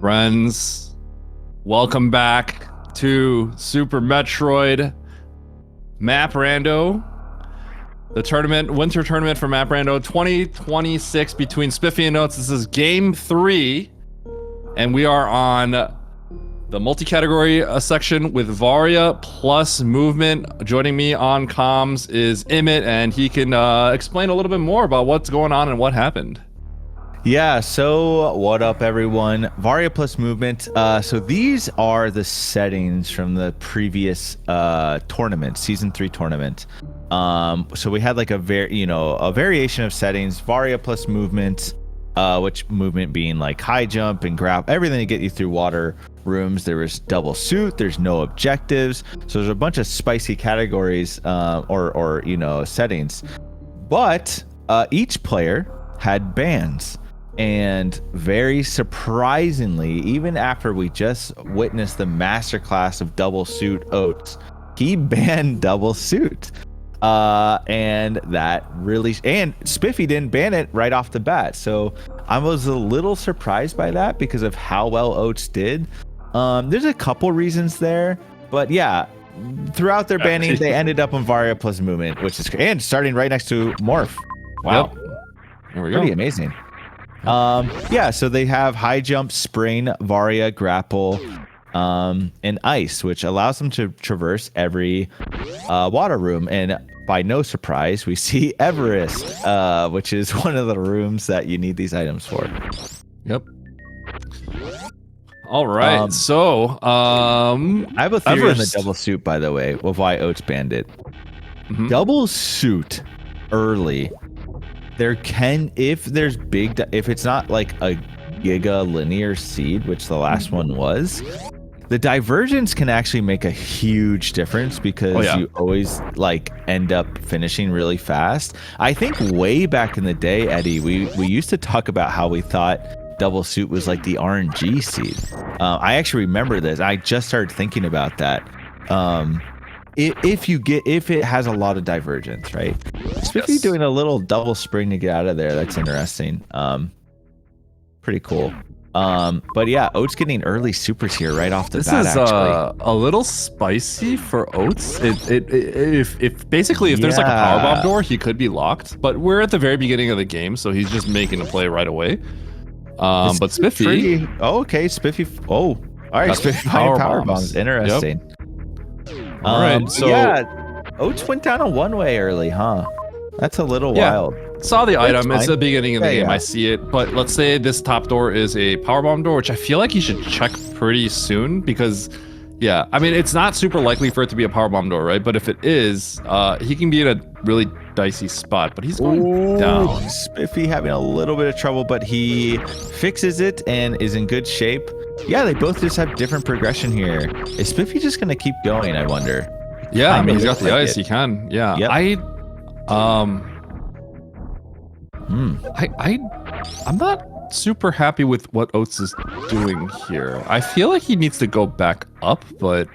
Speaker 1: Friends, welcome back to Super Metroid Map Rando. The tournament, winter tournament for Map Rando 2026 between Spiffy and Oats. This is game 3, and we are on the multi-category section with Varia plus movement. Joining me on comms is Emmett, and he can explain a little bit more about what's going on and what happened.
Speaker 2: Yeah, so what up everyone? Varia plus movement. So these are the settings from the previous tournament, season 3 tournament. So we had like a variation of settings, Varia plus movement, which movement being like high jump and grab, everything to get you through water rooms. There was double suit, there's no objectives. So there's a bunch of spicy categories or settings. But each player had bans. And very surprisingly, even after we just witnessed the masterclass of double suit Oats, he banned double suit. And that really, and Spiffy didn't ban it right off the bat. So I was a little surprised by that because of how well Oats did. There's a couple reasons there, but yeah, throughout their banning, they ended up on Varia plus movement, which is, and starting right next to Morph. Wow.
Speaker 1: Yep. There we go.
Speaker 2: Pretty amazing. Yeah, so they have high jump, spring, Varia, grapple, and ice, which allows them to traverse every water room. And by no surprise, we see Everest, which is one of the rooms that you need these items for.
Speaker 1: Yep. All right. So,
Speaker 2: I have a theory on the
Speaker 1: Everest.
Speaker 2: double suit, by the way, of why Oats banned it.
Speaker 1: Mhm.
Speaker 2: Double suit early. There can, if there's big, if it's not like a giga linear seed, which the last one was, the divergence can actually make a huge difference because you always like end up finishing really fast. I think way back in the day, Eddie, we used to talk about how we thought double suit was like the RNG seed. I actually remember this. I just started thinking about that. If it has a lot of divergence, right? Spiffy doing a little double spring to get out of there. That's interesting. Pretty cool. But yeah, Oats getting early supers here right off the bat.
Speaker 1: This is a little spicy for Oats. If basically if there's like a powerbomb door, he could be locked. But we're at the very beginning of the game, so he's just making a play right away. But Spiffy,
Speaker 2: okay, Spiffy. Oh, all right, Spiffy power bombs. Interesting.
Speaker 1: Yep. All right, so
Speaker 2: yeah, Oats went down a one-way early, huh? That's a little wild.
Speaker 1: Saw the item. It's
Speaker 2: fine.
Speaker 1: the beginning of the game.
Speaker 2: Yeah.
Speaker 1: I see it. But let's say this top door is a powerbomb door, which I feel like he should check pretty soon because, yeah, I mean, it's not super likely for it to be a powerbomb door, right? But if it is, he can be in a really dicey spot. But he's going down.
Speaker 2: Spiffy having a little bit of trouble, but he fixes it and is in good shape. Yeah, they both just have different progression here. Is Spiffy just gonna keep going, I wonder?
Speaker 1: Yeah, I mean, he's got
Speaker 2: looks
Speaker 1: the
Speaker 2: like
Speaker 1: ice.
Speaker 2: it.
Speaker 1: He can. Yeah.
Speaker 2: Yep.
Speaker 1: I'm not super happy with what Oats is doing here. I feel like he needs to go back up, but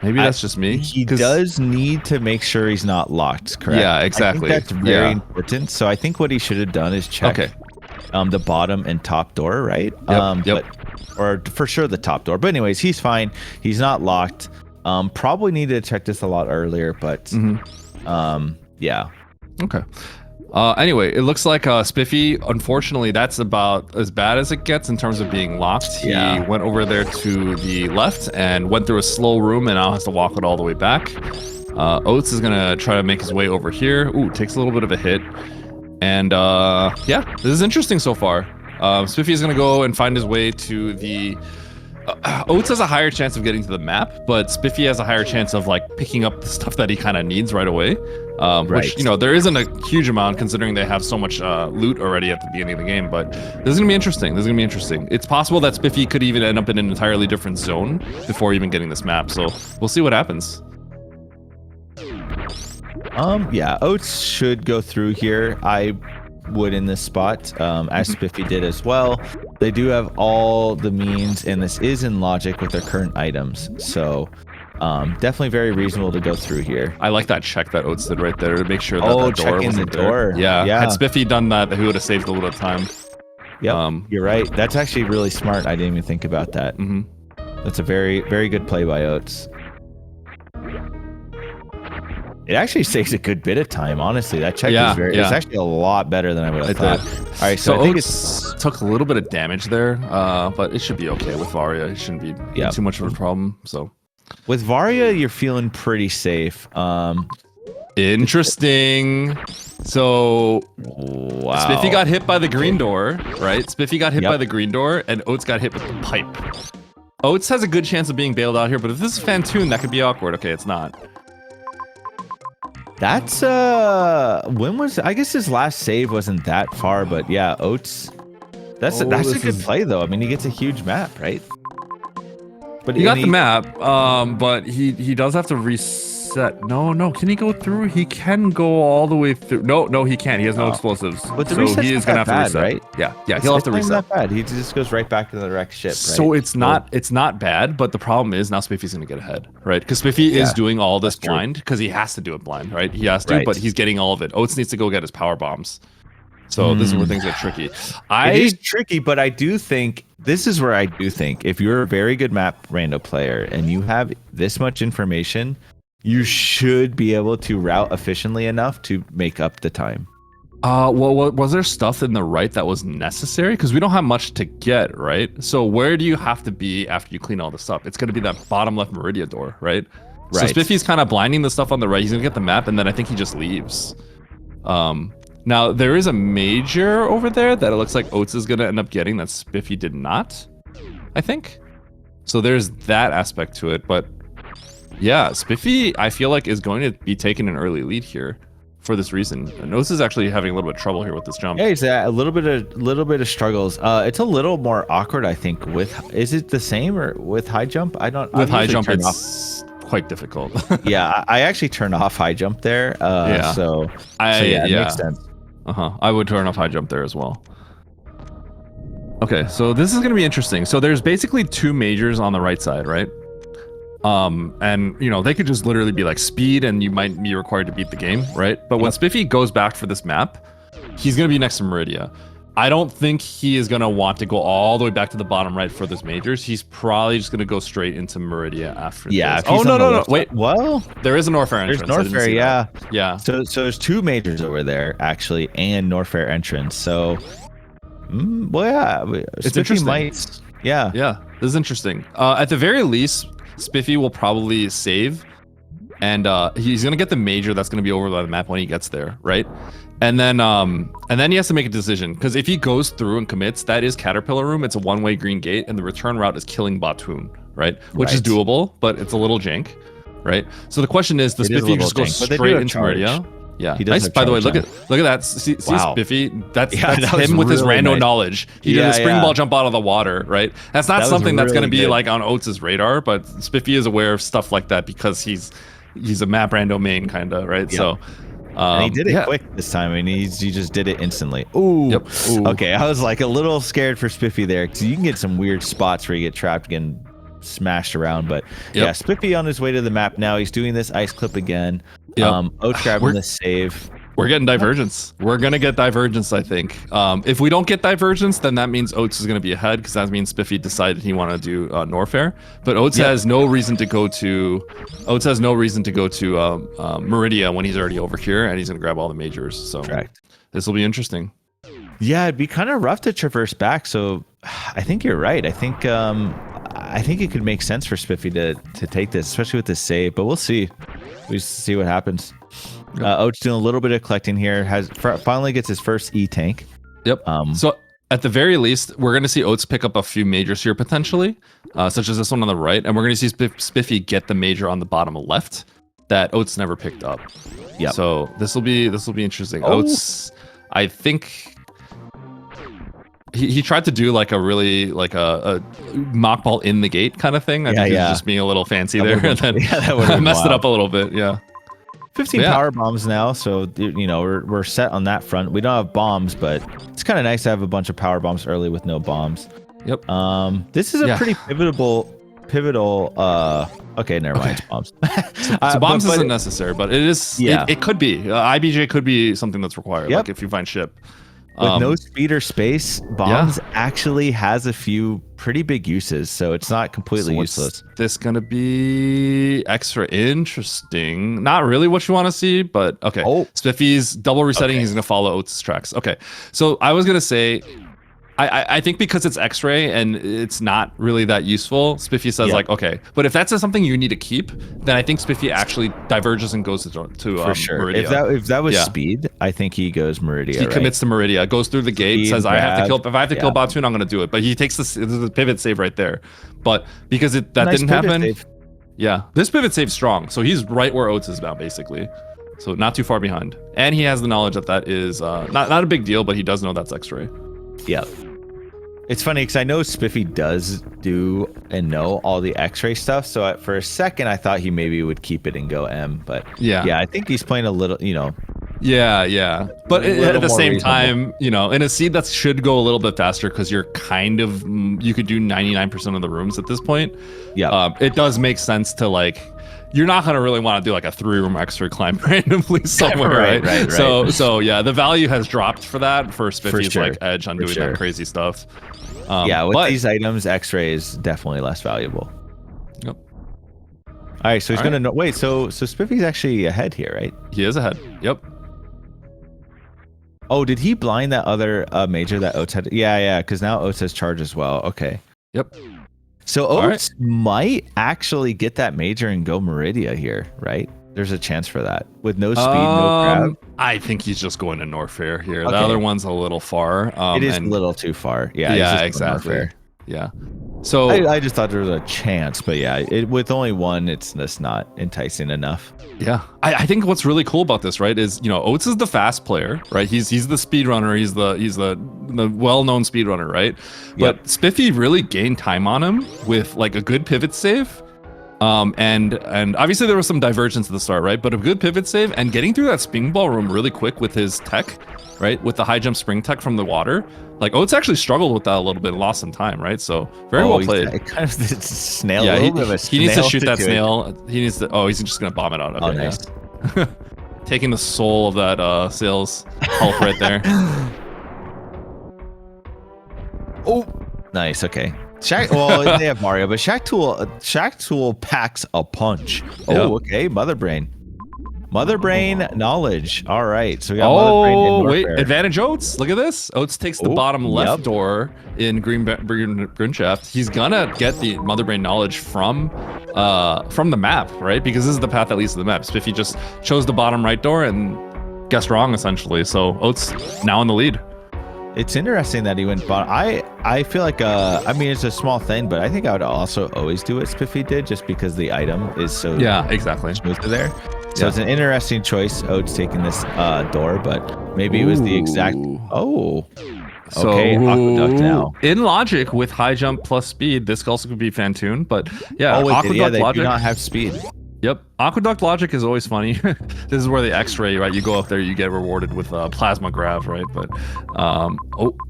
Speaker 1: maybe that's just me.
Speaker 2: He does need to make sure he's not locked, correct?
Speaker 1: Yeah, exactly.
Speaker 2: I think that's very important. So I think what he should have done is check the bottom and top door, right?
Speaker 1: Yep.
Speaker 2: Or for sure the top door. But anyways, he's fine. He's not locked. Probably needed to check this a lot earlier, but yeah.
Speaker 1: Okay. Anyway, it looks like Spiffy, unfortunately, that's about as bad as it gets in terms of being locked. He went over there to the left and went through a slow room and now has to walk it all the way back. Oats is going to try to make his way over here. Ooh, takes a little bit of a hit. And yeah, this is interesting so far. Spiffy is going to go and find his way to the... Oats has a higher chance of getting to the map, but Spiffy has a higher chance of like picking up the stuff that he kind of needs right away. Which, you know, there isn't a huge amount considering they have so much loot already at the beginning of the game, but this is going to be interesting. This is going to be interesting. It's possible that Spiffy could even end up in an entirely different zone before even getting this map, so we'll see what happens.
Speaker 2: Yeah, Oats should go through here. I would in this spot, as Spiffy did as well. They do have all the means, and this is in logic with their current items, so definitely very reasonable to go through here.
Speaker 1: I like that check that Oats did right there to make sure that that door
Speaker 2: checking
Speaker 1: wasn't
Speaker 2: the
Speaker 1: there.
Speaker 2: door.
Speaker 1: Yeah.
Speaker 2: Yeah.
Speaker 1: Had Spiffy done that, he would have saved a little time.
Speaker 2: Yep. You're right. That's actually really smart. I didn't even think about that. That's a very, very good play by Oats. It actually saves a good bit of time, honestly. That check is very, it's actually a lot better than I would have thought. All right, so I think
Speaker 1: Oats took a little bit of damage there, but it should be okay with Varia. It shouldn't be too much of a problem. So
Speaker 2: with Varia, you're feeling pretty safe.
Speaker 1: Interesting. So Spiffy got hit by the green door, right? Spiffy got hit by the green door, and Oats got hit with the pipe. Oats has a good chance of being bailed out here, but if this is Fantoon, that could be awkward. Okay, it's not.
Speaker 2: That's when was, I guess his last save wasn't that far, but yeah, Oats. That's a good play though. I mean, he gets a huge map, right?
Speaker 1: But he got the map, but he does have to reset. No, can he go through? He can go all the way through. No, he can't. He has no explosives.
Speaker 2: But the
Speaker 1: so he is gonna have to reset,
Speaker 2: right?
Speaker 1: Yeah, he'll have to reset.
Speaker 2: Not bad. He just goes right back to the wrecked ship. Right?
Speaker 1: So it's not bad, but the problem is now Spiffy's gonna get ahead, right? Because Spiffy is doing all this blind because he has to do it blind, right? He has to, but he's getting all of it. Oats needs to go get his power bombs. So this is where things get tricky.
Speaker 2: It is tricky, but I do think this is where I do think if you're a very good map rando player and you have this much information, you should be able to route efficiently enough to make up the time.
Speaker 1: Well, was there stuff in the right that was necessary? Because we don't have much to get, right? So where do you have to be after you clean all this up? It's going to be that bottom left Meridia door, right? So Spiffy's kind of blinding the stuff on the right. He's going to get the map, and then I think he just leaves. Now, there is a major over there that it looks like Oats is going to end up getting that Spiffy did not, I think. So there's that aspect to it, but yeah, Spiffy, I feel like, is going to be taking an early lead here for this reason. And Oats is actually having a little bit of trouble here with this jump.
Speaker 2: Yeah, he's a little bit of struggles. It's a little more awkward, I think. Is it the same or with high jump?
Speaker 1: With high jump, it's quite difficult.
Speaker 2: Yeah, I actually turned off high jump there. So it makes sense.
Speaker 1: I would turn off high jump there as well. Okay, so this is going to be interesting. So there's basically two majors on the right side, right? And you know, they could just literally be like speed and you might be required to beat the game, right? But when Spiffy goes back for this map, he's going to be next to Meridia. I don't think he is going to want to go all the way back to the bottom right for this majors. He's probably just going to go straight into Meridia after this. Oh, no. Wait,
Speaker 2: well,
Speaker 1: there is a Norfair entrance.
Speaker 2: There's Norfair, yeah.
Speaker 1: Yeah.
Speaker 2: So there's two majors over there, actually, and Norfair entrance. So, well, yeah.
Speaker 1: It's interesting.
Speaker 2: Yeah,
Speaker 1: this is interesting. At the very least, Spiffy will probably save, and he's gonna get the major that's gonna be over by the map when he gets there, right? And then he has to make a decision, because if he goes through and commits, that is Caterpillar Room. It's a one-way green gate, and the return route is killing Batoon, right? Which is doable, but it's a little jank, right? So the question is, does Spiffy just go straight into Meridia? Yeah, nice. By the way, look at that. See Spiffy? That's him with his rando knowledge. He did a spring ball jump out of the water, right? That's not something that's going to be like on Oats' radar, but Spiffy is aware of stuff like that because he's a map rando main kind of, right? Yep. So
Speaker 2: and he did it quick this time. I mean, he just did it instantly. Ooh. Okay, I was like a little scared for Spiffy there because you can get some weird spots where you get trapped getting smashed around, but yeah, Spiffy on his way to the map now. He's doing this ice clip again. Oats grabbing the save.
Speaker 1: We're getting divergence. We're gonna get divergence, I think. If we don't get divergence, then that means Oats is gonna be ahead, because that means Spiffy decided he wanted to do Norfair. But Oats has no reason to go to Meridia when he's already over here, and he's gonna grab all the majors. So this will be interesting.
Speaker 2: Yeah, it'd be kind of rough to traverse back. So I think you're right. I think it could make sense for Spiffy to take this, especially with this save. But we'll see. We see what happens. Oats doing a little bit of collecting here. Finally gets his first E tank.
Speaker 1: Yep. So at the very least, we're going to see Oats pick up a few majors here potentially, such as this one on the right, and we're going to see Spiffy get the major on the bottom left that Oats never picked up. Yeah. So this will be interesting. Oats, I think. He tried to do like a really a mock ball in the gate kind of thing. I think he was just being a little fancy there, and then that messed it up a little bit. Yeah.
Speaker 2: 15 power bombs now, so you know we're set on that front. We don't have bombs, but it's kind of nice to have a bunch of power bombs early with no bombs.
Speaker 1: Yep.
Speaker 2: This is a pretty pivotal. Okay, never mind. It's bombs.
Speaker 1: So bombs isn't necessary, but it is. Yeah. It could be. IBJ could be something that's required. Like if you find ship.
Speaker 2: With no speed or space, bombs actually has a few pretty big uses, so it's not completely useless.
Speaker 1: This gonna be extra interesting. Not really what you want to see, but okay.
Speaker 2: Oh.
Speaker 1: Spiffy's double resetting. He's gonna follow Oats' tracks. Okay, so I was gonna say, I think because it's X-ray and it's not really that useful, Spiffy says like, okay, but if that's something you need to keep, then I think Spiffy actually diverges and goes to
Speaker 2: for sure.
Speaker 1: Meridia.
Speaker 2: If that was speed, I think he goes Meridia.
Speaker 1: He commits to Meridia, goes through the gate,
Speaker 2: Speed,
Speaker 1: says,
Speaker 2: grab,
Speaker 1: I have to kill. If I have to kill Batoon, I'm gonna do it. But he takes the pivot save right there. But because that didn't happen, this pivot save's strong. So he's right where Oats is now, basically. So not too far behind, and he has the knowledge that is not a big deal, but he does know that's X-ray.
Speaker 2: Yeah. It's funny because I know Spiffy does do and know all the X-ray stuff. So for a second, I thought he maybe would keep it and go M. But yeah, I think he's playing a little,
Speaker 1: Yeah. But at the same time, in a seed that should go a little bit faster because you're you could do 99% of the rooms at this point.
Speaker 2: Yeah.
Speaker 1: It does make sense to you're not going to really want to do like a 3-room X-ray climb randomly somewhere, right? So yeah, the value has dropped for that for Spiffy's edge on doing that crazy stuff.
Speaker 2: With these items, X-ray is definitely less valuable.
Speaker 1: Yep.
Speaker 2: All right, so he's gonna know. Wait, so Spiffy's actually ahead here, right?
Speaker 1: He is ahead. Yep.
Speaker 2: Oh, did he blind that other major that Oats had? Yeah, because now Oats has charge as well. Okay.
Speaker 1: Yep.
Speaker 2: So Oats might actually get that major and go Meridia here, right? There's a chance for that with no speed, no grab.
Speaker 1: I think he's just going to Norfair here. The other one's a little far.
Speaker 2: It is a little too far.
Speaker 1: Yeah, exactly. Yeah. So
Speaker 2: I just thought there was a chance, but with only one, it's just not enticing enough.
Speaker 1: Yeah, I think what's really cool about this, right, is Oats is the fast player, right? He's the speedrunner. He's the well-known speedrunner, right? But Spiffy really gained time on him with like a good pivot save. And obviously there was some divergence at the start, right? But a good pivot save and getting through that spin ball room really quick with his tech, right? With the high jump spring tech from the water. Like Oats actually struggled with that a little bit and lost some time, right? So very well played.
Speaker 2: Kind of this snail.
Speaker 1: Yeah, he needs to shoot that snail. He needs to. Oh, he's just gonna bomb it out. Okay,
Speaker 2: nice.
Speaker 1: Yeah. Taking the soul of that sales health right there.
Speaker 2: Oh, nice. Okay. Well, they have Mario, but Shack Tool packs a punch. Oh, okay. Mother Brain knowledge. All right. So we got Mother Brain and
Speaker 1: wait, advantage Oats. Look at this. Oats takes the bottom left door in Green Shaft. He's gonna get the Mother Brain knowledge from the map, right? Because this is the path that leads to the map. Spiffy just chose the bottom right door and guessed wrong essentially. So Oats now in the lead.
Speaker 2: It's interesting that he went bottom. I feel like it's a small thing, but I think I would also always do what Spiffy did just because the item is so
Speaker 1: exactly
Speaker 2: smooth to there. So it's an interesting choice, Oats taking this door, but maybe it was the exact. Oh, okay. Aqueduct now.
Speaker 1: In logic, with high jump plus speed, this also could be Fantoon, but Aqueduct
Speaker 2: they
Speaker 1: logic.
Speaker 2: Do not have speed.
Speaker 1: Yep, Aqueduct logic is always funny. This is where the X-ray, right? You go up there, you get rewarded with plasma grav, right? But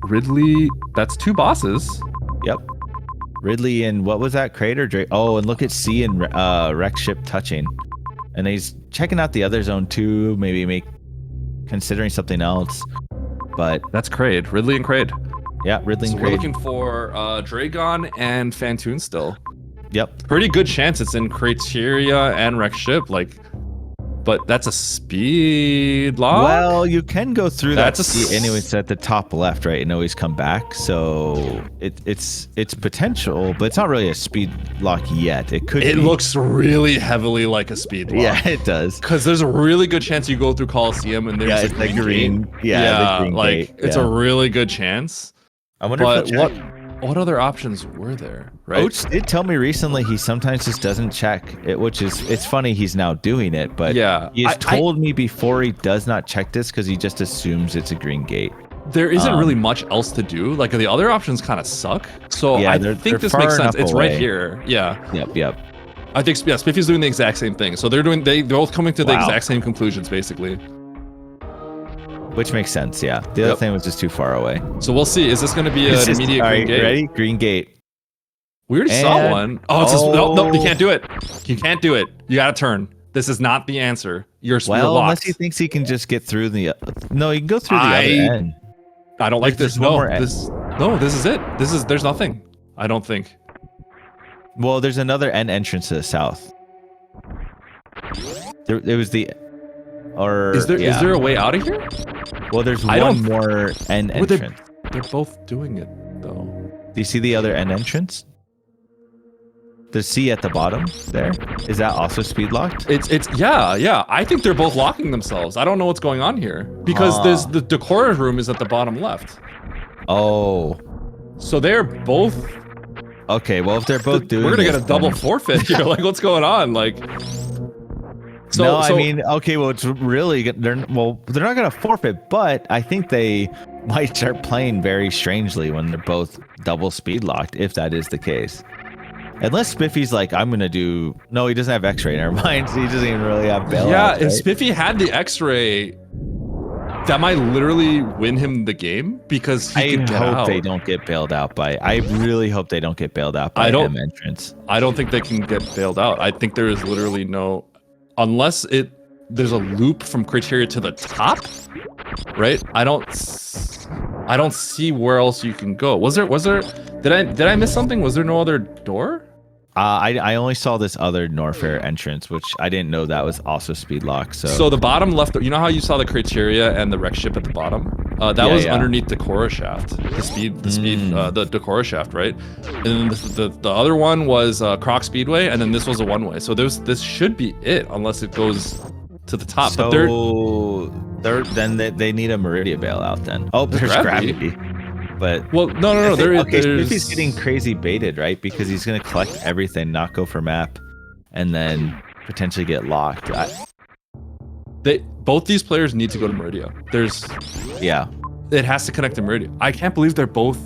Speaker 1: Ridley, that's 2 bosses.
Speaker 2: Yep. Ridley and what was that? Crater Drake. Oh, and look at C and Wreck Ship touching. And he's checking out the other zone too, maybe considering something else. But
Speaker 1: that's Kraid, Ridley and Kraid.
Speaker 2: Yeah, Ridley and Kraid.
Speaker 1: We're looking for Dragon and Fantoon still.
Speaker 2: Yep.
Speaker 1: Pretty good chance it's in Crateria and Wreck Ship, but that's a speed lock.
Speaker 2: Well, you can go through that. Anyway, it's at the top left, right, and always come back. So it's potential, but it's not really a speed lock yet. It could.
Speaker 1: It looks really heavily like a speed lock.
Speaker 2: Yeah, it does.
Speaker 1: Because there's a really good chance you go through Coliseum and there's
Speaker 2: it's the green.
Speaker 1: Yeah,
Speaker 2: the green gate.
Speaker 1: It's a really good chance.
Speaker 2: I wonder
Speaker 1: what other options were there, right?
Speaker 2: Oats did tell me recently he sometimes just doesn't check it, it's funny he's now doing it, but he has told me before he does not check this because he just assumes it's a green gate.
Speaker 1: There isn't really much else to do. Like the other options kind of suck. So I think this makes sense. It's right here. Yeah.
Speaker 2: Yep.
Speaker 1: I think Spiffy's doing the exact same thing. So they're both coming to the exact same conclusions basically.
Speaker 2: Which makes sense, yeah. The other thing was just too far away.
Speaker 1: So we'll see. Is this going to be an immediate green gate?
Speaker 2: Ready? Green gate.
Speaker 1: We already saw one. No, you can't do it. You can't do it. You got to turn. This is not the answer. You're locked.
Speaker 2: Unless he thinks he can just get through the... No, you can go through the other end.
Speaker 1: I don't like
Speaker 2: There's
Speaker 1: this.
Speaker 2: one
Speaker 1: No,
Speaker 2: more
Speaker 1: this is it. There's nothing. I don't think.
Speaker 2: Well, there's another end entrance to the south. There was the, or
Speaker 1: Is there a way out of here?
Speaker 2: Well, there's
Speaker 1: I
Speaker 2: one
Speaker 1: don't-
Speaker 2: more end
Speaker 1: Well, they-
Speaker 2: entrance.
Speaker 1: They're both doing it though.
Speaker 2: Do you see the other end entrance? The C at the bottom there? Is that also speed locked?
Speaker 1: It's yeah. I think they're both locking themselves. I don't know what's going on here because there's the decor room is at the bottom left.
Speaker 2: Oh.
Speaker 1: So they're both.
Speaker 2: Okay, well if they're both doing
Speaker 1: We're gonna get a
Speaker 2: this,
Speaker 1: double
Speaker 2: then-
Speaker 1: forfeit here. Like, what's going on? Like. So,
Speaker 2: no,
Speaker 1: so,
Speaker 2: I mean, okay, well it's really they're not gonna forfeit, but I think they might start playing very strangely when they're both double speed locked, if that is the case. Unless Spiffy's like, I'm gonna do. No, he doesn't have X-ray. Never mind. He doesn't even really have bailout.
Speaker 1: yeah,
Speaker 2: right?
Speaker 1: if Spiffy had the X-ray, that might literally win him the game because he
Speaker 2: I
Speaker 1: could get
Speaker 2: hope
Speaker 1: out.
Speaker 2: they don't get bailed out by. I really hope they don't get bailed out by M entrance.
Speaker 1: I don't think they can get bailed out. I think there is literally no, unless there's a loop from criteria to the top, right? I don't see where else you can go. Was there? Did I miss something? Was there no other door?
Speaker 2: I only saw this other Norfair entrance, which I didn't know that was also speed lock. So
Speaker 1: the bottom left, you know how you saw the criteria and the wreck ship at the bottom? That was underneath the Cora shaft, the Decora shaft, right? And then the other one was Croc Speedway, and then this was a one-way. So this should be it, unless it goes to the top.
Speaker 2: So
Speaker 1: but
Speaker 2: then they need a Meridia bailout then. Oh, there's gravity. But
Speaker 1: well, no.
Speaker 2: Okay,
Speaker 1: There's
Speaker 2: Spiffy's getting crazy baited, right? Because he's gonna collect everything, not go for map, and then potentially get locked.
Speaker 1: Both these players need to go to Meridia. It has to connect to Meridia. I can't believe they're both.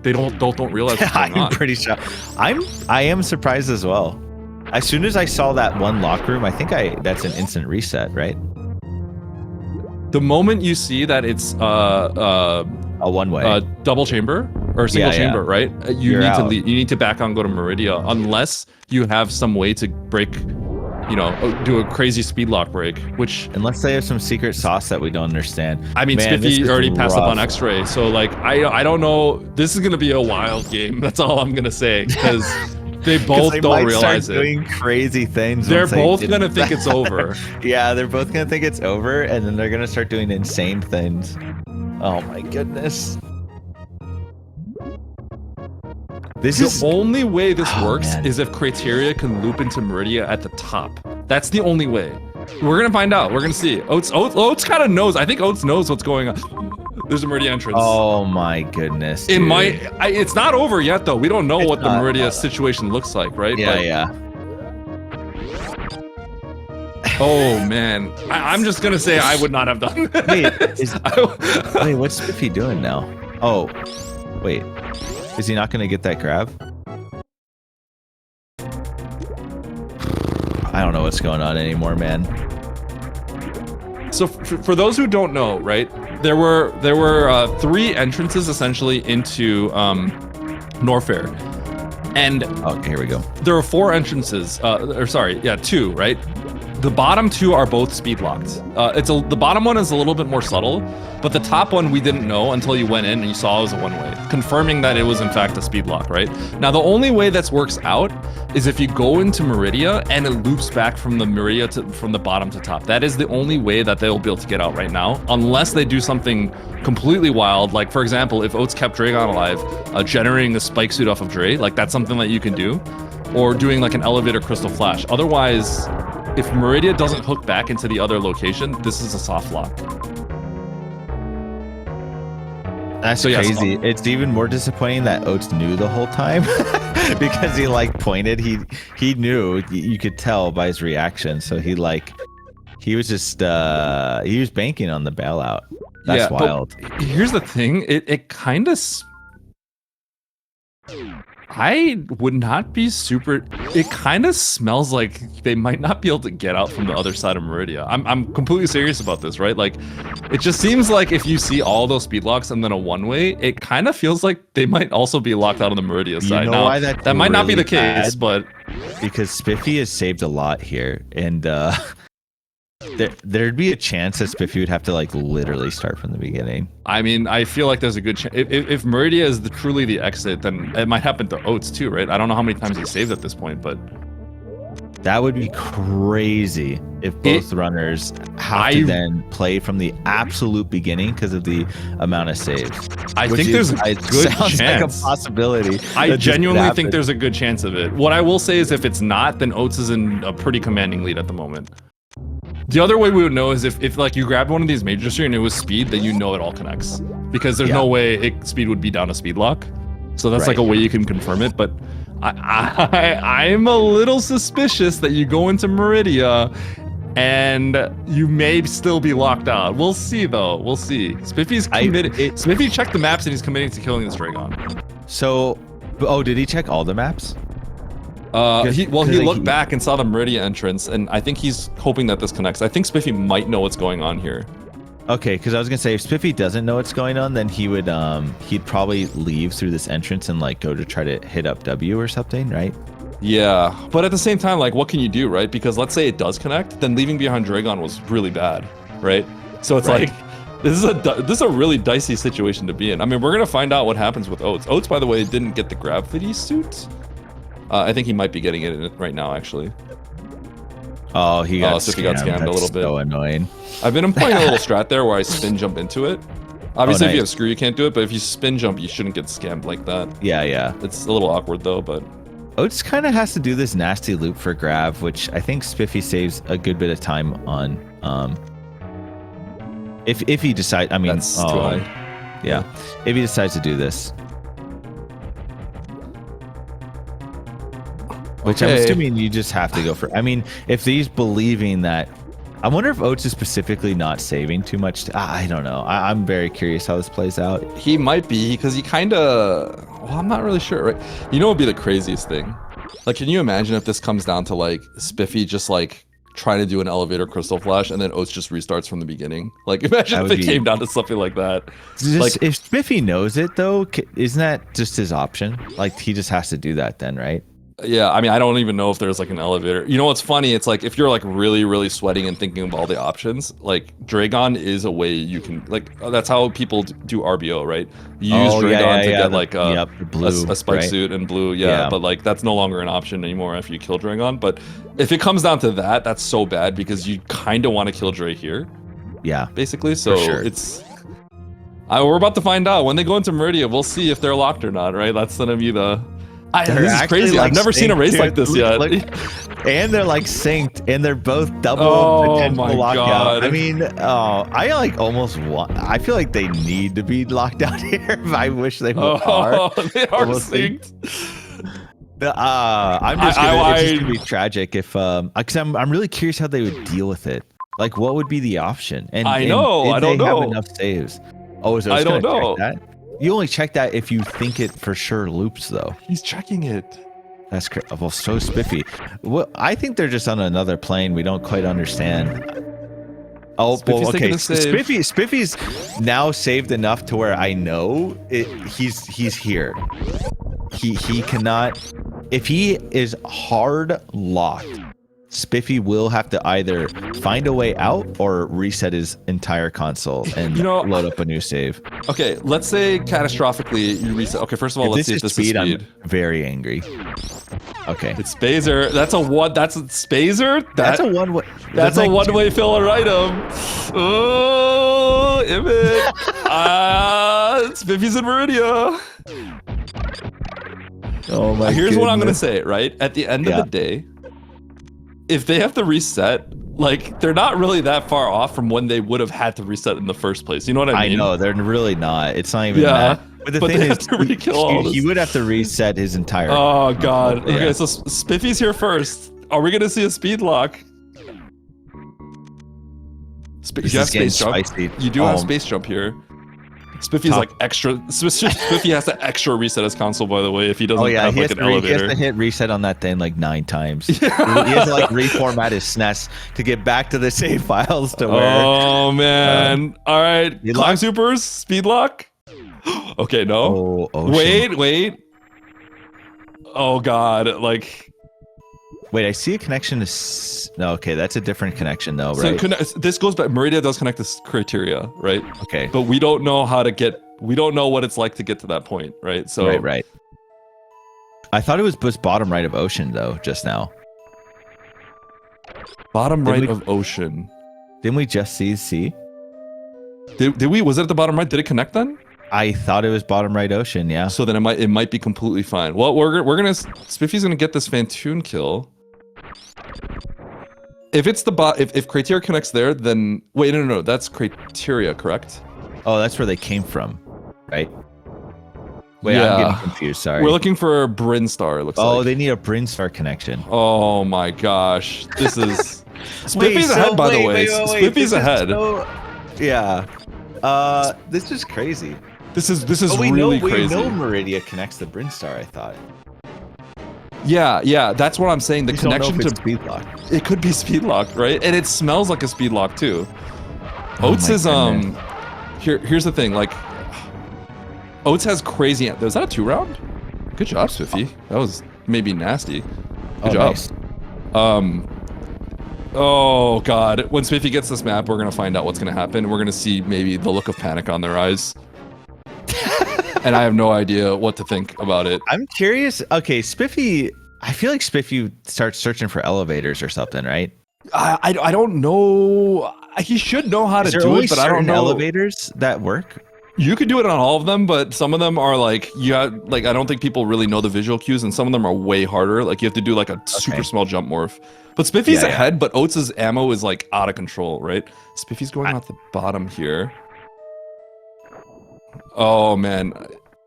Speaker 1: They don't realize what's going
Speaker 2: I'm
Speaker 1: on.
Speaker 2: pretty sure. I am surprised as well. As soon as I saw that one locker room, I think that's an instant reset, right?
Speaker 1: The moment you see that it's
Speaker 2: A one way.
Speaker 1: double chamber or single chamber, right? You need to leave. You need to back on, go to Meridia, unless you have some way to break, do a crazy speed lock break. Which
Speaker 2: Unless they have some secret sauce that we don't understand.
Speaker 1: I mean,
Speaker 2: Man, this
Speaker 1: Spiffy
Speaker 2: is
Speaker 1: already passed up
Speaker 2: rough.
Speaker 1: on X-ray, so like I don't know. This is gonna be a wild game. That's all I'm gonna say because they both
Speaker 2: They
Speaker 1: don't
Speaker 2: might
Speaker 1: realize
Speaker 2: start
Speaker 1: it.
Speaker 2: doing crazy things.
Speaker 1: They're
Speaker 2: once they
Speaker 1: both
Speaker 2: did
Speaker 1: gonna think
Speaker 2: that.
Speaker 1: it's over.
Speaker 2: Yeah, they're both gonna think it's over, and then they're gonna start doing insane things. Oh my goodness.
Speaker 1: The only way this works
Speaker 2: man.
Speaker 1: is if criteria can loop into Meridia at the top. That's the only way. We're gonna find out. We're gonna see. Oats kind of knows. I think Oats knows what's going on. There's a Meridia entrance.
Speaker 2: Oh my goodness.
Speaker 1: It
Speaker 2: dude.
Speaker 1: might. It's not over yet, though. We don't know what the
Speaker 2: not,
Speaker 1: Meridia situation looks like, right?
Speaker 2: Yeah,
Speaker 1: But,
Speaker 2: yeah.
Speaker 1: Oh man, I'm just gonna say I would not have done that.
Speaker 2: Wait, what's Spiffy doing now? Oh, wait. Is he not gonna get that grab? I don't know what's going on anymore, man.
Speaker 1: So for those who don't know, right, there were 3 entrances essentially into Norfair, and
Speaker 2: Okay, here we go.
Speaker 1: there were 4 entrances. 2, right? The bottom 2 are both speed locked. The bottom one is a little bit more subtle, but the top one we didn't know until you went in and you saw it was a one-way, confirming that it was in fact a speed lock, right? Now the only way this works out is if you go into Meridia and it loops back from the Meridia from the bottom to top. That is the only way that they'll be able to get out right now, unless they do something completely wild. Like for example, if Oats kept Dragon alive, generating a spike suit off of Dre, like that's something that you can do, or doing like an elevator crystal flash. Otherwise, if Meridia doesn't hook back into the other location, this is a soft lock.
Speaker 2: That's
Speaker 1: So, yeah,
Speaker 2: crazy. It's even more disappointing that Oats knew the whole time because he like pointed. He knew. You could tell by his reaction. So he was just he was banking on the bailout. That's wild.
Speaker 1: But here's the thing. It kind of. I would not be super. It kind of smells like they might not be able to get out from the other side of Meridia. I'm completely serious about this, right? Like, it just seems like if you see all those speed locks and then a one-way, it kind of feels like they might also be locked out on the Meridia side.
Speaker 2: You know
Speaker 1: now,
Speaker 2: why that's
Speaker 1: that might not be
Speaker 2: really
Speaker 1: the case,
Speaker 2: bad?
Speaker 1: but
Speaker 2: Because Spiffy has saved a lot here, and There'd be a chance that Spiffy would have to like literally start from the beginning.
Speaker 1: I mean, I feel like there's a good chance. If Meridia is truly the exit, then it might happen to Oats too, right? I don't know how many times he saved at this point, but
Speaker 2: that would be crazy if both runners have to then play from the absolute beginning because of the amount of saves.
Speaker 1: I think there's a good chance.
Speaker 2: Like a possibility.
Speaker 1: I genuinely think there's a good chance of it. What I will say is if it's not, then Oats is in a pretty commanding lead at the moment. The other way we would know is if like you grabbed one of these majors here and it was speed, then you know it all connects. Because there's no way speed would be down a speed lock. So that's like a way you can confirm it. But I'm a little suspicious that you go into Meridia and you may still be locked out. We'll see though. We'll see. Spiffy's committed. Spiffy checked the maps and he's committing to killing this Dragon.
Speaker 2: So, did he check all the maps?
Speaker 1: He looked back and saw the Meridia entrance, and I think he's hoping that this connects. I think Spiffy might know what's going on here.
Speaker 2: Okay, because I was gonna say if Spiffy doesn't know what's going on, then he would he'd probably leave through this entrance and like go to try to hit up W or something, right?
Speaker 1: Yeah, but at the same time, like, what can you do, right? Because let's say it does connect, then leaving behind Dragon was really bad, right? So it's like this is a really dicey situation to be in. I mean, we're gonna find out what happens with Oats. Oats, by the way, didn't get the gravity suit. I think he might be getting it right now, actually.
Speaker 2: Oh, he got
Speaker 1: scammed a little bit.
Speaker 2: So annoying.
Speaker 1: I've been playing a little strat there where I spin jump into it. Obviously, if you have screw, you can't do it. But if you spin jump, you shouldn't get scammed like that.
Speaker 2: Yeah.
Speaker 1: It's a little awkward though, but
Speaker 2: Oats kind of has to do this nasty loop for grab, which I think Spiffy saves a good bit of time on. If he decides, I mean,
Speaker 1: that's too high.
Speaker 2: Yeah, if he decides to do this. Which I'm assuming you just have to go for. I mean, if he's believing that, I wonder if Oats is specifically not saving too much. I don't know. I'm very curious how this plays out.
Speaker 1: He might be because he kind of. Well, I'm not really sure. Right? You know what would be the craziest thing? Like, can you imagine if this comes down to like Spiffy just like trying to do an elevator crystal flash and then Oats just restarts from the beginning? Like, imagine if it came down to something like that.
Speaker 2: Like, if Spiffy knows it though, isn't that just his option? Like, he just has to do that then, right?
Speaker 1: Yeah, I mean, I don't even know if there's like an elevator. You know what's funny? It's like if you're like really, really sweating and thinking of all the options, like Dragon is a way you can like. That's how people do RBO, right? You use Dragon to get like a spike suit and blue. Yeah, but like that's no longer an option anymore after you kill Dragon. But if it comes down to that, that's so bad because you kind of want to kill Dre here.
Speaker 2: Yeah,
Speaker 1: basically. So it's. We're about to find out when they go into Meridia. We'll see if they're locked or not. Right? That's gonna be the. This is crazy. Like, I've never seen a race like this yet.
Speaker 2: And they're like synced, and they're both double potential lockout. God. I mean, I like almost want. I feel like they need to be locked out here. I wish they are.
Speaker 1: They are synced.
Speaker 2: I'm just gonna. It's just gonna be tragic if because I'm really curious how they would deal with it. Like, what would be the option? And
Speaker 1: I don't know.
Speaker 2: Have enough saves. Oh, is I don't know. Check that? You only check that if you think it for sure loops, though.
Speaker 1: He's checking it.
Speaker 2: That's crazy. Well, so Spiffy. Well, I think they're just on another plane. We don't quite understand. Oh, well, okay. Spiffy's now saved enough to where I know he's here. He cannot. If he is hard locked, Spiffy will have to either find a way out or reset his entire console and load up a new save.
Speaker 1: Okay, let's say catastrophically you reset. Okay, first of all, let's see if this is speed.
Speaker 2: I'm very angry. Okay,
Speaker 1: it's Spazer. That's a one. That's a Spazer.
Speaker 2: That's a one way.
Speaker 1: That's a one-way filler item. Oh, Emmett. Spiffy's in Meridia.
Speaker 2: Oh my.
Speaker 1: Here's what I'm gonna say. Right at the end of the day. If they have to reset, like, they're not really that far off from when they would have had to reset in the first place. You know what I mean?
Speaker 2: I know, they're really not. It's not even that. But the thing is, he would have to reset his entire...
Speaker 1: Oh, God. Yeah. Okay, so Spiffy's here first. Are we going to see a speed lock? You have space jump. You do have space jump here. Spiffy's like extra. Spiffy has to extra reset his console, by the way, if he doesn't have like an elevator.
Speaker 2: He has to hit reset on that thing like 9 times. He has to like reformat his SNES to get back to the save files to where.
Speaker 1: Oh man! All right, climb supers, speed lock. Okay, no. Wait. Oh god, like.
Speaker 2: Wait, I see a connection to. No, okay, that's a different connection though, right?
Speaker 3: This goes back. Meridia does connect this criteria, right?
Speaker 2: Okay.
Speaker 3: But we don't know how to get. We don't know what it's like to get to that point, right? So
Speaker 2: Right. I thought it was just bottom right of ocean though, just now.
Speaker 3: Bottom right of ocean.
Speaker 2: Didn't we just see C?
Speaker 3: Did we? Was it at the bottom right? Did it connect then?
Speaker 2: I thought it was bottom right ocean. Yeah.
Speaker 3: So then it might be completely fine. Well, we're gonna Spiffy's gonna get this Fantoon kill. If it's the if criteria connects there, then wait, no, that's criteria, correct?
Speaker 2: Oh, that's where they came from, right? Wait,
Speaker 3: Yeah.
Speaker 2: I'm getting confused. Sorry.
Speaker 3: We're looking for Brinstar. It looks like.
Speaker 2: Oh, they need a Brinstar connection.
Speaker 3: Oh my gosh, this is Spiffy's ahead, by the way. Spiffy's ahead.
Speaker 2: Yeah. This is crazy.
Speaker 3: This is
Speaker 2: we
Speaker 3: really
Speaker 2: know,
Speaker 3: crazy.
Speaker 2: We know Meridia connects the Brinstar. I thought.
Speaker 3: Yeah, that's what I'm saying. The
Speaker 2: We don't know
Speaker 3: connection
Speaker 2: if
Speaker 3: to
Speaker 2: it's Speedlock.
Speaker 3: it could be Speedlock, right? And it smells like a Speedlock too. Oats
Speaker 2: my
Speaker 3: is
Speaker 2: goodness.
Speaker 3: Here's the thing, like Oats has crazy. Was that a 2-round? Good job, Spiffy. That was maybe nasty. Good job.
Speaker 2: Nice.
Speaker 3: Oh god, when Spiffy gets this map, we're gonna find out what's gonna happen. We're gonna see maybe the look of panic on their eyes. And I have no idea what to think about it.
Speaker 2: I'm curious. Okay, Spiffy. I feel like Spiffy starts searching for elevators or something, right?
Speaker 3: I don't know. He should know how to do it, but I don't know.
Speaker 2: Elevators that work.
Speaker 3: You could do it on all of them, but some of them are like I don't think people really know the visual cues, and some of them are way harder. Like you have to do like a super small jump morph. But Spiffy's ahead, but Oats's ammo is like out of control, right? Spiffy's going out the bottom here. Oh man,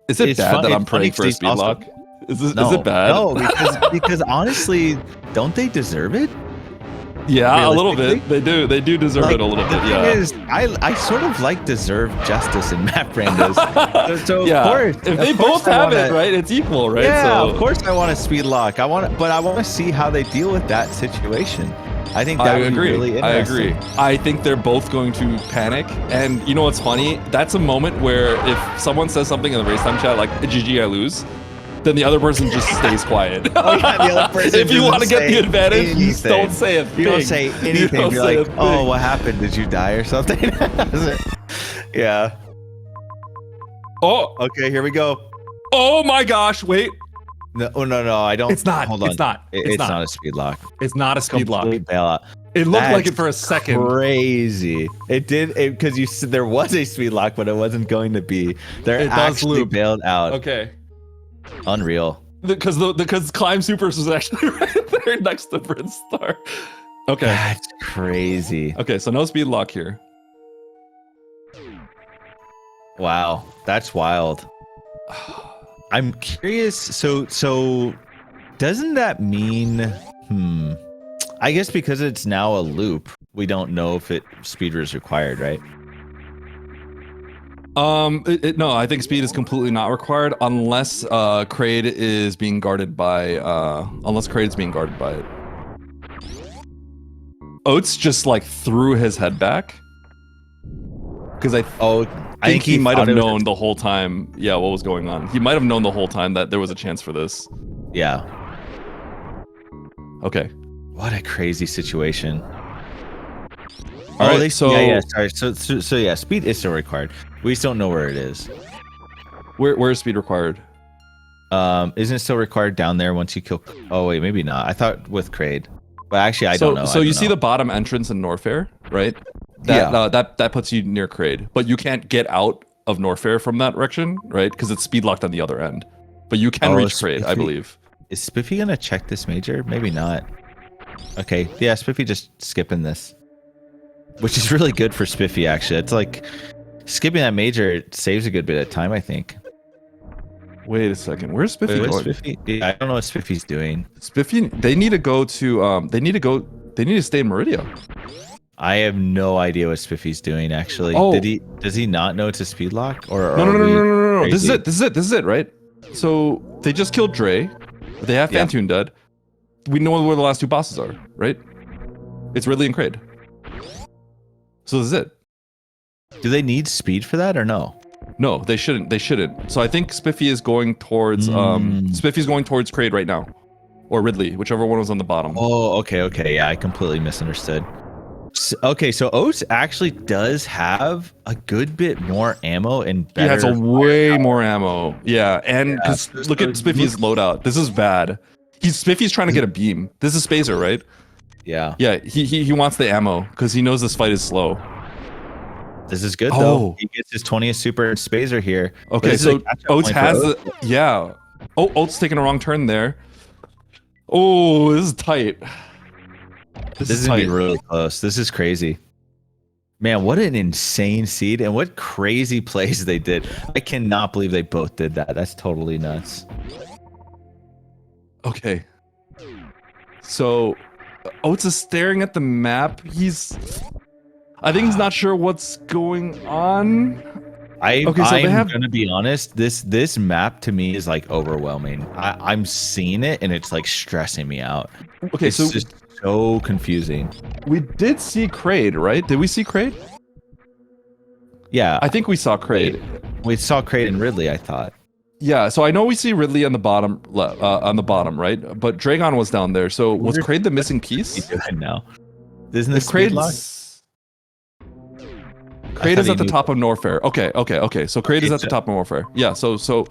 Speaker 3: is it bad that I'm praying for a speed lock? Is it bad?
Speaker 2: No, because honestly, don't they deserve it?
Speaker 3: Yeah, a little bit. They do deserve it a little bit. Yeah.
Speaker 2: The thing is, I sort of like deserve justice in map randos. so
Speaker 3: yeah.
Speaker 2: Of course,
Speaker 3: if they both have it, right, it's equal, right?
Speaker 2: Yeah,
Speaker 3: so,
Speaker 2: of course I want a speed lock. But I want to see how they deal with that situation. I think that would be really interesting.
Speaker 3: I agree. I think they're both going to panic. And you know what's funny? That's a moment where if someone says something in the race time chat like GG I lose, then the other person just stays quiet.
Speaker 2: Oh, yeah, the other person
Speaker 3: if you want to get the advantage, you just don't say a thing.
Speaker 2: You don't say anything. You're like, oh, what happened? Did you die or something? Yeah.
Speaker 3: Oh,
Speaker 2: okay, here we go.
Speaker 3: Oh my gosh, wait.
Speaker 2: No, I don't.
Speaker 3: It's not.
Speaker 2: Hold on.
Speaker 3: It's not.
Speaker 2: It's not a speed lock.
Speaker 3: It's not a speed lock.
Speaker 2: Bailout.
Speaker 3: It looked like it for a second.
Speaker 2: Crazy. It did because you said there was a speed lock, but it wasn't going to be. They're actually bailed out.
Speaker 3: Okay.
Speaker 2: Unreal.
Speaker 3: Because Climb Supers was actually right there next to Brinstar. Okay.
Speaker 2: That's crazy.
Speaker 3: Okay, so no speed lock here.
Speaker 2: Wow, that's wild. I'm curious. So doesn't that mean? I guess because it's now a loop, we don't know if speed is required, right?
Speaker 3: No, I think speed is completely not required unless Kraid is being guarded by it. Oats just like threw his head back because I think he might have known the whole time. Yeah, what was going on? He might have known the whole time that there was a chance for this.
Speaker 2: Yeah.
Speaker 3: Okay.
Speaker 2: What a crazy situation.
Speaker 3: All right,
Speaker 2: sorry. So yeah, speed is still required. We just don't know where it is.
Speaker 3: Where is speed required?
Speaker 2: Isn't it still required down there once you kill? Oh wait, maybe not. I thought with Kraid. But actually, I don't know.
Speaker 3: So you see the bottom entrance in Norfair, right? That puts you near Kraid, but you can't get out of Norfair from that direction, right? Because it's speed locked on the other end. But you can reach Kraid, I believe.
Speaker 2: Is Spiffy gonna check this major? Maybe not. Okay, yeah, Spiffy just skipping this, which is really good for Spiffy. Actually, it's like skipping that major saves a good bit of time, I think.
Speaker 3: Wait a second, where's Spiffy going?
Speaker 2: Spiffy? I don't know what Spiffy's doing.
Speaker 3: Spiffy, they need to go to they need to stay in Meridia.
Speaker 2: I have no idea what Spiffy's doing actually.
Speaker 3: Oh.
Speaker 2: Does he not know it's a speed lock? Or
Speaker 3: no. This is it, right? So they just killed Dre. They have Fantoon dead. We know where the last two bosses are, right? It's Ridley and Kraid. So this is it.
Speaker 2: Do they need speed for that or no?
Speaker 3: No, they shouldn't. So I think Spiffy is going towards Spiffy's going towards Kraid right now. or Ridley, whichever one was on the bottom.
Speaker 2: Oh, okay. Yeah, I completely misunderstood. Okay, so Oats actually does have a good bit more ammo and
Speaker 3: He has a
Speaker 2: better
Speaker 3: way more ammo. Yeah, and because
Speaker 2: Yeah,
Speaker 3: look at Spiffy's loadout. This is bad. Spiffy's trying to get a beam. This is Spacer, right?
Speaker 2: Yeah.
Speaker 3: Yeah, he wants the ammo because he knows this fight is slow.
Speaker 2: This is good
Speaker 3: Oh.
Speaker 2: though. He gets his 20th super Spacer here. But
Speaker 3: Okay,
Speaker 2: this is a
Speaker 3: so
Speaker 2: catch-up
Speaker 3: Oats
Speaker 2: point for
Speaker 3: has
Speaker 2: Oats.
Speaker 3: the yeah. Oh, Oats taking a wrong turn there. Oh, this is tight.
Speaker 2: This is gonna be really close. This is crazy. Man, what an insane seed and what crazy plays they did. I cannot believe they both did that. That's totally nuts.
Speaker 3: Okay. So Oats is staring at the map. I think he's not sure what's going on.
Speaker 2: I'm gonna be honest. This map to me is like overwhelming. I'm seeing it and it's like stressing me out.
Speaker 3: Okay,
Speaker 2: It's
Speaker 3: so
Speaker 2: just so confusing.
Speaker 3: we did see Kraid, right? Did we see Kraid?
Speaker 2: Yeah,
Speaker 3: I think we saw Kraid.
Speaker 2: we saw Kraid and Ridley. I thought.
Speaker 3: Yeah, so I know we see Ridley on the bottom, right? But Dragon was down there. So was Kraid the missing piece?
Speaker 2: now? Isn't
Speaker 3: If
Speaker 2: this Kraid?
Speaker 3: Kraid is at the top of Norfair. Okay. So Kraid is at the top of Norfair. Yeah. So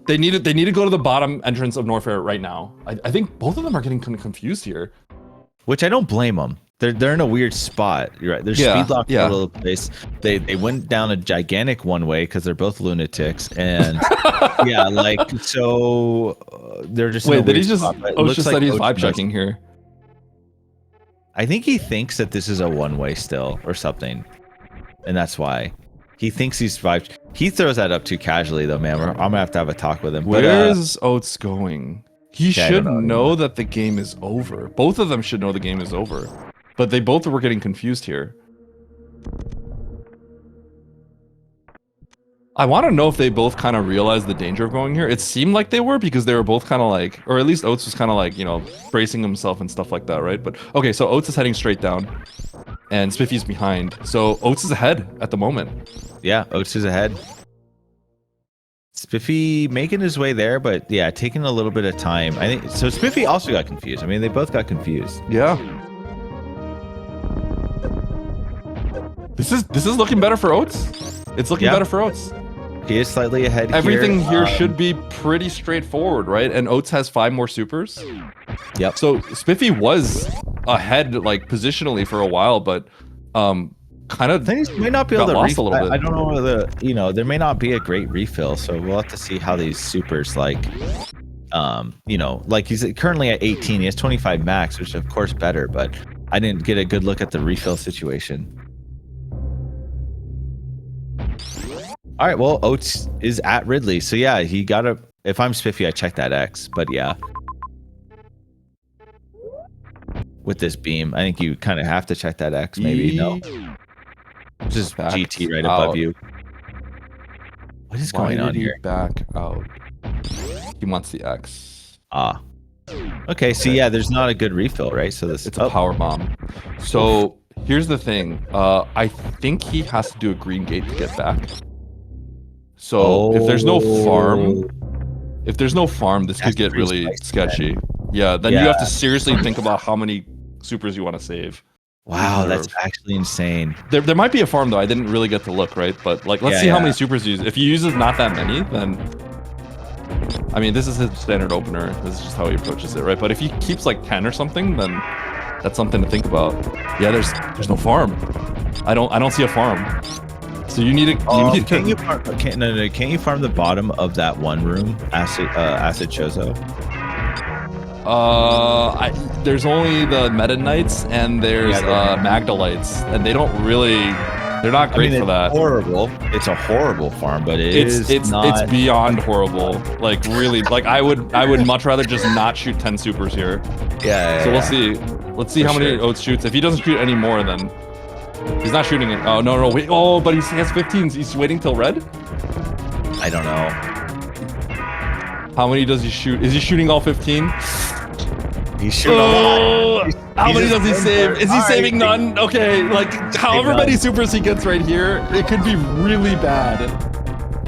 Speaker 3: they need to go to the bottom entrance of Norfair right now. I think both of them are getting kind of confused here.
Speaker 2: Which I don't blame them. They're in a weird spot. You're right. They're speed locked all over the place. They went down a gigantic one way because they're both lunatics, and yeah, like so they're just
Speaker 3: wait. Did he
Speaker 2: just?
Speaker 3: Oats just said he's vibe checking here.
Speaker 2: I think he thinks that this is a one way still or something, and that's why he thinks he's vibe. He throws that up too casually though, man. I'm gonna have to have a talk with him.
Speaker 3: Where's Oats going? He should know that the game is over. Both of them should know the game is over. But they both were getting confused here. I want to know if they both kind of realized the danger of going here. It seemed like they were because they were both kind of like, or at least Oats was kind of like, you know, bracing himself and stuff like that, right? But okay, so Oats is heading straight down and Spiffy's behind. So Oats is ahead at the moment.
Speaker 2: Yeah, Oats is ahead. Spiffy making his way there, but yeah, taking a little bit of time. I think so. Spiffy also got confused. I mean, they both got confused.
Speaker 3: Yeah. This is looking better for Oats. It's looking better for Oats.
Speaker 2: He is slightly ahead.
Speaker 3: Everything here should be pretty straightforward, right? And Oats has 5 more supers.
Speaker 2: Yep.
Speaker 3: So Spiffy was ahead, like positionally for a while, but kind of
Speaker 2: things may not be able to
Speaker 3: lost a little bit.
Speaker 2: I don't know whether there may not be a great refill, so we'll have to see how these supers like like he's currently at 18. He has 25 max, which is of course better, but I didn't get a good look at the refill situation. All right, well, Oats is at Ridley, so yeah, he gotta. If I'm Spiffy, I check that X, but yeah, with this beam, I think you kind of have to check that X. Maybe no, just GT right above you. What is going on here?
Speaker 3: Back out. He wants the X.
Speaker 2: Ah. Okay, so yeah, there's not a good refill, right? So
Speaker 3: it's a power bomb. So here's the thing. I think he has to do a green gate to get back. So if there's no farm, this could get really sketchy. Then. Yeah, then you have to seriously think about how many supers you want to save.
Speaker 2: Wow, that's actually insane.
Speaker 3: There might be a farm though. I didn't really get to look, right? But like, let's see how many supers he uses. If he uses not that many, then I mean, this is his standard opener. This is just how he approaches it, right? But if he keeps like 10 or something, then that's something to think about. Yeah, there's no farm. I don't see a farm. So you need to.
Speaker 2: Can't you farm the bottom of that one room, acid chozo?
Speaker 3: There's only the Meta Knights and there's Magdalites, and they don't really. They're not great for that.
Speaker 2: Horrible. It's a horrible farm, but it's
Speaker 3: beyond horrible. Like really, like I would much rather just not shoot 10 supers here.
Speaker 2: Yeah.
Speaker 3: So we'll see. Let's see how many Oats shoots. If he doesn't shoot any more, then he's not shooting it. Oh no, wait. Oh, but he has 15s. He's waiting till red.
Speaker 2: I don't know.
Speaker 3: How many does he shoot? Is he shooting all 15?
Speaker 2: He's shooting all.
Speaker 3: How many does he save? Is he saving none? Okay, like however many supers he gets right here, it could be really bad.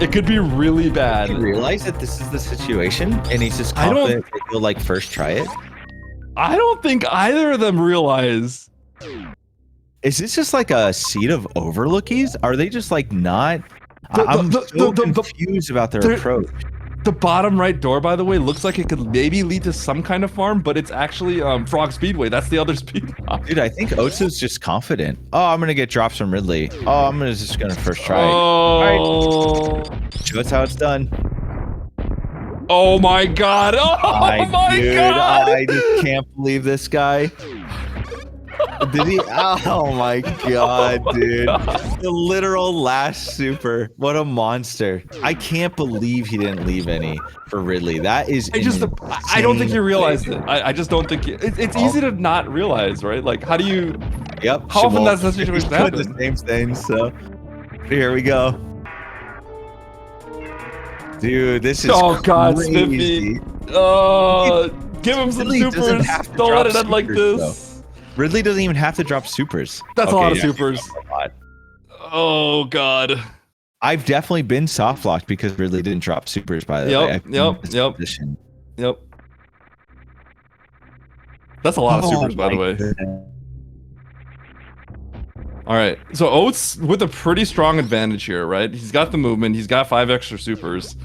Speaker 3: It could be really bad.
Speaker 2: You realize that this is the situation, and he's just confident that he'll like first try it.
Speaker 3: I don't think either of them realize.
Speaker 2: Is this just like a seed of overlookies? Are they just like not? I'm so confused about their approach.
Speaker 3: The bottom right door, by the way, looks like it could maybe lead to some kind of farm, but it's actually Frog Speedway. That's the other speed block.
Speaker 2: Dude, I think Oats is just confident. Oh, I'm gonna get drops from Ridley. Oh, I'm just gonna first try.
Speaker 3: Oh.
Speaker 2: Show us how it's done.
Speaker 3: Oh my god! Oh my god!
Speaker 2: I just can't believe this guy. Did he? Oh my god, dude! The literal last super. What a monster! I can't believe he didn't leave any for Ridley. That is.
Speaker 3: I don't think you realized it. I just don't think it's easy to not realize, right? Like, how do you?
Speaker 2: Yep.
Speaker 3: How often does that situation happen?
Speaker 2: The same thing. So here we go. Dude, this is
Speaker 3: God,
Speaker 2: crazy.
Speaker 3: Spiffy. Give him some supers. Don't let it end like this.
Speaker 2: Though. Ridley doesn't even have to drop supers.
Speaker 3: That's a lot of supers. Oh god.
Speaker 2: I've definitely been soft locked because Ridley didn't drop supers, by the way.
Speaker 3: Yep. That's a lot of supers, by the way. All right, so Oats with a pretty strong advantage here, right? He's got the movement, he's got 5 extra supers.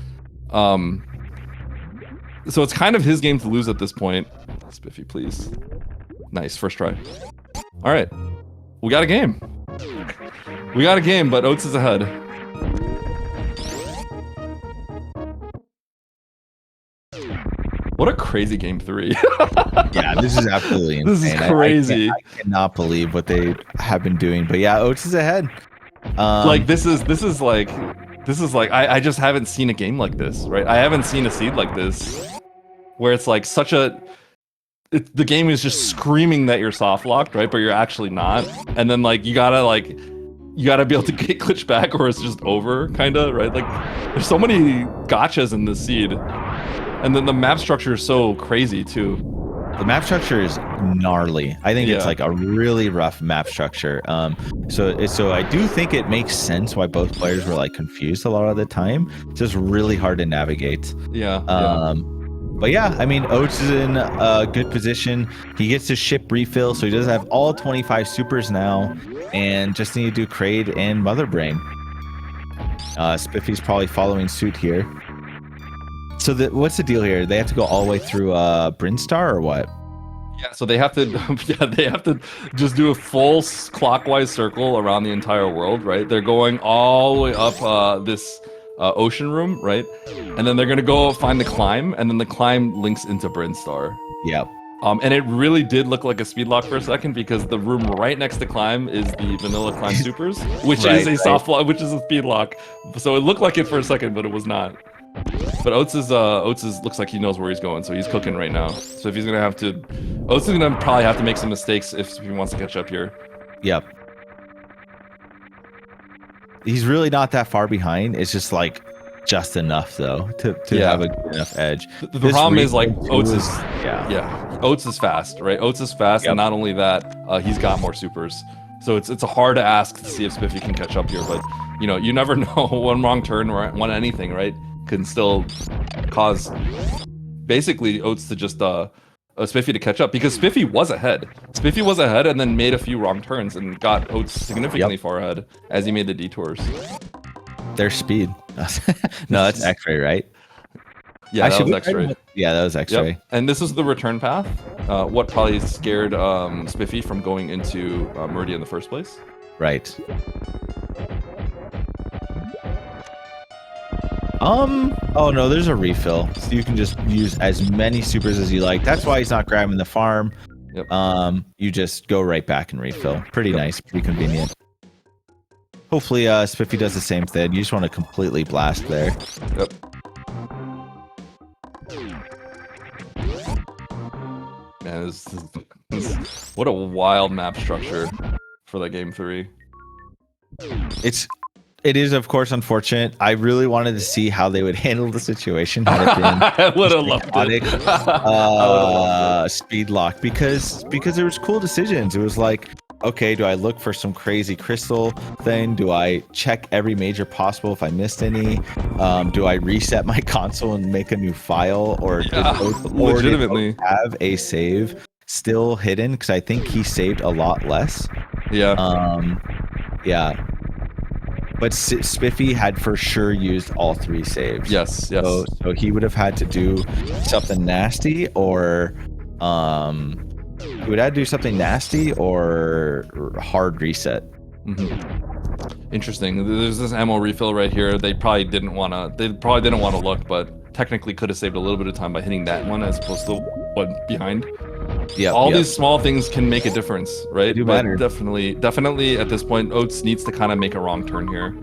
Speaker 3: So it's kind of his game to lose at this point. Spiffy, please. Nice, first try. All right, we got a game. We got a game, but Oats is ahead. What a crazy game 3.
Speaker 2: Yeah, this is absolutely insane.
Speaker 3: This is crazy.
Speaker 2: I cannot believe what they have been doing. But yeah, Oats is ahead.
Speaker 3: Like this is like I just haven't seen a game like this, right? I haven't seen a seed like this where it's like such a the game is just screaming that you're soft locked, right? But you're actually not. And then like you gotta be able to get glitch back or it's just over, kinda, right? Like there's so many gotchas in this seed. And then the map structure is so crazy too.
Speaker 2: The map structure is gnarly. I think it's like a really rough map structure. So I do think it makes sense why both players were like confused a lot of the time. It's just really hard to navigate. But yeah, I mean, Oats is in a good position. He gets to ship refill, so he does have all 25 supers now, and just need to do Kraid and Mother Brain. Spiffy's probably following suit here. So what's the deal here? They have to go all the way through Brinstar or what?
Speaker 3: Yeah, so they have to they have to just do a full clockwise circle around the entire world, right? They're going all the way up this ocean room, right? And then they're gonna go find the climb, and then the climb links into Brinstar.
Speaker 2: Yep.
Speaker 3: And it really did look like a speed lock for a second because the room right next to climb is the vanilla climb supers, which is a soft lock, which is a speed lock. So it looked like it for a second, but it was not. But Oats is looks like he knows where he's going, so he's cooking right now. So if he's gonna have to, Oats is gonna probably have to make some mistakes if he wants to catch up here.
Speaker 2: Yep. He's really not that far behind. It's just like just enough though to have a good enough edge.
Speaker 3: The problem is like Oats is Oats is fast, right? Oats is fast, and not only that, he's got more supers. So it's a hard to ask to see if Spiffy can catch up here, but you know, you never know. One wrong turn or one anything, right, can still cause basically Oats to just Spiffy to catch up, because Spiffy was ahead. Spiffy was ahead and then made a few wrong turns and got Oats significantly far ahead as he made the detours.
Speaker 2: Their speed. No, that's X-ray, right?
Speaker 3: Yeah, that was X-ray.
Speaker 2: Yeah, that was X-ray.
Speaker 3: Yep. And this is the return path. What probably scared Spiffy from going into Meridian in the first place.
Speaker 2: Right. Oh no, there's a refill. So you can just use as many supers as you like. That's why he's not grabbing the farm.
Speaker 3: Yep.
Speaker 2: You just go right back and refill. Pretty nice, pretty convenient. Hopefully Spiffy does the same thing. You just want to completely blast there.
Speaker 3: Yep. Man, this what a wild map structure for that game 3.
Speaker 2: It is, of course, unfortunate. I really wanted to see how they would handle the situation had it been
Speaker 3: I would have loved it.
Speaker 2: Speed lock, because there was cool decisions. It was like, okay, do I look for some crazy crystal thing? Do I check every major possible if I missed any? Do I reset my console and make a new file, or
Speaker 3: legitimately
Speaker 2: have a save still hidden because I think he saved a lot less.
Speaker 3: Yeah.
Speaker 2: Yeah. But Spiffy had for sure used all 3 saves.
Speaker 3: Yes.
Speaker 2: So he would have had to do something nasty, or he would have to do something nasty or hard reset.
Speaker 3: Interesting. There's this ammo refill right here. They probably didn't want to look, but technically could have saved a little bit of time by hitting that one as opposed to the one behind.
Speaker 2: Yeah.
Speaker 3: All these small things can make a difference, right?
Speaker 2: Do
Speaker 3: but
Speaker 2: matter.
Speaker 3: definitely at this point, Oats needs to kind of make a wrong turn here.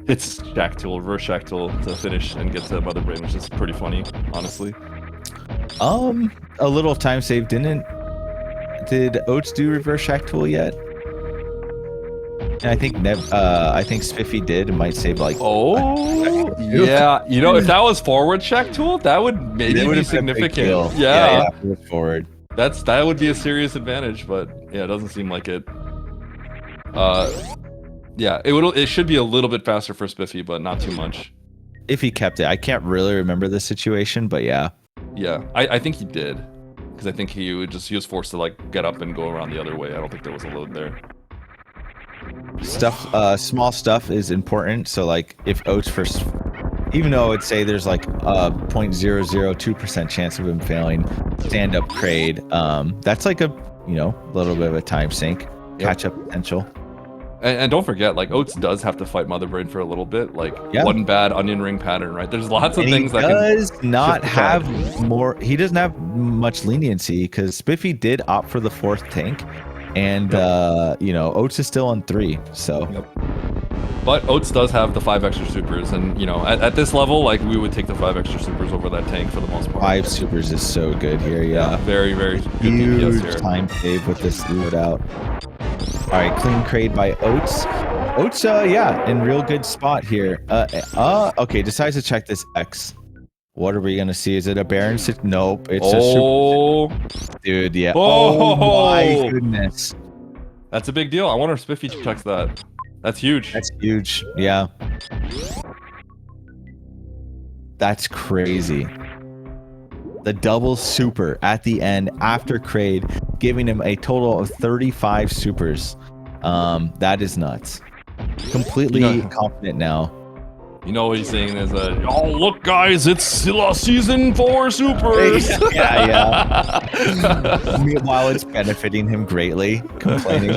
Speaker 3: It's Shack Tool, reverse Shack Tool to finish and get to Mother Brain, which is pretty funny, honestly.
Speaker 2: A little time save. Did Oats do reverse Shack Tool yet? And I think Spiffy did. It might save like.
Speaker 3: Oh, yeah. You know, if that was forward Shack Tool, that would maybe be significant. Yeah,
Speaker 2: forward.
Speaker 3: That would be a serious advantage, but yeah, it doesn't seem like it. Yeah, it should be a little bit faster for Spiffy, but not too much.
Speaker 2: If he kept it, I can't really remember the situation, but yeah.
Speaker 3: Yeah, I think he did, because I think he was forced to like get up and go around the other way. I don't think there was a load there.
Speaker 2: Small stuff is important. So like if Oats first, even though I'd say there's like a 0.002% chance of him failing stand up crade, that's like a little bit of a time sink, catch up potential.
Speaker 3: And don't forget, like Oats does have to fight Mother Brain for a little bit. Like one bad onion ring pattern, right? There's lots of things that can.
Speaker 2: He does not have more. He doesn't have much leniency because Spiffy did opt for the 4th tank, and Oats is still on 3. So.
Speaker 3: But Oats does have the 5 extra supers, and at this level, like we would take the 5 extra supers over that tank for the most part.
Speaker 2: 5 supers is so good here. Yeah.
Speaker 3: Very, very good
Speaker 2: huge
Speaker 3: DPS here.
Speaker 2: Time save with this loadout. All right, clean crate by Oats. Oats, in real good spot here. Okay, decides to check this X. What are we gonna see? Is it a Baron? Nope, it's a super. Dude, yeah. Oh my goodness.
Speaker 3: That's a big deal. I wonder if Spiffy checks that. That's huge.
Speaker 2: That's huge. Yeah. That's crazy. The double super at the end after Crade, giving him a total of 35 supers. That is nuts. Completely confident now.
Speaker 3: You know what he's saying is oh look guys, it's season 4 supers.
Speaker 2: yeah. Meanwhile, it's benefiting him greatly, complaining.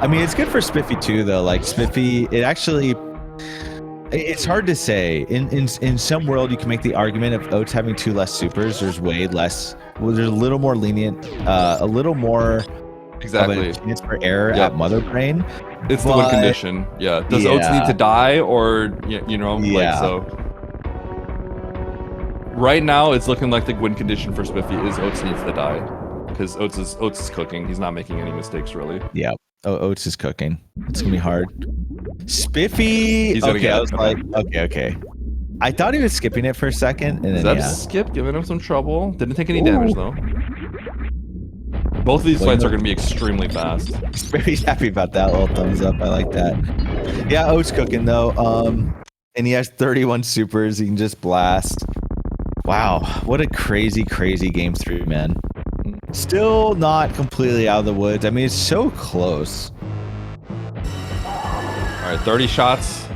Speaker 2: I mean, it's good for Spiffy too, though. Like Spiffy, it's hard to say. In some world, you can make the argument of Oats having 2 less supers. There's way less. Well, there's a little more lenient, a little more.
Speaker 3: Exactly.
Speaker 2: Chance for error at Mother Brain.
Speaker 3: It's the win condition. Yeah. Does Oats need to die, or like so? Right now, it's looking like the win condition for Spiffy is Oats needs to die, because Oats is cooking. He's not making any mistakes really.
Speaker 2: Yeah. Oats is cooking. It's gonna be hard. Spiffy.
Speaker 3: He's gonna get
Speaker 2: I was like, okay. I thought he was skipping it for a second, and then
Speaker 3: that skip, giving him some trouble. Didn't take any damage though. Both of these fights are going to be extremely fast.
Speaker 2: Very happy about that little thumbs up. I like that. Yeah, Oats cooking though. And he has 31 supers. He can just blast. Wow, what a crazy game 3, man. Still not completely out of the woods. I mean, it's so close.
Speaker 3: All right, 30 shots.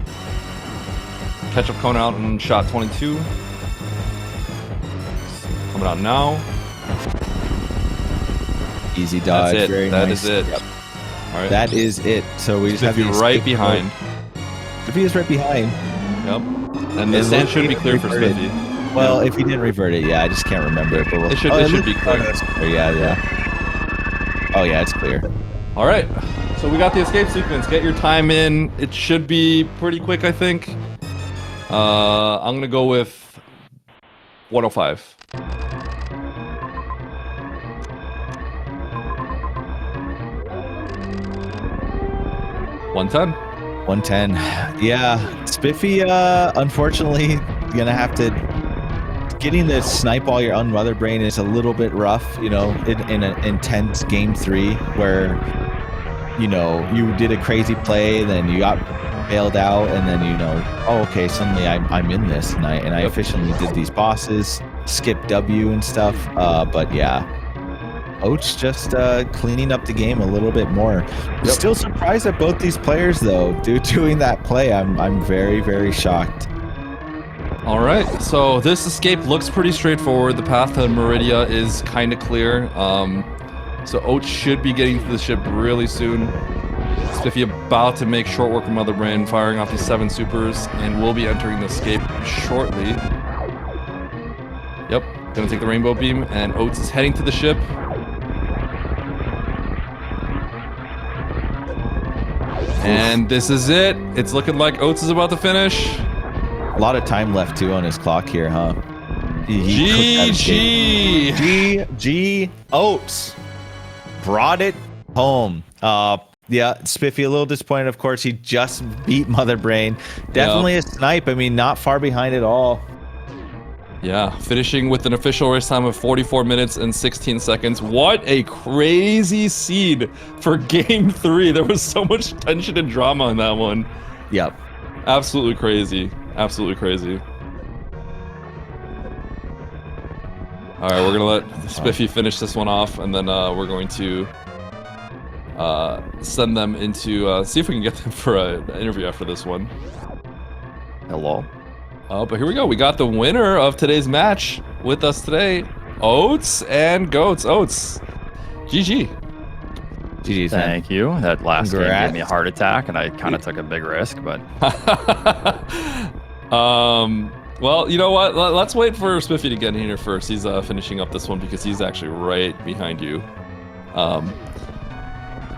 Speaker 3: Ketchup cone out in shot 22. Coming out now.
Speaker 2: Easy dodge.
Speaker 3: That's it.
Speaker 2: Very
Speaker 3: That
Speaker 2: nice.
Speaker 3: is it.
Speaker 2: Yep.
Speaker 3: All right.
Speaker 2: That is it. So we just have
Speaker 3: Spiffy
Speaker 2: to
Speaker 3: right behind.
Speaker 2: Spiffy is right behind.
Speaker 3: Yep. And this stand should be clear for Spiffy.
Speaker 2: Well, if he didn't revert it, I just can't remember it. But
Speaker 3: it should be clear.
Speaker 2: Yeah. Oh yeah, it's clear.
Speaker 3: All right. So we got the escape sequence. Get your time in. It should be pretty quick, I think. I'm gonna go with 105. $110.
Speaker 2: Yeah, Spiffy, unfortunately, gonna have to. Getting the snipe while you're on Mother Brain is a little bit rough, in an intense game 3 where, you did a crazy play, then you got bailed out, and then oh, okay, suddenly I'm in this, and I efficiently did these bosses, skipped W and stuff. But yeah, Oats just cleaning up the game a little bit more. Still surprised at both these players though, doing that play. I'm very, very shocked.
Speaker 3: All right, so this escape looks pretty straightforward. The path to Meridia is kind of clear. So Oats should be getting to the ship really soon. Spiffy about to make short work of Mother Brain, firing off these 7 supers, and will be entering the escape shortly. Yep, gonna take the rainbow beam, and Oats is heading to the ship. And this is it. It's looking like Oats is about to finish.
Speaker 2: A lot of time left too on his clock here, huh? GG Oats brought it home. Yeah, Spiffy a little disappointed, of course. He just beat Mother Brain. Definitely a snipe. I mean, not far behind at all.
Speaker 3: Yeah, finishing with an official race time of 44 minutes and 16 seconds. What a crazy seed for game 3. There was so much tension and drama in that one.
Speaker 2: Yep.
Speaker 3: Absolutely crazy. Absolutely crazy. All right, we're going to let Spiffy finish this one off, and then we're going to send them into, see if we can get them for an interview after this one.
Speaker 2: Hello.
Speaker 3: But here we go. We got the winner of today's match with us today, Oats and Goats. Oats, GG.
Speaker 2: GG.
Speaker 4: Thank you. That last game
Speaker 2: Congrats.
Speaker 4: gave me a heart attack, and I kind of took a big risk, but
Speaker 3: well, you know what? Let's wait for Spiffy to get in here first. He's finishing up this one because he's actually right behind you.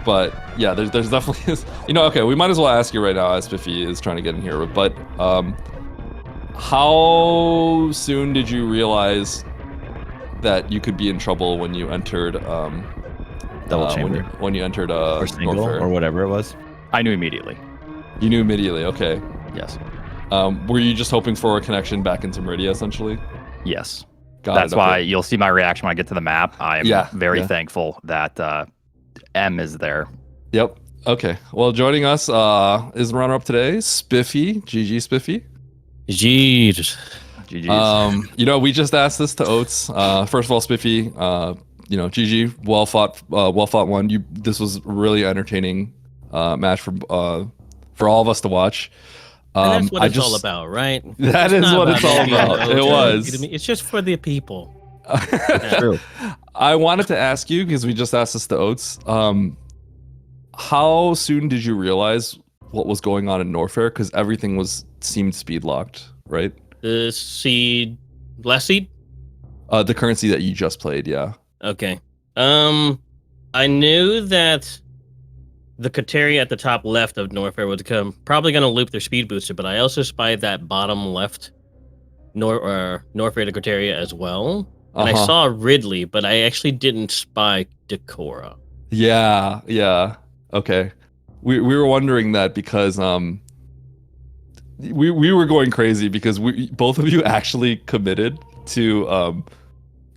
Speaker 3: But yeah, there's definitely, okay, we might as well ask you right now as Spiffy is trying to get in here. But how soon did you realize that you could be in trouble when you entered
Speaker 2: Double chamber.
Speaker 3: when you entered
Speaker 2: Or single,
Speaker 3: Norfair?
Speaker 2: or whatever it was.
Speaker 4: I knew immediately.
Speaker 3: You knew immediately. Okay.
Speaker 4: Yes.
Speaker 3: Were you just hoping for a connection back into Meridia essentially?
Speaker 4: Yes.
Speaker 3: Got
Speaker 4: That's
Speaker 3: it,
Speaker 4: why
Speaker 3: okay.
Speaker 4: you'll see my reaction when I get to the map. I am very thankful that M is there.
Speaker 3: Yep. Okay. Well, joining us is the runner-up today, Spiffy. GG, Spiffy.
Speaker 5: Jeez.
Speaker 4: GG's.
Speaker 3: We just asked this to Oats. First of all, Spiffy, GG, well fought one. This was really entertaining match for all of us to watch.
Speaker 5: And that's what it's all about, right?
Speaker 3: That is what it's all about. It was.
Speaker 5: It's just for the people.
Speaker 2: True.
Speaker 3: I wanted to ask you, because we just asked this to Oats, how soon did you realize what was going on in Norfair? Because everything seemed speed locked, right?
Speaker 5: The seed, last seed?
Speaker 3: The currency that you just played, yeah.
Speaker 5: Okay. I knew that the Kateria at the top left of Norfair was probably going to loop their speed booster, but I also spied that bottom left Norfair to Kateria as well. And I saw Ridley, but I actually didn't spy Decora.
Speaker 3: Yeah. Okay. We were wondering that because we were going crazy because both of you actually committed to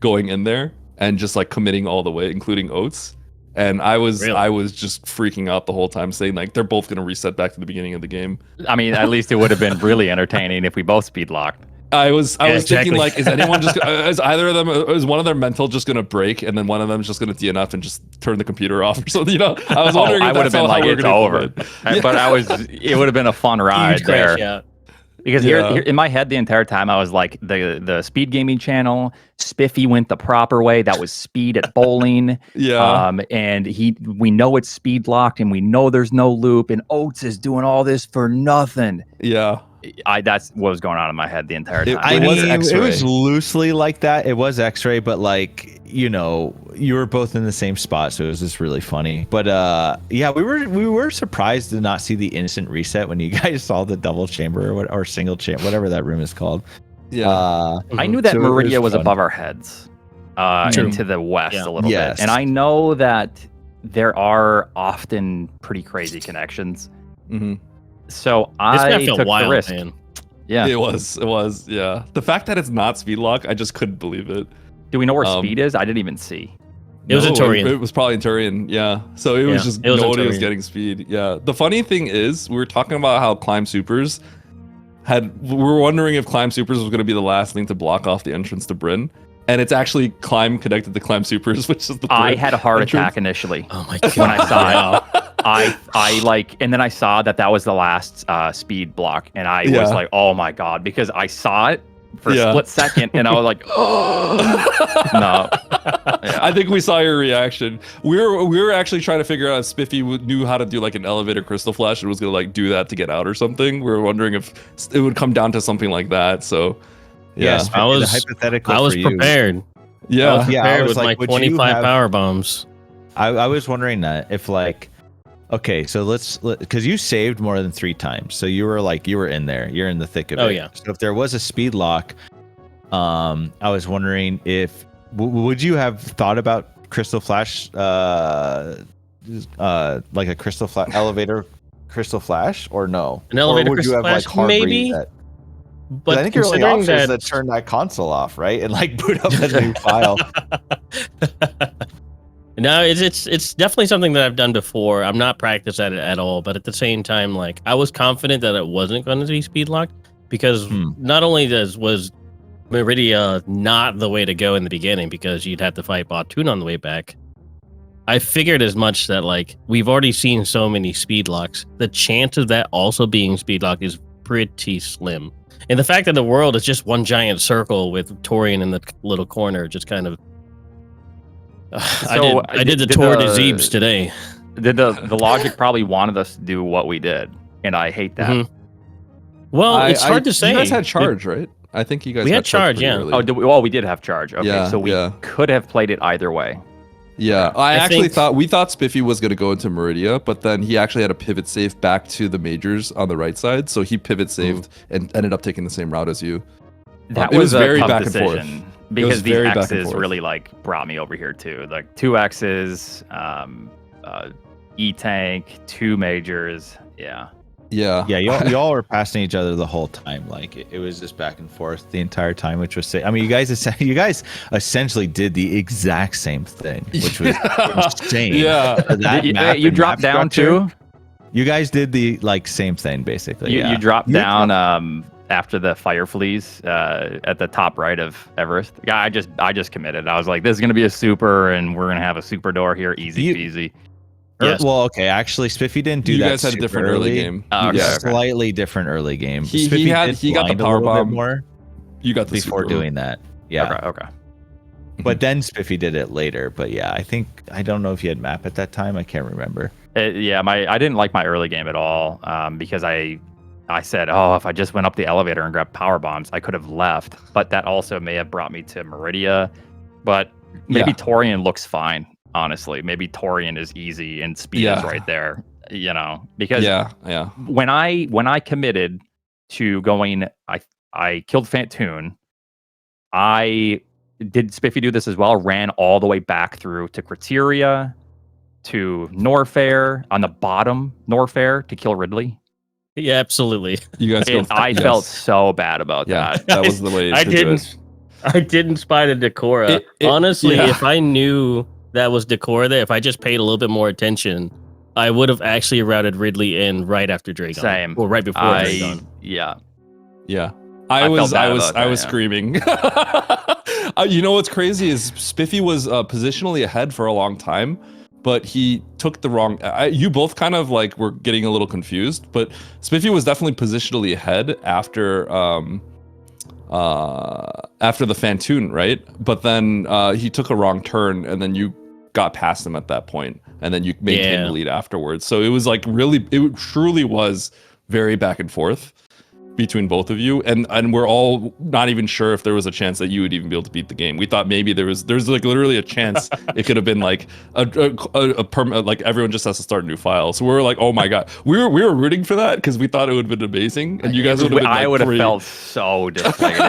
Speaker 3: going in there and just like committing all the way, including Oats. And I was just freaking out the whole time, saying like they're both gonna reset back to the beginning of the game.
Speaker 4: I mean, at least it would have been really entertaining if we both speed locked.
Speaker 3: I was
Speaker 5: exactly.
Speaker 3: thinking like, is anyone just is either of them, is one of their mental just gonna break, and then one of them is just gonna DNF and just turn the computer off or something? I was wondering.
Speaker 4: I would have been like, it's over. But it would have been a fun ride there.
Speaker 5: Yeah.
Speaker 4: Because here in my head the entire time I was like, the speed gaming channel, Spiffy went the proper way. That was speed at bowling.
Speaker 3: Yeah.
Speaker 4: And we know it's speed locked and we know there's no loop, and Oats is doing all this for nothing.
Speaker 3: Yeah.
Speaker 4: That's what was going on in my head the entire time.
Speaker 2: It was loosely like that. It was X-ray, but like, you were both in the same spot, so it was just really funny. But yeah, we were surprised to not see the instant reset when you guys saw the double chamber or single chamber, whatever that room is called.
Speaker 3: Yeah.
Speaker 4: I knew that
Speaker 2: So
Speaker 4: Meridia was
Speaker 2: fun.
Speaker 4: above our heads, into the west a little
Speaker 2: Yes.
Speaker 4: bit, and I know that there are often pretty crazy connections.
Speaker 3: Mm-hmm.
Speaker 4: So
Speaker 5: This
Speaker 4: I
Speaker 5: guy felt
Speaker 4: took
Speaker 5: wild,
Speaker 4: the risk.
Speaker 5: man.
Speaker 4: Yeah.
Speaker 3: It was. Yeah. The fact that it's not speed lock, I just couldn't believe it.
Speaker 4: Do we know where speed is? I didn't even see.
Speaker 5: It was a Torian.
Speaker 3: It was probably Turian, yeah. So it was just nobody was
Speaker 5: Turian.
Speaker 3: getting speed. Yeah. The funny thing is, we were talking about how Climb Supers we were wondering if Climb Supers was going to be the last thing to block off the entrance to Bryn. And it's actually Climb connected to Climb Supers, which is the
Speaker 4: I had a heart
Speaker 3: entrance.
Speaker 4: attack initially.
Speaker 5: Oh my god!
Speaker 4: When I saw it, I like, and then I saw that was the last speed block, and I was like, oh my god, because I saw it for a split second, and I was like, oh no. Yeah.
Speaker 3: I think we saw your reaction. We were actually trying to figure out if Spiffy knew how to do like an elevator crystal flash and was gonna like do that to get out or something. We were wondering if it would come down to something like that. So yeah,
Speaker 2: Yes,
Speaker 5: I was
Speaker 2: the hypothetical.
Speaker 5: I was
Speaker 2: for you.
Speaker 5: prepared.
Speaker 3: yeah.
Speaker 5: I was prepared
Speaker 2: was
Speaker 5: with
Speaker 2: like,
Speaker 5: my
Speaker 2: would you
Speaker 5: 25
Speaker 2: have-
Speaker 5: power bombs.
Speaker 2: I was wondering that if like, okay, so because you saved more than 3 times, so you were in there, you're in the thick of it.
Speaker 5: Oh, yeah.
Speaker 2: So if there was a speed lock, I was wondering if would you have thought about crystal flash, like a crystal flash elevator crystal flash, or no?
Speaker 5: An elevator
Speaker 2: or would you
Speaker 5: crystal
Speaker 2: have like
Speaker 5: flash,
Speaker 2: hard
Speaker 5: maybe?
Speaker 2: reset?
Speaker 5: But
Speaker 2: I think your only
Speaker 5: considering
Speaker 2: option is
Speaker 5: that,
Speaker 2: to turn that console off, right, and like boot up a new file.
Speaker 5: no, it's definitely something that I've done before. I'm not practiced at it at all, but at the same time, like I was confident that it wasn't going to be speed locked because not only was Meridia not the way to go in the beginning because you'd have to fight Bottoon on the way back. I figured as much that like we've already seen so many speed locks. The chance of that also being speed locked is pretty slim. And the fact that the world is just one giant circle with Torian in the little corner just kind of I did the Tour de Zebes today.
Speaker 4: The logic probably wanted us to do what we did, and I hate that.
Speaker 5: Mhm. Well, it's hard to say.
Speaker 3: You guys had charge, right? I think you guys
Speaker 5: We had charge,
Speaker 3: pretty
Speaker 5: yeah.
Speaker 3: early.
Speaker 4: Oh, we did have charge. Okay,
Speaker 3: Yeah,
Speaker 4: so we could have played it either way.
Speaker 3: Yeah,
Speaker 5: I
Speaker 3: actually
Speaker 5: think-
Speaker 3: we thought Spiffy was going to go into Meridia, but then he actually had a pivot save back to the majors on the right side, so he pivot saved and ended up taking the same route as you.
Speaker 4: That
Speaker 3: it was
Speaker 4: a
Speaker 3: very
Speaker 4: tough
Speaker 3: back and forth.
Speaker 4: decision because these
Speaker 3: very back and
Speaker 4: X's
Speaker 3: forth.
Speaker 4: really like brought me over here too. Like 2 X's, E-Tank, 2 majors. Yeah.
Speaker 3: Yeah.
Speaker 2: Yeah, y'all were passing each other the whole time. Like it was just back and forth the entire time, which was sick. I mean, you guys essentially did the exact same thing, which was insane.
Speaker 3: Yeah.
Speaker 2: That map
Speaker 4: You
Speaker 2: and
Speaker 4: dropped
Speaker 2: map
Speaker 4: down
Speaker 2: structure,
Speaker 4: too.
Speaker 2: You guys did the like same thing basically.
Speaker 4: You dropped down after the fire fleas at the top right of Everest. Yeah, I just committed. I was like, this is gonna be a super, and we're gonna have a super door here, easy peasy.
Speaker 5: Yes.
Speaker 2: Well, okay. Actually, Spiffy didn't do
Speaker 3: You
Speaker 2: that.
Speaker 3: guys had a
Speaker 2: super
Speaker 3: different early game.
Speaker 4: Oh, okay,
Speaker 3: Yeah.
Speaker 4: okay.
Speaker 2: Slightly different early game.
Speaker 3: He
Speaker 2: Spiffy
Speaker 3: got
Speaker 2: did
Speaker 3: the
Speaker 2: blind a
Speaker 3: power
Speaker 2: little bit
Speaker 3: bomb.
Speaker 2: more
Speaker 3: You got the
Speaker 2: before
Speaker 3: super.
Speaker 2: doing that. Yeah.
Speaker 4: Okay.
Speaker 2: But then Spiffy did it later. But yeah, I don't know if you had map at that time. I can't remember.
Speaker 4: Yeah, I didn't like my early game at all because I said, oh, if I just went up the elevator and grabbed power bombs, I could have left. But that also may have brought me to Meridia. But maybe Torian looks fine, honestly. Maybe Torian is easy and speed is right there, because when I committed to going, I killed Fantoon. I did Spiffy do this as well, ran all the way back through to Criteria, to Norfair, on the bottom Norfair to kill Ridley.
Speaker 5: Yeah, absolutely.
Speaker 3: You guys.
Speaker 4: And I felt so bad about that.
Speaker 3: That was the way.
Speaker 5: I
Speaker 3: to do
Speaker 5: didn't.
Speaker 3: it.
Speaker 5: I didn't spy the Decora. Honestly, if I knew that was Decora there, if I just paid a little bit more attention, I would have actually routed Ridley in right after Dragon.
Speaker 4: Same.
Speaker 5: Or right before Dragon.
Speaker 4: Yeah.
Speaker 3: Yeah.
Speaker 4: I
Speaker 3: I
Speaker 4: felt
Speaker 3: was
Speaker 4: bad about that,
Speaker 3: screaming. You know what's crazy is Spiffy was positionally ahead for a long time, but he took the wrong. You both kind of like were getting a little confused, but Spiffy was definitely positionally ahead after the Fantoon, right? But then he took a wrong turn, and then you got past him at that point, and then you maintained the lead afterwards. So it was like it truly was very back and forth between both of you, and we're all not even sure if there was a chance that you would even be able to beat the game. We thought maybe there's like literally a chance it could have been like a permanent, like everyone just has to start a new file. So we were like, oh my god, we were rooting for that because we thought it would have been amazing, and you guys would have been.
Speaker 4: I would have felt so disappointed.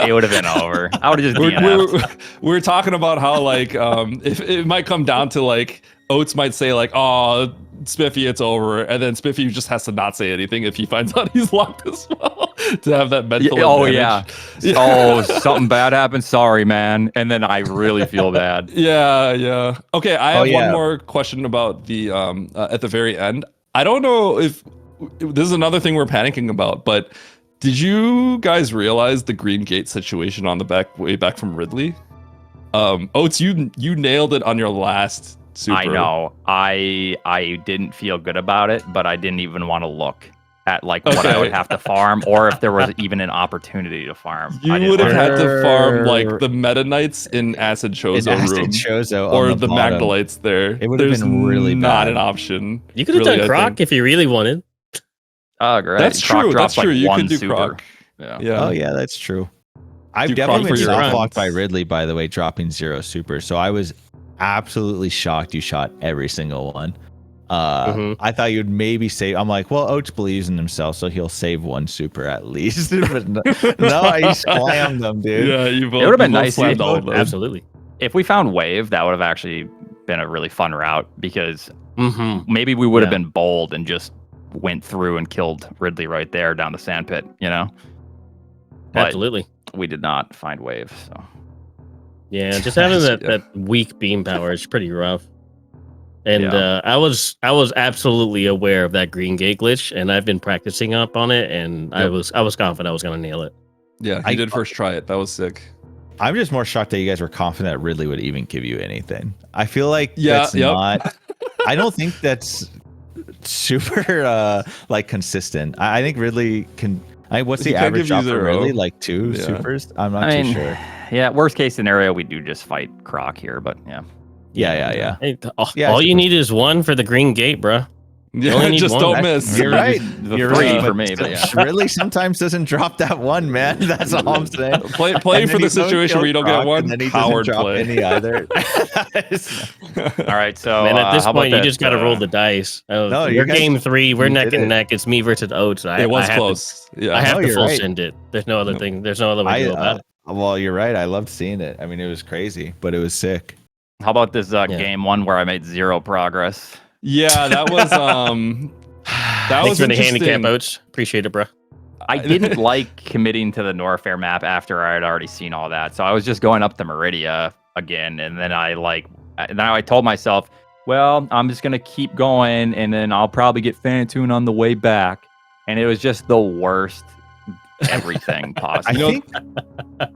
Speaker 4: It would have been over. I would have just DNF'd.
Speaker 3: We're talking about how like if it might come down to like Oats might say like, oh, Spiffy, it's over, and then Spiffy just has to not say anything if he finds out he's locked as well. to have that mental
Speaker 4: Oh
Speaker 3: advantage.
Speaker 4: yeah. Oh, something bad happened. Sorry, man. And then I really feel bad.
Speaker 3: Yeah. Okay, I have one
Speaker 2: yeah.
Speaker 3: more question about the at the very end. I don't know if this is another thing we're panicking about, but did you guys realize the green gate situation on the way back from Ridley? Oats, you nailed it on your last super.
Speaker 4: I know. I didn't feel good about it, but I didn't even want to look at like what I would have to farm, or if there was even an opportunity to farm.
Speaker 3: You would have had to farm like the Meta Knights in Acid Chozo room,
Speaker 2: Chozo
Speaker 3: or
Speaker 2: on
Speaker 3: the
Speaker 2: bottom.
Speaker 3: Magdalites there.
Speaker 2: It would have been really
Speaker 3: not
Speaker 2: bad.
Speaker 3: an option.
Speaker 5: You could have
Speaker 3: really,
Speaker 5: done
Speaker 3: I
Speaker 5: Croc
Speaker 3: think.
Speaker 5: if you really wanted.
Speaker 4: Oh, great.
Speaker 3: That's
Speaker 4: Croc
Speaker 3: true.
Speaker 4: drops
Speaker 3: That's true.
Speaker 4: like
Speaker 3: You
Speaker 4: one
Speaker 3: could do
Speaker 4: super.
Speaker 3: Croc.
Speaker 4: Yeah.
Speaker 2: Oh yeah, that's true. I've
Speaker 3: Do
Speaker 2: definitely
Speaker 3: Croc
Speaker 2: been
Speaker 3: for your
Speaker 2: soft-locked by
Speaker 3: friends.
Speaker 2: Ridley, by the way, dropping 0 super. So I was absolutely shocked you shot every single one. I thought you'd maybe save. I'm like, well, Oats believes in himself, so he'll save 1 super at least. But no, I slammed them, dude.
Speaker 3: Yeah, you both.
Speaker 4: It would've been
Speaker 3: you both
Speaker 4: nice
Speaker 3: slammed
Speaker 4: if-
Speaker 3: all of them.
Speaker 5: Absolutely.
Speaker 4: If we found Wave, that would have actually been a really fun route because
Speaker 5: Mm-hmm.
Speaker 4: maybe we would have
Speaker 2: Yeah.
Speaker 4: been bold and just went through and killed Ridley right there down the sandpit, you know? But
Speaker 5: Absolutely.
Speaker 4: we did not find Wave, so.
Speaker 5: Yeah, just having
Speaker 3: Yeah.
Speaker 5: that weak beam power is pretty rough. And
Speaker 4: Yeah.
Speaker 5: I was absolutely aware of that green gate glitch, and I've been practicing up on it, and I was confident I was gonna nail it.
Speaker 3: Yeah, he did first try it. That was sick.
Speaker 2: I'm just more shocked that you guys were confident that Ridley would even give you anything. I feel like
Speaker 3: Yeah,
Speaker 2: that's
Speaker 3: yep.
Speaker 2: not. I don't think that's super like consistent. I think Ridley can. What's
Speaker 3: He
Speaker 2: the
Speaker 3: can
Speaker 2: average
Speaker 3: give
Speaker 2: drop
Speaker 3: you
Speaker 2: for
Speaker 3: 0.
Speaker 2: Ridley? Like 2
Speaker 3: Yeah.
Speaker 2: supers? I'm not
Speaker 4: I
Speaker 2: too
Speaker 4: mean,
Speaker 2: sure.
Speaker 4: yeah, worst case scenario, we do just fight Croc here, but yeah.
Speaker 2: Yeah.
Speaker 5: Hey,
Speaker 2: Yeah,
Speaker 5: all
Speaker 2: I
Speaker 5: you
Speaker 2: suppose.
Speaker 5: need is 1 for the green gate, bro.
Speaker 3: Yeah,
Speaker 5: only need
Speaker 3: just
Speaker 5: one.
Speaker 3: don't
Speaker 2: That's-
Speaker 3: miss.
Speaker 2: You're right.
Speaker 4: The
Speaker 2: You're
Speaker 4: 3
Speaker 2: right.
Speaker 4: for me, but yeah.
Speaker 2: Ridley sometimes doesn't drop that 1, man. That's all I'm saying.
Speaker 3: Play
Speaker 2: And
Speaker 3: for
Speaker 2: then
Speaker 3: the
Speaker 2: he don't
Speaker 3: situation where you don't
Speaker 2: kill
Speaker 3: get
Speaker 2: Croc,
Speaker 3: one.
Speaker 2: and then he
Speaker 3: Coward
Speaker 2: doesn't drop
Speaker 3: play.
Speaker 2: any either.
Speaker 4: All right, so
Speaker 5: Man, at this
Speaker 4: how about
Speaker 5: point, you
Speaker 4: that,
Speaker 5: just got to roll the dice.
Speaker 2: No, you
Speaker 5: we're
Speaker 2: guys-
Speaker 5: game 3. We're
Speaker 2: you
Speaker 5: neck
Speaker 2: did
Speaker 5: and
Speaker 2: it.
Speaker 5: neck. It's me versus Oats.
Speaker 3: It was close.
Speaker 5: I have
Speaker 2: No,
Speaker 5: to
Speaker 2: you're
Speaker 5: full
Speaker 2: right.
Speaker 5: send it. There's no other thing. There's no other way to go about it.
Speaker 2: Well, you're right. I loved seeing it. I mean, it was crazy, but it was sick.
Speaker 4: How about this game 1 where I made 0 progress?
Speaker 3: Yeah, that was that
Speaker 5: Thanks
Speaker 3: was
Speaker 5: for the
Speaker 3: interesting.
Speaker 5: handicap, Oats. Appreciate it, bro.
Speaker 4: I didn't like committing to the Norfair map after I had already seen all that. So I was just going up to Meridia again. And then I told myself, well, I'm just going to keep going. And then I'll probably get Fantoon on the way back. And it was just the worst everything possible.
Speaker 2: I think.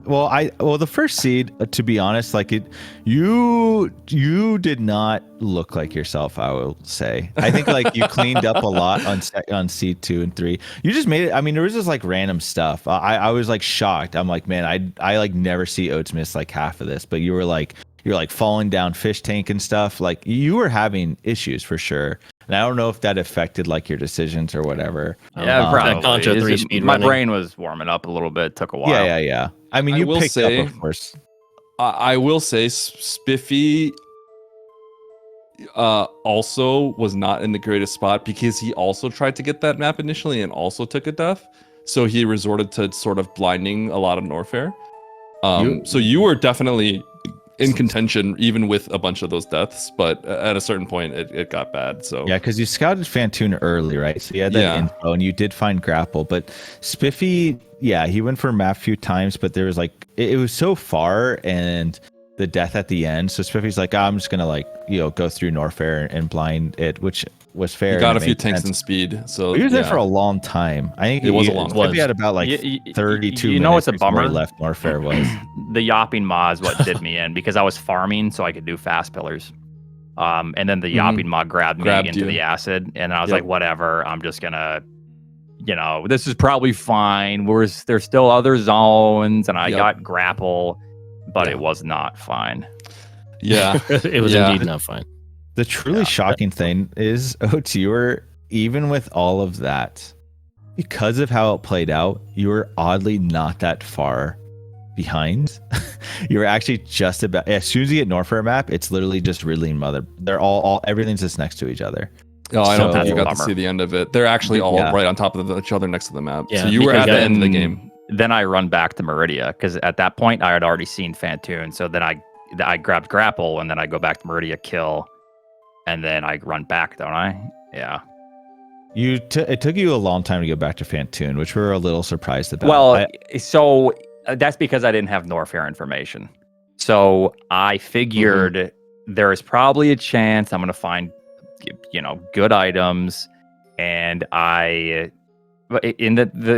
Speaker 2: Well, the first seed, to be honest, like you did not look like yourself. I will say. I think like you cleaned up a lot on seed 2 and 3. You just made it. I mean, there was just like random stuff. I was like shocked. I'm like, man, I like never see Oats miss like half of this. But you're like falling down fish tank and stuff. Like you were having issues for sure. And I don't know if that affected like your decisions or whatever.
Speaker 4: Yeah,
Speaker 5: That Contra 3
Speaker 4: probably.
Speaker 5: speed
Speaker 4: My
Speaker 5: running.
Speaker 4: brain was warming up a little bit. Took a while.
Speaker 2: Yeah. I mean,
Speaker 3: I
Speaker 2: you
Speaker 3: will
Speaker 2: picked
Speaker 3: say-
Speaker 2: up, of course.
Speaker 3: I will say Spiffy also was not in the greatest spot because he also tried to get that map initially and also took a death. So he resorted to sort of blinding a lot of Norfair. So you were definitely in contention even with a bunch of those deaths, but at a certain point it got bad. So
Speaker 2: Yeah, because you scouted Fantoon early, right? So you had that
Speaker 3: Yeah.
Speaker 2: info, and you did find Grapple. But Spiffy, yeah, he went for map a few times, but there was like it was so far, and the death at the end. So Spiffy's like, I'm just gonna like go through Norfair and blind it, which was fair.
Speaker 3: he got
Speaker 2: and
Speaker 3: a
Speaker 2: it
Speaker 3: few
Speaker 2: made
Speaker 3: tanks
Speaker 2: sense.
Speaker 3: and speed. So
Speaker 2: He was there
Speaker 3: yeah.
Speaker 2: for a long time. I think
Speaker 3: It was a long time.
Speaker 2: Spiffy had about like
Speaker 4: You-
Speaker 2: 32
Speaker 4: you know
Speaker 2: minutes
Speaker 4: what's a
Speaker 2: before he
Speaker 4: bummer?
Speaker 2: left Norfair was.
Speaker 4: The yapping mod is what did me in because I was farming so I could do fast pillars. And then the yapping mod grabbed me into
Speaker 3: you.
Speaker 4: the acid, and I was
Speaker 3: Yep.
Speaker 4: like, whatever, I'm just gonna, this is probably fine. There's still other zones, and I
Speaker 3: Yep.
Speaker 4: got grapple, but
Speaker 3: Yeah.
Speaker 4: it was not fine.
Speaker 3: Yeah.
Speaker 5: It was
Speaker 3: Yeah.
Speaker 5: indeed not fine.
Speaker 2: The truly shocking thing is, Oats, you were, even with all of that, because of how it played out, you were oddly not that far behind. You were actually just about, as soon as you get Norfair map, it's literally just Ridley and Mother. They're all everything's just next to each other.
Speaker 3: Oh, I don't
Speaker 2: So-
Speaker 3: think you got to
Speaker 4: Bummer.
Speaker 3: see the end of it. They're actually all
Speaker 2: Yeah.
Speaker 3: right on top of each other next to the map.
Speaker 5: Yeah,
Speaker 3: so you were
Speaker 5: because
Speaker 3: at the end of the
Speaker 2: then-
Speaker 3: game.
Speaker 4: Then I run back to Meridia because at that point I had already seen Fantoon. So then I grabbed grapple, and then I go back to Meridia, kill, and then I run back, don't I? Yeah.
Speaker 2: It took you a long time to get back to Fantoon, which we're a little surprised about.
Speaker 4: Well, so that's because I didn't have Norfair information. So I figured there is probably a chance I'm going to find, good items. And the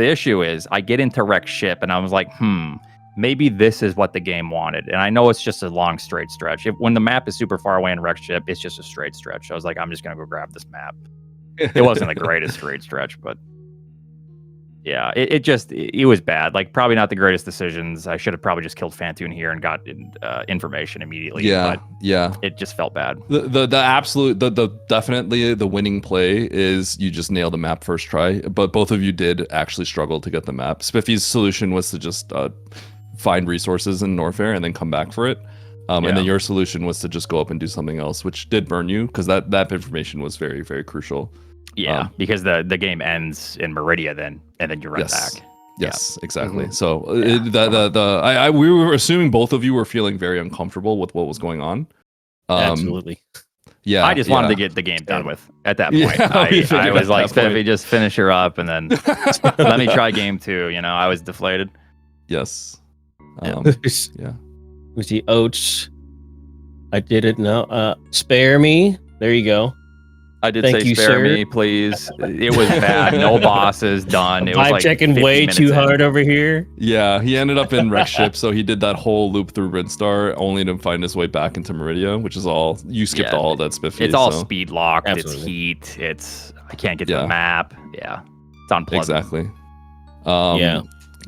Speaker 4: issue is I get into wreck ship and I was like, maybe this is what the game wanted. And I know it's just a long straight stretch. When the map is super far away in wreck ship, it's just a straight stretch. So I was like, I'm just going to go grab this map. It wasn't the greatest straight stretch, but yeah, it was bad. Like, probably not the greatest decisions. I should have probably just killed Fantoon here and got information immediately.
Speaker 3: Yeah,
Speaker 4: but
Speaker 3: yeah.
Speaker 4: It just felt bad.
Speaker 3: The definitely the winning play is you just nail the map first try. But both of you did actually struggle to get the map. Spiffy's solution was to just find resources in Norfair and then come back for it. And then your solution was to just go up and do something else, which did burn you because that information was very, very crucial.
Speaker 4: Yeah, because the game ends in Meridia then, and then you run back.
Speaker 3: Yes, exactly. So we were assuming both of you were feeling very uncomfortable with what was going on.
Speaker 5: Absolutely.
Speaker 3: Yeah,
Speaker 4: I just wanted to get the game done with at that point.
Speaker 3: Yeah,
Speaker 4: I was like, Spiffy, just finish her up, and then let me try game 2. I was deflated.
Speaker 3: Yes. Yeah.
Speaker 5: We see Oats. I didn't know. Spare me. There you go.
Speaker 4: I did
Speaker 5: Thank
Speaker 4: say
Speaker 5: you,
Speaker 4: spare
Speaker 5: sir.
Speaker 4: me, please. It was bad. No bosses done. It was
Speaker 5: I'm
Speaker 4: like
Speaker 5: checking
Speaker 4: 50
Speaker 5: way
Speaker 4: minutes
Speaker 5: too
Speaker 4: in.
Speaker 5: hard over here.
Speaker 3: Yeah, he ended up in wreck ship, so he did that whole loop through Brinstar only to find his way back into Meridia, which is all you skipped all of that Spiffy.
Speaker 4: It's all
Speaker 3: so.
Speaker 4: speed locked.
Speaker 5: Absolutely.
Speaker 4: It's heat. I can't get to the map. Yeah, it's unpleasant.
Speaker 3: Exactly.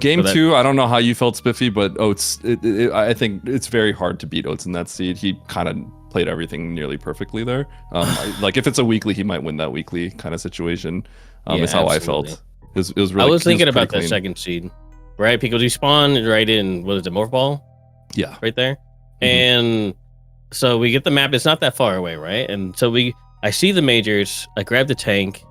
Speaker 3: Game 2, I don't know how you felt, Spiffy, but Oats, I think it's very hard to beat Oats in that seed. He kind of played everything nearly perfectly there. Like if it's a weekly, he might win that weekly kind of situation. Is how I felt. It was really.
Speaker 5: I was thinking about
Speaker 3: clean.
Speaker 5: that second seed, right? Because you spawn right in what is it, Morph Ball?
Speaker 3: Yeah,
Speaker 5: right there. And so we get the map. It's not that far away, right? And so I see the majors. I grab the tank.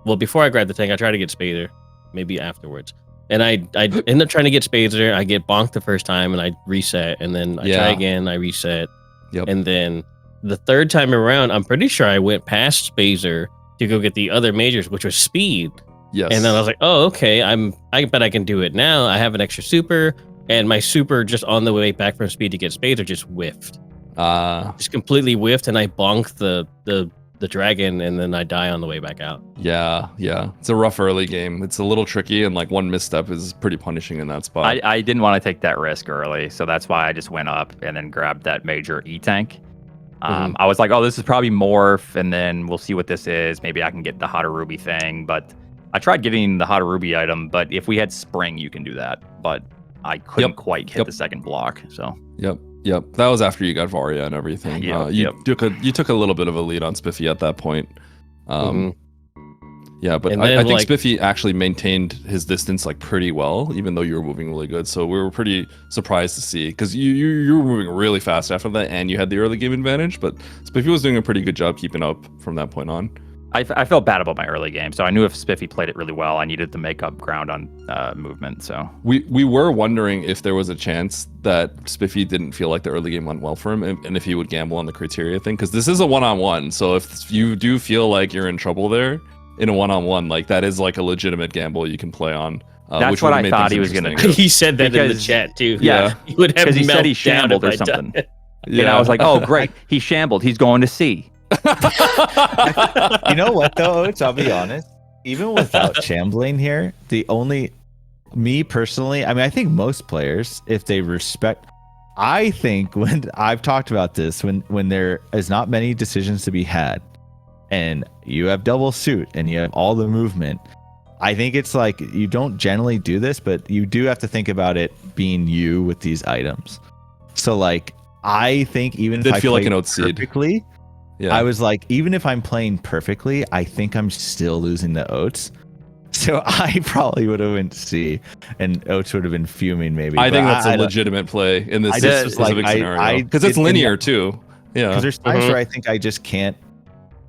Speaker 5: Well, before I grab the tank, I try to get Spader. Maybe afterwards. And I end up trying to get Spader. I get bonked the first time, and I reset. And then I try again. I reset.
Speaker 3: Yep.
Speaker 5: And then the third time around, I'm pretty sure I went past Spazer to go get the other majors, which was speed.
Speaker 3: Yes.
Speaker 5: And then I was like, oh, okay. I bet I can do it now. I have an extra super, and my super just on the way back from speed to get Spader just whiffed. Just completely whiffed, and I bonked the dragon, and then I die on the way back out.
Speaker 3: Yeah. It's a rough early game. It's a little tricky, and like one misstep is pretty punishing in that spot.
Speaker 4: I didn't want to take that risk early, so that's why I just went up and then grabbed that major E-tank. I was like, oh, this is probably morph, and then we'll see what this is. Maybe I can get the Hatarubi thing, but I tried getting the Hatarubi item, but if we had spring, you can do that. But I couldn't quite hit the second block, so.
Speaker 3: Yep. That was after you got Varia and everything. You took a little bit of a lead on Spiffy at that point. Yeah, but I think Spiffy actually maintained his distance like pretty well, even though you were moving really good. So we were pretty surprised to see, because you were moving really fast after that, and you had the early game advantage. But Spiffy was doing a pretty good job keeping up from that point on.
Speaker 4: I felt bad about my early game, so I knew if Spiffy played it really well, I needed to make up ground on movement. So
Speaker 3: we were wondering if there was a chance that Spiffy didn't feel like the early game went well for him, and if he would gamble on the criteria thing, because this is a one-on-one. So if you do feel like you're in trouble there in a one-on-one, like that is like a legitimate gamble you can play on.
Speaker 4: That's what I thought he was going to do.
Speaker 5: He said that in the chat too.
Speaker 4: Yeah,
Speaker 5: he would have,
Speaker 4: because he said he shambled or something. And I was like, oh great, he shambled. He's going to C.
Speaker 2: You know what though, Oats? I'll be honest. Even without shambling here, me personally, I mean, I think most players, if they respect, I think when I've talked about this, when there is not many decisions to be had, and you have double suit and you have all the movement, I think it's like you don't generally do this, but you do have to think about it being you with these items. So like, I think even if I feel like an Oats perfectly. Yeah. I was like, even if I'm playing perfectly, I think I'm still losing the Oats. So I probably would have went to C, and Oats would have been fuming maybe.
Speaker 3: I think that's a legitimate play in this specific scenario. Because it's linear too. Yeah.
Speaker 2: Because there's times where I think I just can't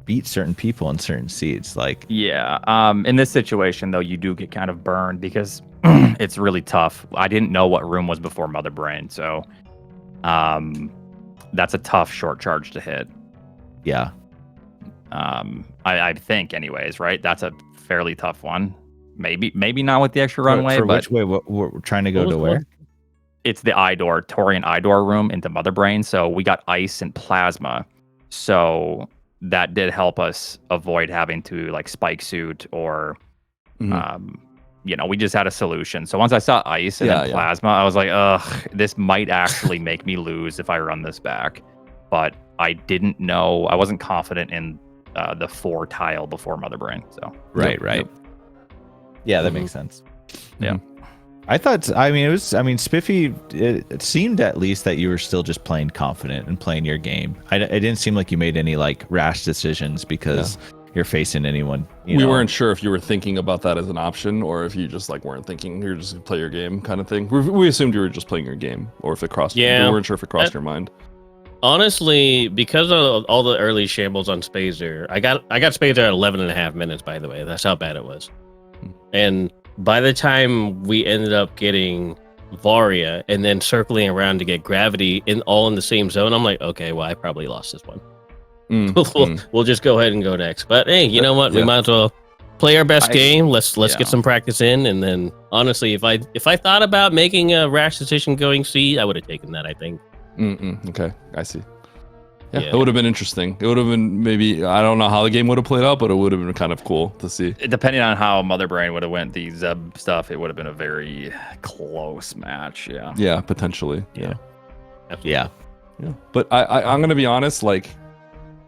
Speaker 2: beat certain people in certain seeds. Like,
Speaker 4: yeah. In this situation, though, you do get kind of burned because it's really tough. I didn't know what room was before Mother Brain, so that's a tough short charge to hit.
Speaker 2: Yeah.
Speaker 4: I think anyways, right? That's a fairly tough one. Maybe not with the extra runway,
Speaker 2: for
Speaker 4: but
Speaker 2: which way? We're trying to go to where?
Speaker 4: it's the Torian Idor room into Mother Brain. So we got ice and plasma. So that did help us avoid having to like spike suit or, we just had a solution. So once I saw ice and then plasma, I was like, ugh, this might actually make me lose if I run this back. But I didn't know. I wasn't confident in the 4 tile before Mother Brain. So
Speaker 2: right. Yeah, that makes sense.
Speaker 4: Yeah.
Speaker 2: Spiffy, it seemed at least that you were still just playing confident and playing your game. It didn't seem like you made any like rash decisions because you're facing anyone.
Speaker 3: We weren't sure if you were thinking about that as an option or if you just like weren't thinking you're just gonna play your game kind of thing. We assumed you were just playing your game, or if it crossed. We weren't sure if it crossed your mind.
Speaker 5: Honestly, because of all the early shambles on Spazer, I got Spazer at 11.5 minutes. By the way, that's how bad it was. And by the time we ended up getting Varia and then circling around to get Gravity all in the same zone, I'm like, okay, well, I probably lost this one. We'll just go ahead and go next. But hey, you know what? We might as well play our best game. Let's get some practice in, and then honestly, if I thought about making a rash decision going C, I would have taken that. I think.
Speaker 3: Okay, I see. Yeah, it would have been interesting. It would have been maybe, I don't know how the game would have played out, but it would have been kind of cool to see.
Speaker 4: Depending on how Mother Brain would have went the Zeb stuff, it would have been a very close match. Yeah.
Speaker 3: Yeah, potentially.
Speaker 2: Yeah.
Speaker 3: But I'm going to be honest, like,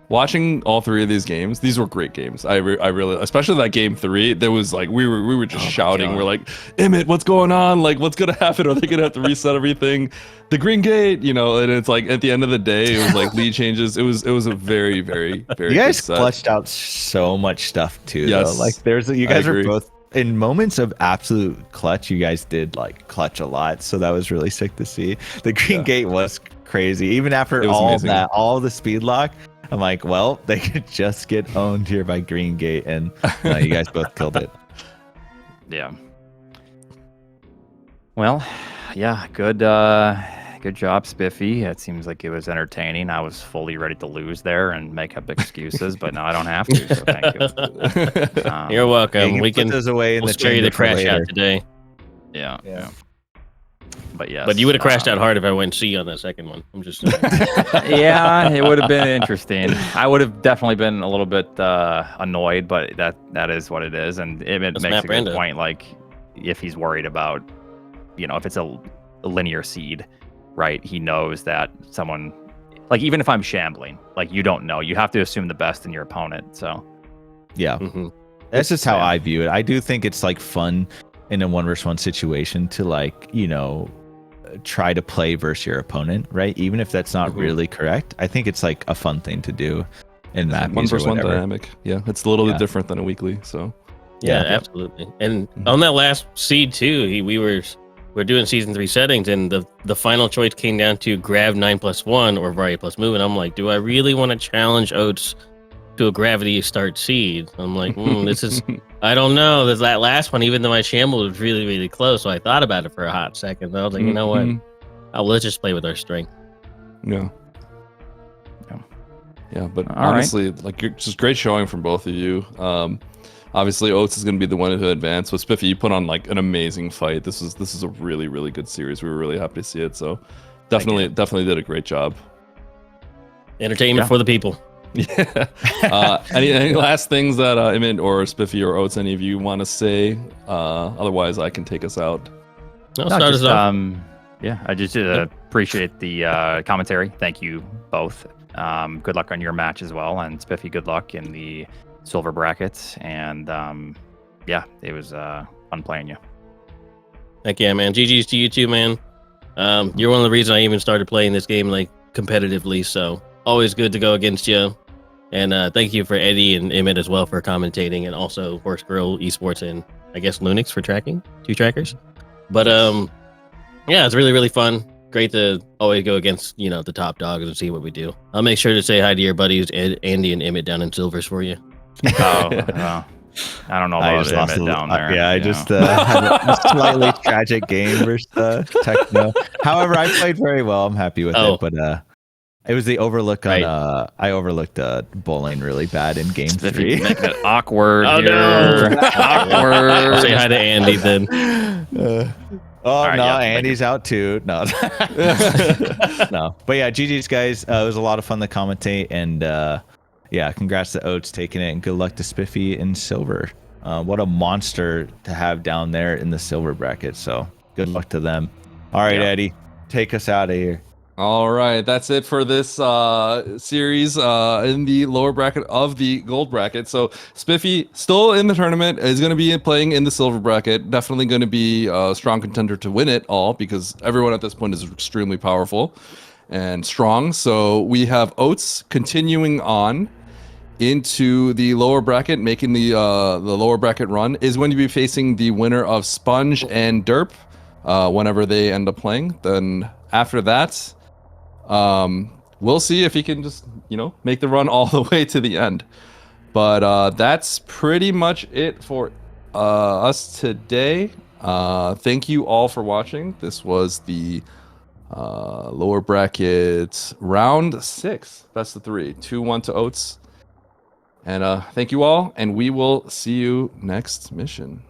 Speaker 3: watching all 3 of these games, these were great games. I really, especially that game 3, there was like, we were just shouting. We're like, Emmett, what's going on? Like, what's going to happen? Are they going to have to reset everything? The green gate, and it's like, at the end of the day, it was like lead changes. It was a very, very, very
Speaker 2: You guys
Speaker 3: good set.
Speaker 2: clutched out so much stuff too.
Speaker 3: Yes.
Speaker 2: Though. Like you guys are both in moments of absolute clutch. You guys did like clutch a lot. So that was really sick to see. The green gate was crazy. Even after all
Speaker 3: amazing.
Speaker 2: that, all the speed lock, I'm like, well, they could just get owned here by Green Gate, and you guys both killed it.
Speaker 4: Yeah. Well, yeah, good job, Spiffy. It seems like it was entertaining. I was fully ready to lose there and make up excuses, but now I don't have to. So thank you.
Speaker 5: You're welcome.
Speaker 2: We can put those away in
Speaker 5: we'll
Speaker 2: the
Speaker 5: spare you the crash
Speaker 2: later.
Speaker 5: out today.
Speaker 4: Yeah. But yes.
Speaker 5: But you would have crashed out hard if I went C on that second one. I'm just saying.
Speaker 4: Yeah, it would have been interesting. I would have definitely been a little bit annoyed, but that is what it is, and it makes a good point. Like, if he's worried about, if it's a linear seed, right? He knows that someone, like, even if I'm shambling, like, you don't know. You have to assume the best in your opponent. So,
Speaker 2: yeah, that's just how I view it. I do think it's like fun in a 1v1 situation to like, try to play versus your opponent, right? Even if that's not really correct, I think it's like a fun thing to do in that
Speaker 3: 1v1 dynamic. Yeah, it's a little bit different than a weekly. So
Speaker 5: yeah, absolutely. And on that last seed too, we're doing season 3 settings, and the final choice came down to grab 9+1 or Varia plus move, and I'm like, do I really want to challenge Oats to a gravity start seed? I'm like, this is, I don't know. There's that last one, even though my shamble was really, really close. So I thought about it for a hot second. I was like, you know what? Let's just play with our strength.
Speaker 3: Yeah. But honestly, like, you're just great showing from both of you. Obviously, Oats is going to be the one to advance. With Spiffy, you put on like an amazing fight. This is a really, really good series. We were really happy to see it. So definitely did a great job.
Speaker 5: Entertainment for the people.
Speaker 3: Yeah. Any last things that Emmett or Spiffy or Oats, any of you want to say? Otherwise, I can take us out.
Speaker 4: I just appreciate the commentary. Thank you both. Good luck on your match as well, and Spiffy, good luck in the silver brackets. And it was fun playing you.
Speaker 5: Heck yeah, man. GG's to you too, man. You're one of the reasons I even started playing this game like competitively. So always good to go against you. And thank you for Eddie and Emmett as well for commentating, and also Horse Girl Esports and I guess Lunix for tracking, 2 trackers. But it's really, really fun. Great to always go against, the top dogs and see what we do. I'll make sure to say hi to your buddies, Andy and Emmett down in Silvers for you.
Speaker 4: I don't know about Emmett down there.
Speaker 2: I just had a slightly tragic game versus Techno. However, I played very well. I'm happy with it. But It was the overlook on.
Speaker 4: Right.
Speaker 2: I overlooked bowling really bad in game
Speaker 4: Spiffy
Speaker 2: 3.
Speaker 4: making it awkward
Speaker 5: Oh,
Speaker 4: here.
Speaker 5: no.
Speaker 4: Awkward.
Speaker 5: Say hi to Andy then.
Speaker 2: Oh
Speaker 4: right,
Speaker 2: no,
Speaker 4: yeah,
Speaker 2: Andy's out too. No, no. But yeah, GG's guys. It was a lot of fun to commentate, and yeah, congrats to Oats taking it, and good luck to Spiffy in silver. What a monster to have down there in the silver bracket. So good luck to them. All right,
Speaker 4: Yeah.
Speaker 2: Eddie, take us out of here.
Speaker 3: All right, that's it for this series in the lower bracket of the gold bracket. So Spiffy still in the tournament, is going to be playing in the silver bracket. Definitely going to be a strong contender to win it all because everyone at this point is extremely powerful and strong. So we have Oats continuing on into the lower bracket, making the lower bracket run, is going to be facing the winner of Sponge and Derp whenever they end up playing. Then after that, we'll see if he can just, make the run all the way to the end. But that's pretty much it for us today. Thank you all for watching. This was the lower bracket round 6, best of 3, 2-1 to Oats. And thank you all, and we will see you next mission.